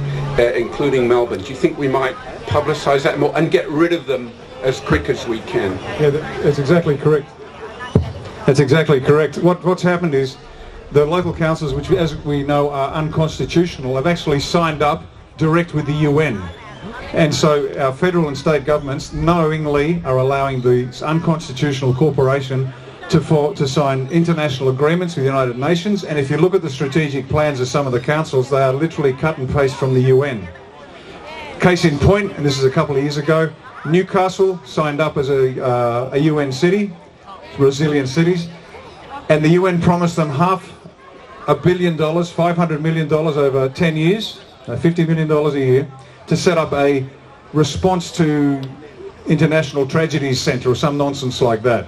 including Melbourne? Do you think we might publicise that more and get rid of them as quick as we can? Yeah, that's exactly correct. That's exactly correct. What's happened is the local councils, which as we know are unconstitutional, have actually signed up direct with the UN. And so our federal and state governments knowingly are allowing the unconstitutional corporation to sign international agreements with the United Nations. And if you look at the strategic plans of some of the councils, they are literally cut and paste from the UN. Case in point, and this is a couple of years ago, Newcastle signed up as a UN city, Resilient Cities, and the UN promised them $500 million, $500 million over 10 years, $50 million a year, to set up a response to international tragedies centre or some nonsense like that.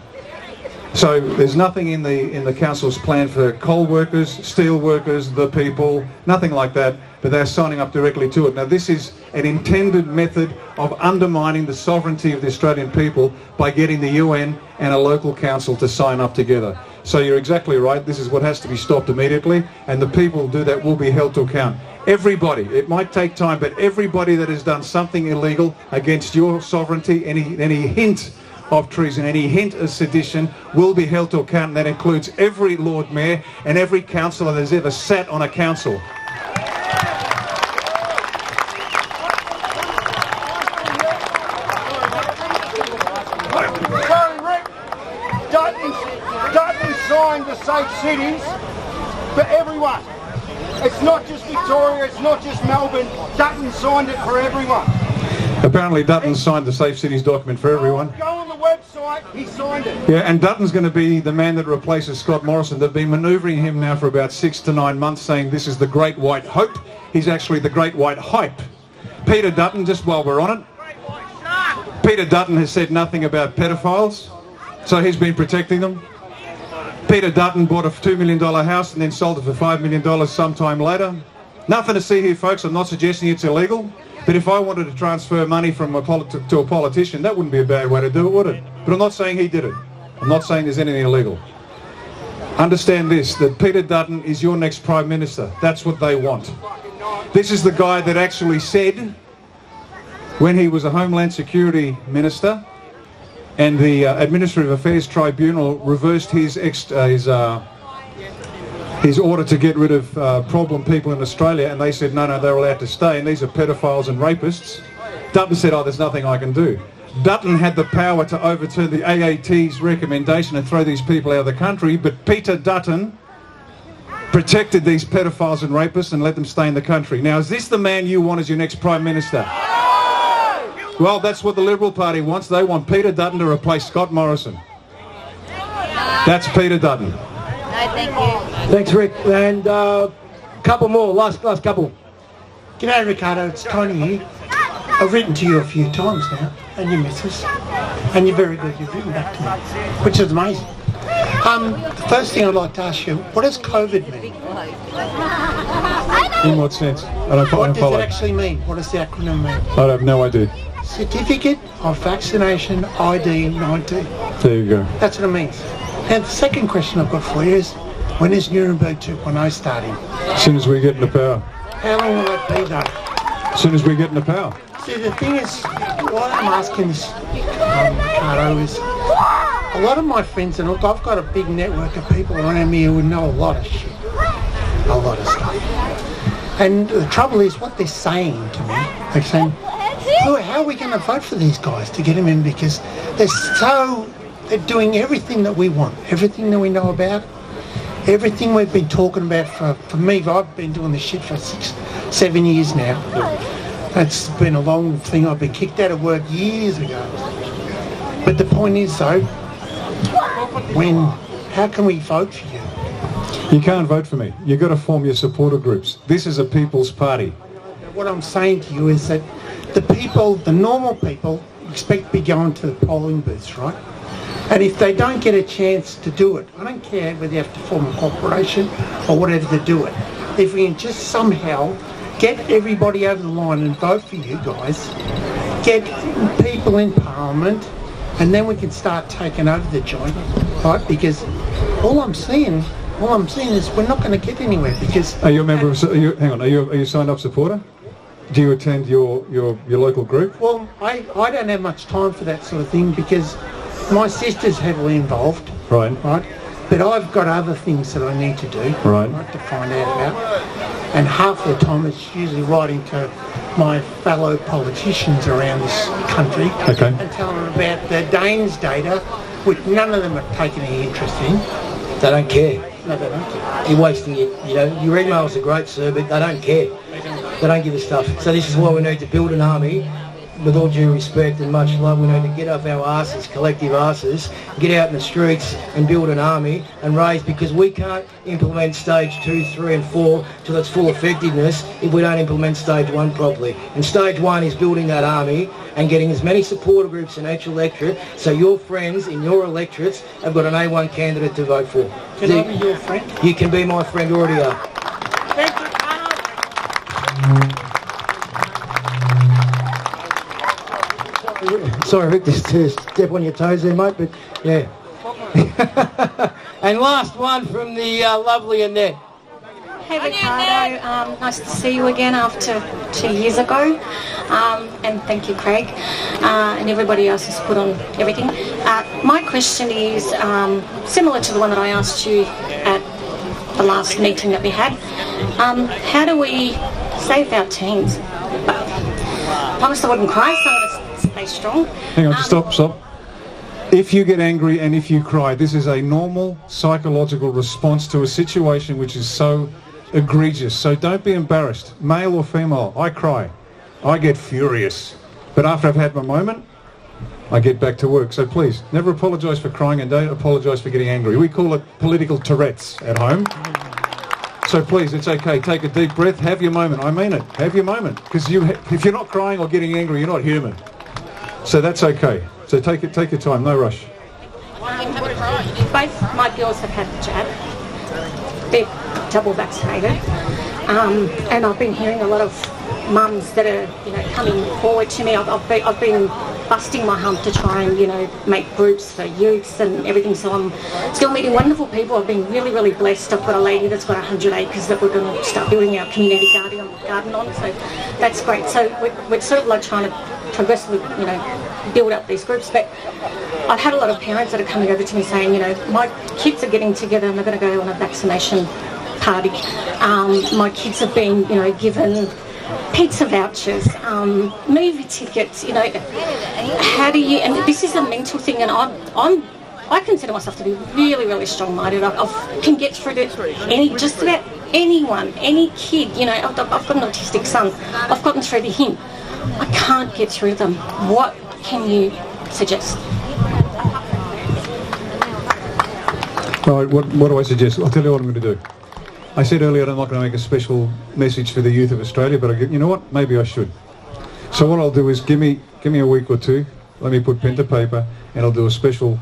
So there's nothing in the council's plan for coal workers, steel workers, the people, nothing like that, but they're signing up directly to it. Now this is an intended method of undermining the sovereignty of the Australian people by getting the UN and a local council to sign up together. So you're exactly right, this is what has to be stopped immediately, and the people who do that will be held to account. Everybody, it might take time, but everybody that has done something illegal against your sovereignty, any hint of treason, any hint of sedition, will be held to account, and that includes every Lord Mayor and every councillor that has ever sat on a council. Sorry, Rick. Dutton signed the Safe Cities for everyone. It's not just Victoria, it's not just Melbourne. Dutton signed it for everyone. Apparently Dutton signed the Safe Cities document for everyone. Go on the website, he signed it. Yeah, and Dutton's going to be the man that replaces Scott Morrison. They've been manoeuvring him now for about 6 to 9 months, saying this is the Great White Hope. He's actually the Great White Hype. Peter Dutton, just while we're on it, Peter Dutton has said nothing about pedophiles, so he's been protecting them. Peter Dutton bought a $2 million house and then sold it for $5 million sometime later. Nothing to see here, folks. I'm not suggesting it's illegal. But if I wanted to transfer money from to a politician, that wouldn't be a bad way to do it, would it? But I'm not saying he did it. I'm not saying there's anything illegal. Understand this, that Peter Dutton is your next Prime Minister. That's what they want. This is the guy that actually said, when he was a Homeland Security Minister, and the Administrative Affairs Tribunal reversed his order to get rid of problem people in Australia, and they said no, they're allowed to stay, and these are pedophiles and rapists. Dutton said, oh, there's nothing I can do. Dutton had the power to overturn the AAT's recommendation and throw these people out of the country, but Peter Dutton protected these pedophiles and rapists and let them stay in the country. Now, is this the man you want as your next Prime Minister? Well, that's what the Liberal Party wants. They want Peter Dutton to replace Scott Morrison. That's Peter Dutton. No, thank you. Thanks, Rick. And couple more, last couple. G'day, Ricardo, it's Tony here. I've written to you a few times now, and your missus, and you're very good, you've written back to me, which is amazing. The first thing I'd like to ask you, what does COVID mean? In what sense? What does it actually mean? What does the acronym mean? I have no idea. Certificate of Vaccination ID 19. There you go. That's what it means. And the second question I've got for you is, when is Nuremberg 2.0 starting? As soon as we get into power. How long will that be though? As soon as we get into power. See, the thing is, why I'm asking this, Ricardo, is a lot of my friends, and look, I've got a big network of people around me who know a lot of shit. A lot of stuff. And the trouble is, what they're saying to me, they're saying, how are we going to vote for these guys to get them in? Because they're doing everything that we want, everything that we know about, everything we've been talking about for me. I've been doing this shit for 6-7 years now. It's been a long thing. I've been kicked out of work years ago. But the point is, though, how can we vote for you? You can't vote for me. You've got to form your supporter groups. This is a people's party. What I'm saying to you is that the people, the normal people, expect to be going to the polling booths, right? And if they don't get a chance to do it, I don't care whether you have to form a corporation or whatever to do it. If we can just somehow get everybody over the line and vote for you guys, get people in Parliament, and then we can start taking over the joint, right? Because all I'm seeing is we're not going to get anywhere because... Are you a member of... hang on, are you a signed up supporter? Do you attend your local group? Well, I don't have much time for that sort of thing because my sister's heavily involved. Right. Right? But I've got other things that I need to do. Right. To find out about. And half the time it's usually writing to my fellow politicians around this country and telling them about the Danes data, which none of them are taking any interest in. They don't care. No, they don't care. You're wasting it. You know, your emails are great, sir, but they don't care. They don't give a stuff. So this is why we need to build an army. With all due respect and much love, we need to get off our asses, collective asses, get out in the streets and build an army and raise, because we can't implement stage 2, 3 and 4 till its full effectiveness if we don't implement stage 1 properly. And stage 1 is building that army and getting as many supporter groups in each electorate so your friends in your electorates have got an A1 candidate to vote for. Can I be your friend? You can be my friend, already are. Thank you. Sorry, Rick, just to step on your toes there, mate, but yeah. And last one from the lovely Annette. Hey Ricardo, nice to see you again after 2 years ago, and thank you Craig, and everybody else who's put on everything. My question is similar to the one that I asked you at the last meeting that we had. How do we save our teens? I promised I wouldn't cry, so I'm going to stay strong. Hang on, stop. If you get angry and if you cry, this is a normal psychological response to a situation which is so egregious. So don't be embarrassed, male or female. I cry. I get furious. But after I've had my moment, I get back to work. So please, never apologise for crying and don't apologise for getting angry. We call it political Tourette's at home. So please, it's okay. Take a deep breath. Have your moment. I mean it. Have your moment. Because if you're not crying or getting angry, you're not human. So that's okay. So take your time. No rush. Both my girls have had the jab. They're double vaccinated. And I've been hearing a lot of mums that are, coming forward to me. I've been busting my hump to try and, make groups for youths and everything. So I'm still meeting wonderful people. I've been really, really blessed. I've got a lady that's got 100 acres that we're going to start building our community garden on. So that's great. So we're sort of like trying to progressively, build up these groups. But I've had a lot of parents that are coming over to me saying, my kids are getting together and they're going to go on a vaccination party. My kids have been, given pizza vouchers, movie tickets, you know, how do you, and this is a mental thing, and I consider myself to be really, really strong-minded. I can get through to just about anyone, any kid, you know, I've got an autistic son, I've gotten through to him. I can't get through them. What can you suggest? All right, what do I suggest? I'll tell you what I'm going to do. I said earlier I'm not going to make a special message for the youth of Australia, but you know what? Maybe I should. So what I'll do is give me a week or two. Let me put pen to paper, and I'll do a special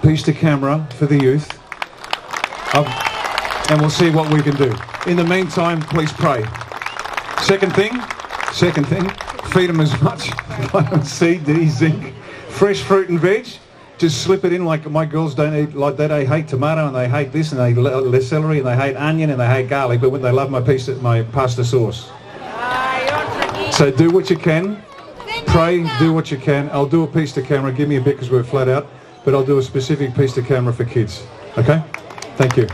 piece to camera for the youth, and we'll see what we can do. In the meantime, please pray. Second thing, feed them as much vitamin C, D, zinc, fresh fruit and veg. Just slip it in. Like my girls don't eat like that. They hate tomato and they hate this and they hate celery and they hate onion and they hate garlic, but when they love my pasta sauce. So do what you can. Pray, do what you can. I'll do a piece to camera. Give me a bit because we're flat out, but I'll do a specific piece to camera for kids. Okay? Thank you.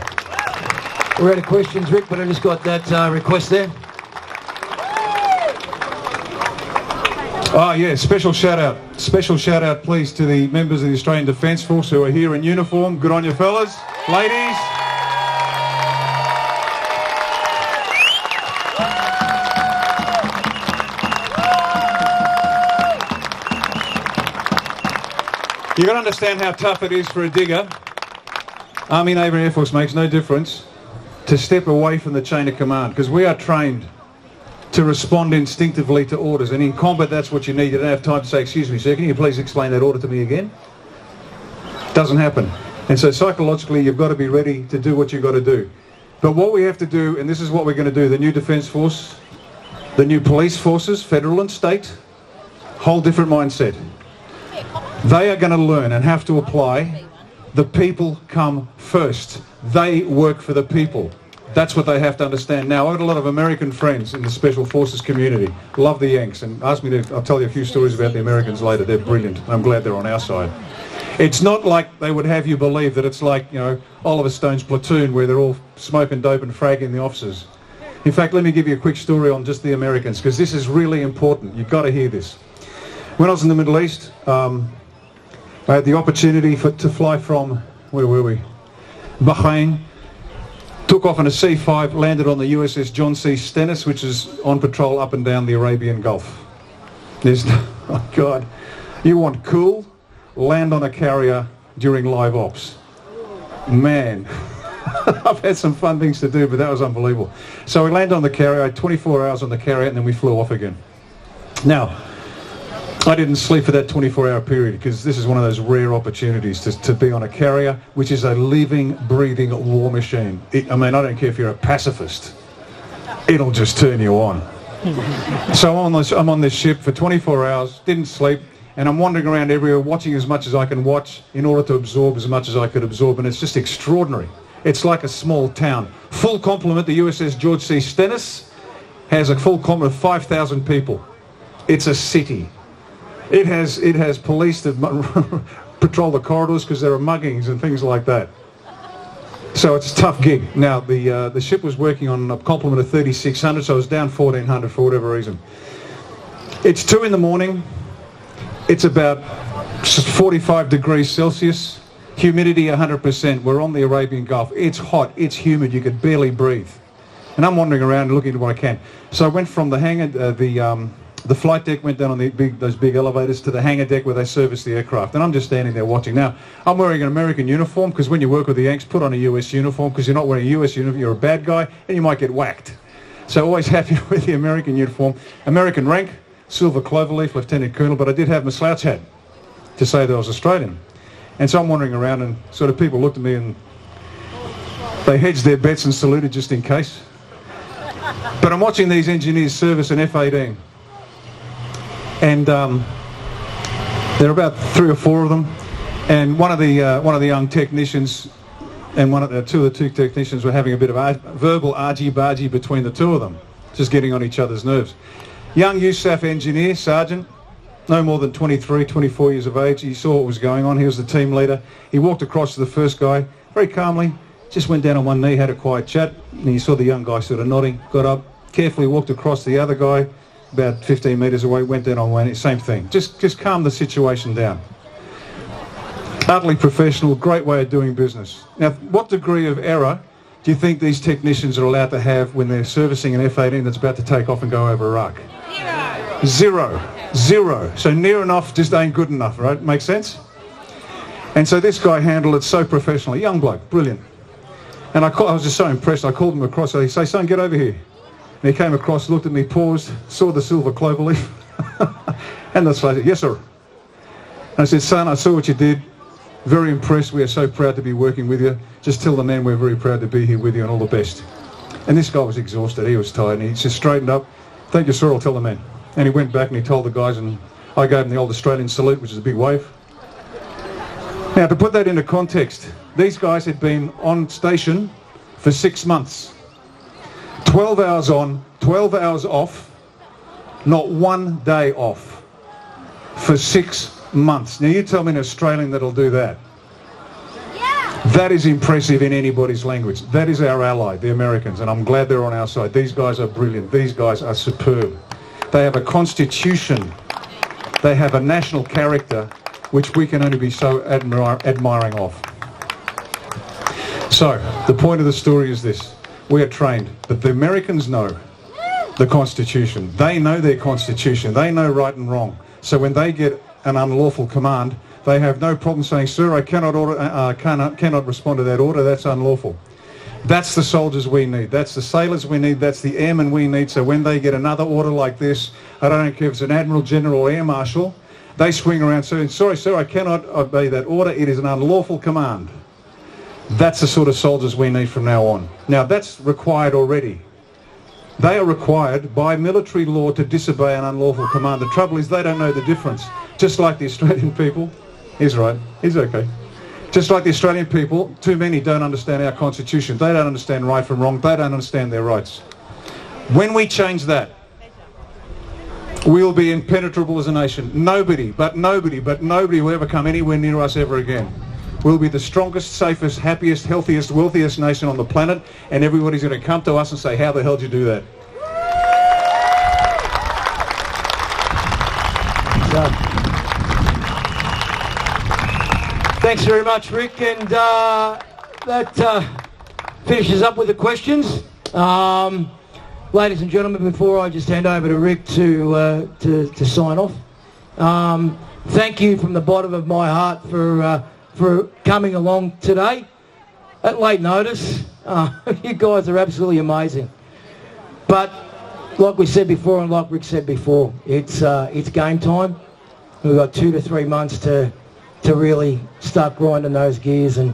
We're out of questions, Rick, but I just got that request there. Oh yeah, special shout out please to the members of the Australian Defence Force who are here in uniform. Good on you fellas, ladies. You've got to understand how tough it is for a digger. Army, Navy, Air Force makes no difference to step away from the chain of command, because we are trained to respond instinctively to orders, and in combat that's what you need. You don't have time to say, excuse me sir, can you please explain that order to me again? Doesn't happen. And so psychologically you've got to be ready to do what you've got to do. But what we have to do, and this is what we're going to do, the new Defence Force, the new police forces, federal and state, whole different mindset. They are going to learn and have to apply the people come first. They work for the people. That's what they have to understand. Now, I've got a lot of American friends in the Special Forces community. Love the Yanks, and ask me I'll tell you a few stories about the Americans later. They're brilliant, and I'm glad they're on our side. It's not like they would have you believe that it's like, you know, Oliver Stone's platoon where they're all smoking dope and fragging the officers. In fact, let me give you a quick story on just the Americans, because this is really important. You've got to hear this. When I was in the Middle East, I had the opportunity to fly from, where were we? Bahrain. Took off on a C-5, landed on the USS John C. Stennis, which is on patrol up and down the Arabian Gulf. There's no, oh God, you want cool? Land on a carrier during live ops. Man, I've had some fun things to do, but that was unbelievable. So we landed on the carrier, I had 24 hours on the carrier, and then we flew off again. Now, I didn't sleep for that 24-hour period because this is one of those rare opportunities to be on a carrier, which is a living, breathing war machine. I mean, I don't care if you're a pacifist. It'll just turn you on. So I'm on this ship for 24 hours, didn't sleep, and I'm wandering around everywhere, watching as much as I can watch in order to absorb as much as I could absorb, and it's just extraordinary. It's like a small town. Full complement, the USS George C. Stennis has a full complement of 5,000 people. It's a city. It has police that patrol the corridors because there are muggings and things like that. So it's a tough gig. Now the ship was working on a complement of 3,600, so it was down 1,400 for whatever reason. It's 2 in the morning. It's about 45 degrees Celsius. Humidity 100%. We're on the Arabian Gulf. It's hot. It's humid. You could barely breathe. And I'm wandering around and looking at what I can. So I went from the hangar, the flight deck, went down on those big elevators to the hangar deck where they service the aircraft, and I'm just standing there watching. Now, I'm wearing an American uniform because when you work with the Yanks, put on a US uniform, because you're not wearing a US uniform, you're a bad guy and you might get whacked. So always happy with the American uniform. American rank, silver cloverleaf, Lieutenant Colonel, but I did have my slouch hat to say that I was Australian. And so I'm wandering around and sort of people looked at me and they hedged their bets and saluted just in case. But I'm watching these engineers service an F-18. And there are about 3 or 4 of them, and one of the young technicians and two of the two technicians were having a bit of verbal argy-bargy between the two of them, just getting on each other's nerves. Young USAF engineer, sergeant, no more than 23, 24 years of age. He saw what was going on. He was the team leader. He walked across to the first guy very calmly, just went down on one knee, had a quiet chat, and he saw the young guy sort of nodding, got up, carefully walked across the other guy, about 15 metres away, went down on one, same thing. Just calm the situation down. Utterly professional, great way of doing business. Now, what degree of error do you think these technicians are allowed to have when they're servicing an F-18 that's about to take off and go over Iraq? Zero. Zero. So near enough just ain't good enough, right? Make sense? And so this guy handled it so professionally. Young bloke, brilliant. And I was just so impressed. I called him across. I said, son, get over here. And he came across, looked at me, paused, saw the silver clover leaf. And I said, yes, sir. And I said, son, I saw what you did. Very impressed. We are so proud to be working with you. Just tell the man we're very proud to be here with you and all the best. And this guy was exhausted. He was tired. And he just straightened up. Thank you, sir. I'll tell the man. And he went back and he told the guys, and I gave him the old Australian salute, which is a big wave. Now, to put that into context, these guys had been on station for 6 months. 12 hours on, 12 hours off, not one day off for 6 months. Now, you tell me an Australian that'll do that. That is impressive in anybody's language. That is our ally, the Americans, and I'm glad they're on our side. These guys are brilliant. These guys are superb. They have a constitution. They have a national character, which we can only be so admiring of. So, the point of the story is this. We are trained, but the Americans know the Constitution. They know their Constitution. They know right and wrong. So when they get an unlawful command, they have no problem saying, sir, I cannot respond to that order. That's unlawful. That's the soldiers we need. That's the sailors we need. That's the airmen we need. So when they get another order like this, I don't care if it's an Admiral, General or Air Marshal, they swing around saying, sorry, sir, I cannot obey that order. It is an unlawful command. That's the sort of soldiers we need from now on. Now, that's required already. They are required by military law to disobey an unlawful command. The trouble is they don't know the difference. Just like the Australian people. He's right. He's okay. Just like the Australian people, too many don't understand our Constitution. They don't understand right from wrong. They don't understand their rights. When we change that, we'll be impenetrable as a nation. Nobody will ever come anywhere near us ever again. We'll be the strongest, safest, happiest, healthiest, wealthiest nation on the planet, and everybody's going to come to us and say, how the hell did you do that? Thanks very much, Rick, and that finishes up with the questions. Ladies and gentlemen, before I just hand over to Rick to sign off, thank you from the bottom of my heart for coming along today at late notice. You guys are absolutely amazing. But like we said before, and like Rick said before, it's game time. We've got 2 to 3 months to really start grinding those gears, and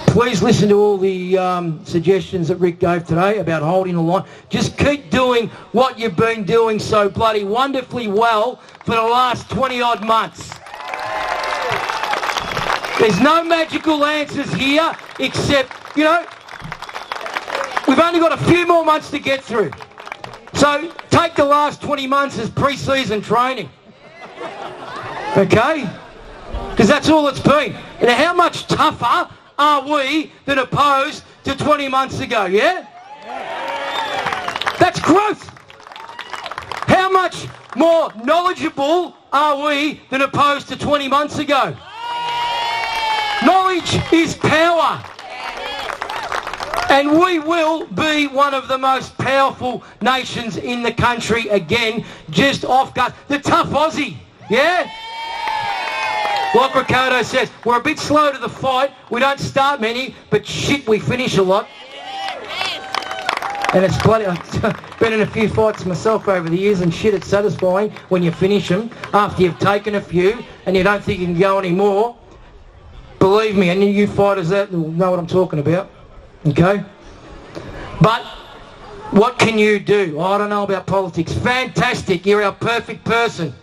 please listen to all the suggestions that Rick gave today about holding the line. Just keep doing what you've been doing so bloody wonderfully well for the last 20 odd months. There's no magical answers here except, you know, we've only got a few more months to get through. So take the last 20 months as pre-season training. Okay? Because that's all it's been. And how much tougher are we than opposed to 20 months ago, yeah? That's growth. How much more knowledgeable are we than opposed to 20 months ago? Knowledge is power. And we will be one of the most powerful nations in the country again, just off gut. The tough Aussie, yeah? Like Ricardo says, we're a bit slow to the fight. We don't start many, but shit, we finish a lot. And it's bloody, I've been in a few fights myself over the years, and shit, it's satisfying when you finish them after you've taken a few and you don't think you can go anymore. Believe me, and you fighters that know what I'm talking about. Okay? But what can you do? I don't know about politics. Fantastic, you're our perfect person.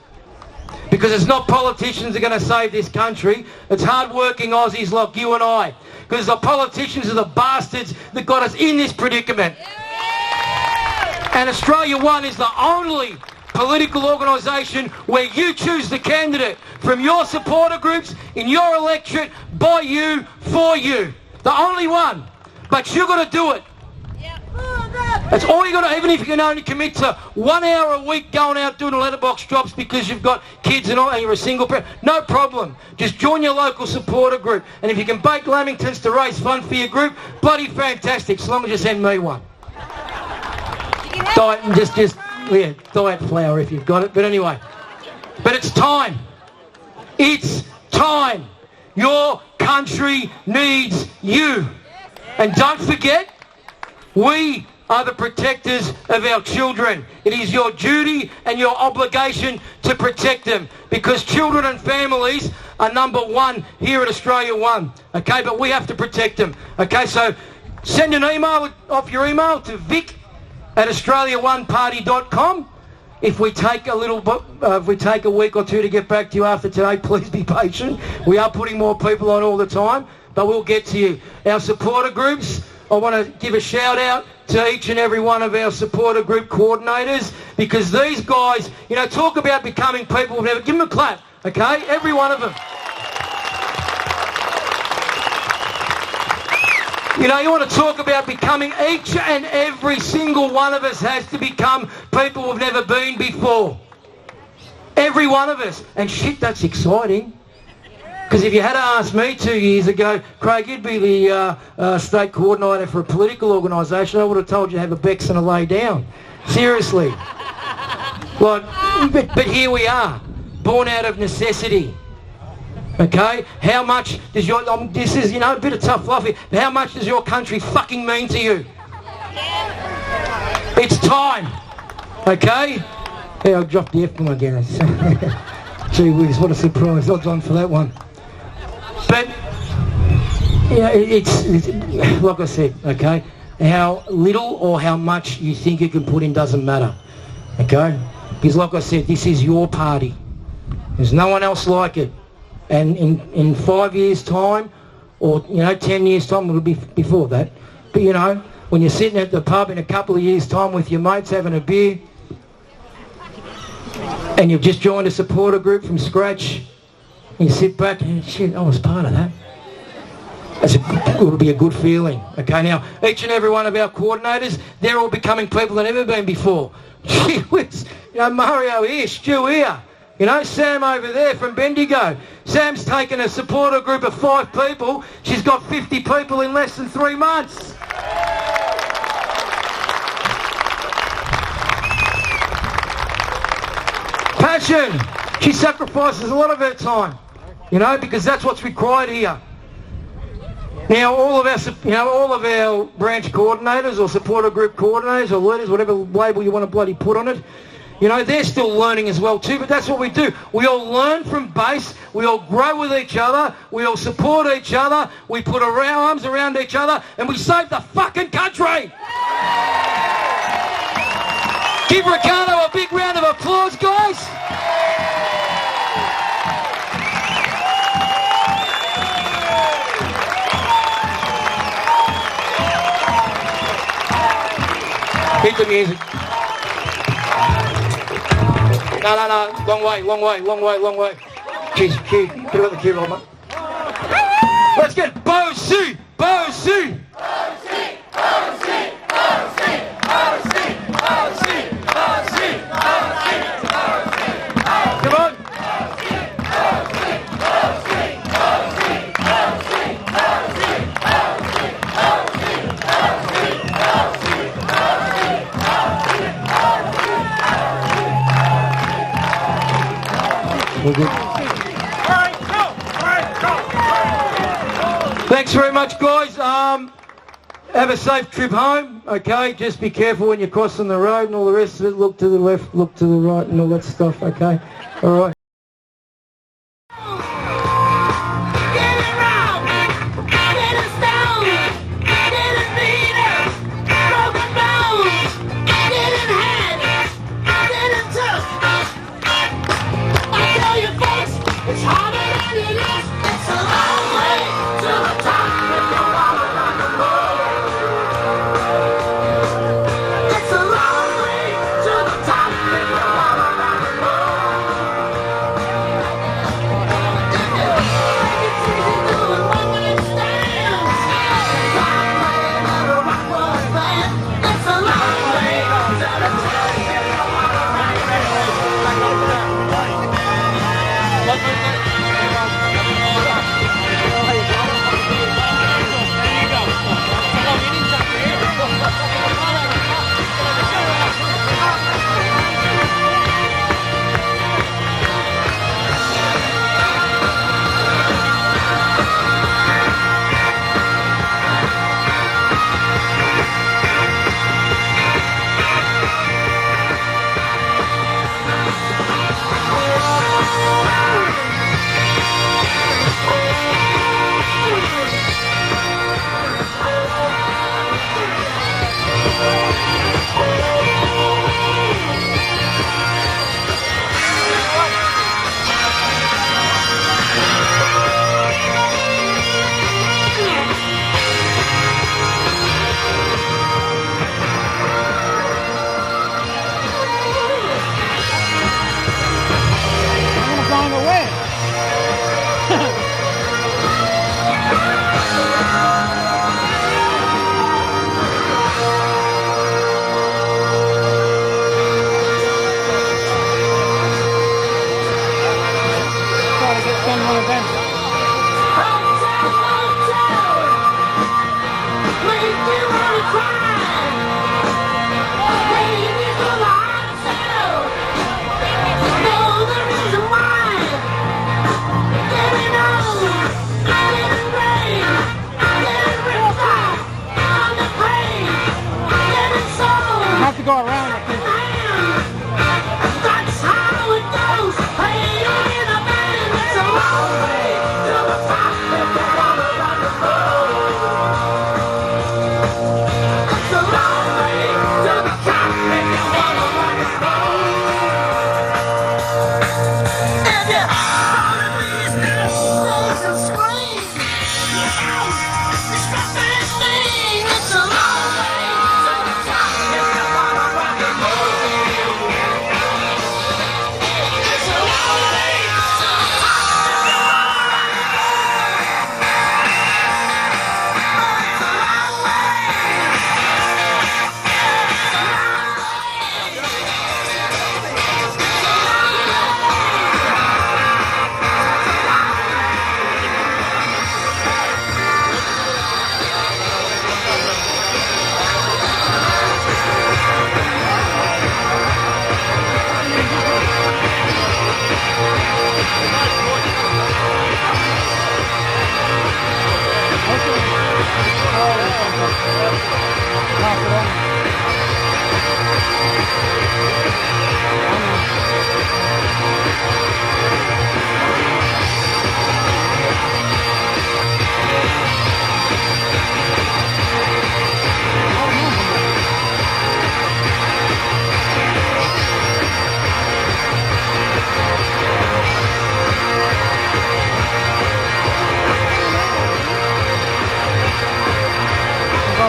Because it's not politicians that are going to save this country. It's hard-working Aussies like you and I. Because the politicians are the bastards that got us in this predicament. And Australia One is the only political organisation where you choose the candidate from your supporter groups, in your electorate, by you, for you. The only one. But you've got to do it. That's all you got to, even if you can only commit to 1 hour a week going out doing letterbox drops because you've got kids and all, and you're a single parent. No problem. Just join your local supporter group. And if you can bake lamingtons to raise funds for your group, bloody fantastic, so long as you send me one. Diet and just diet flour if you've got it. But anyway, but it's time. It's time. Your country needs you. And don't forget, we are the protectors of our children. It is your duty and your obligation to protect them, because children and families are number one here at Australia One. Okay, but we have to protect them. Okay, so send an email off your email to vic@australiaoneparty.com. If we take a week or two to get back to you after today, please be patient. We are putting more people on all the time, but we'll get to you. Our supporter groups, I want to give a shout out to each and every one of our supporter group coordinators, because these guys, you know, talk about becoming people who've never... Give them a clap, okay? Every one of them. You know, you want to talk about becoming, each and every single one of us has to become people who've never been before. Every one of us. And shit, that's exciting. Because if you had asked me 2 years ago, Craig, you'd be the state coordinator for a political organisation, I would have told you to have a Bex and a lay down. Seriously. Like, but here we are, born out of necessity. Okay? How much does your... this is, you know, a bit of tough love here. But how much does your country fucking mean to you? It's time. Okay? Yeah, I dropped the F-bomb again. Gee whiz, what a surprise. Odds on for that one. But, yeah, it's like I said, okay? How little or how much you think you can put in doesn't matter. Okay? Because like I said, this is your party. There's no one else like it. And in 5 years' time, or, you know, 10 years' time, it'll be before that. But, you know, when you're sitting at the pub in a couple of years' time with your mates having a beer, and you've just joined a supporter group from scratch, and you sit back and, shit, I was part of that. It'll be a good feeling. Okay, now, each and every one of our coordinators, they're all becoming people they've never been before. Gee whiz, you know, Mario here, Stu here. You know, Sam over there from Bendigo. Sam's taken a supporter group of 5 people. She's got 50 people in less than 3 months. Passion. She sacrifices a lot of her time, you know, because that's what's required here. Now, all of our branch coordinators or supporter group coordinators or leaders, whatever label you want to bloody put on it, you know, they're still learning as well too, but that's what we do. We all learn from base, we all grow with each other, we all support each other, we put our arms around each other, and we save the fucking country! Give Ricardo a big round of applause, guys! Hit the music. No, long way. Cheers. Get about the cue roll, mate. Let's get Bosi! Come on! We're good. Thanks very much, guys. Have a safe trip home, okay? Just be careful when you're crossing the road and all the rest of it. Look to the left, look to the right and all that stuff, okay? All right.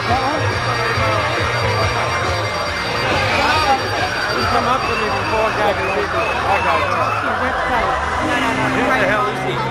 got that one? You come up to me before I gave you a big one. I go, who the hell is he?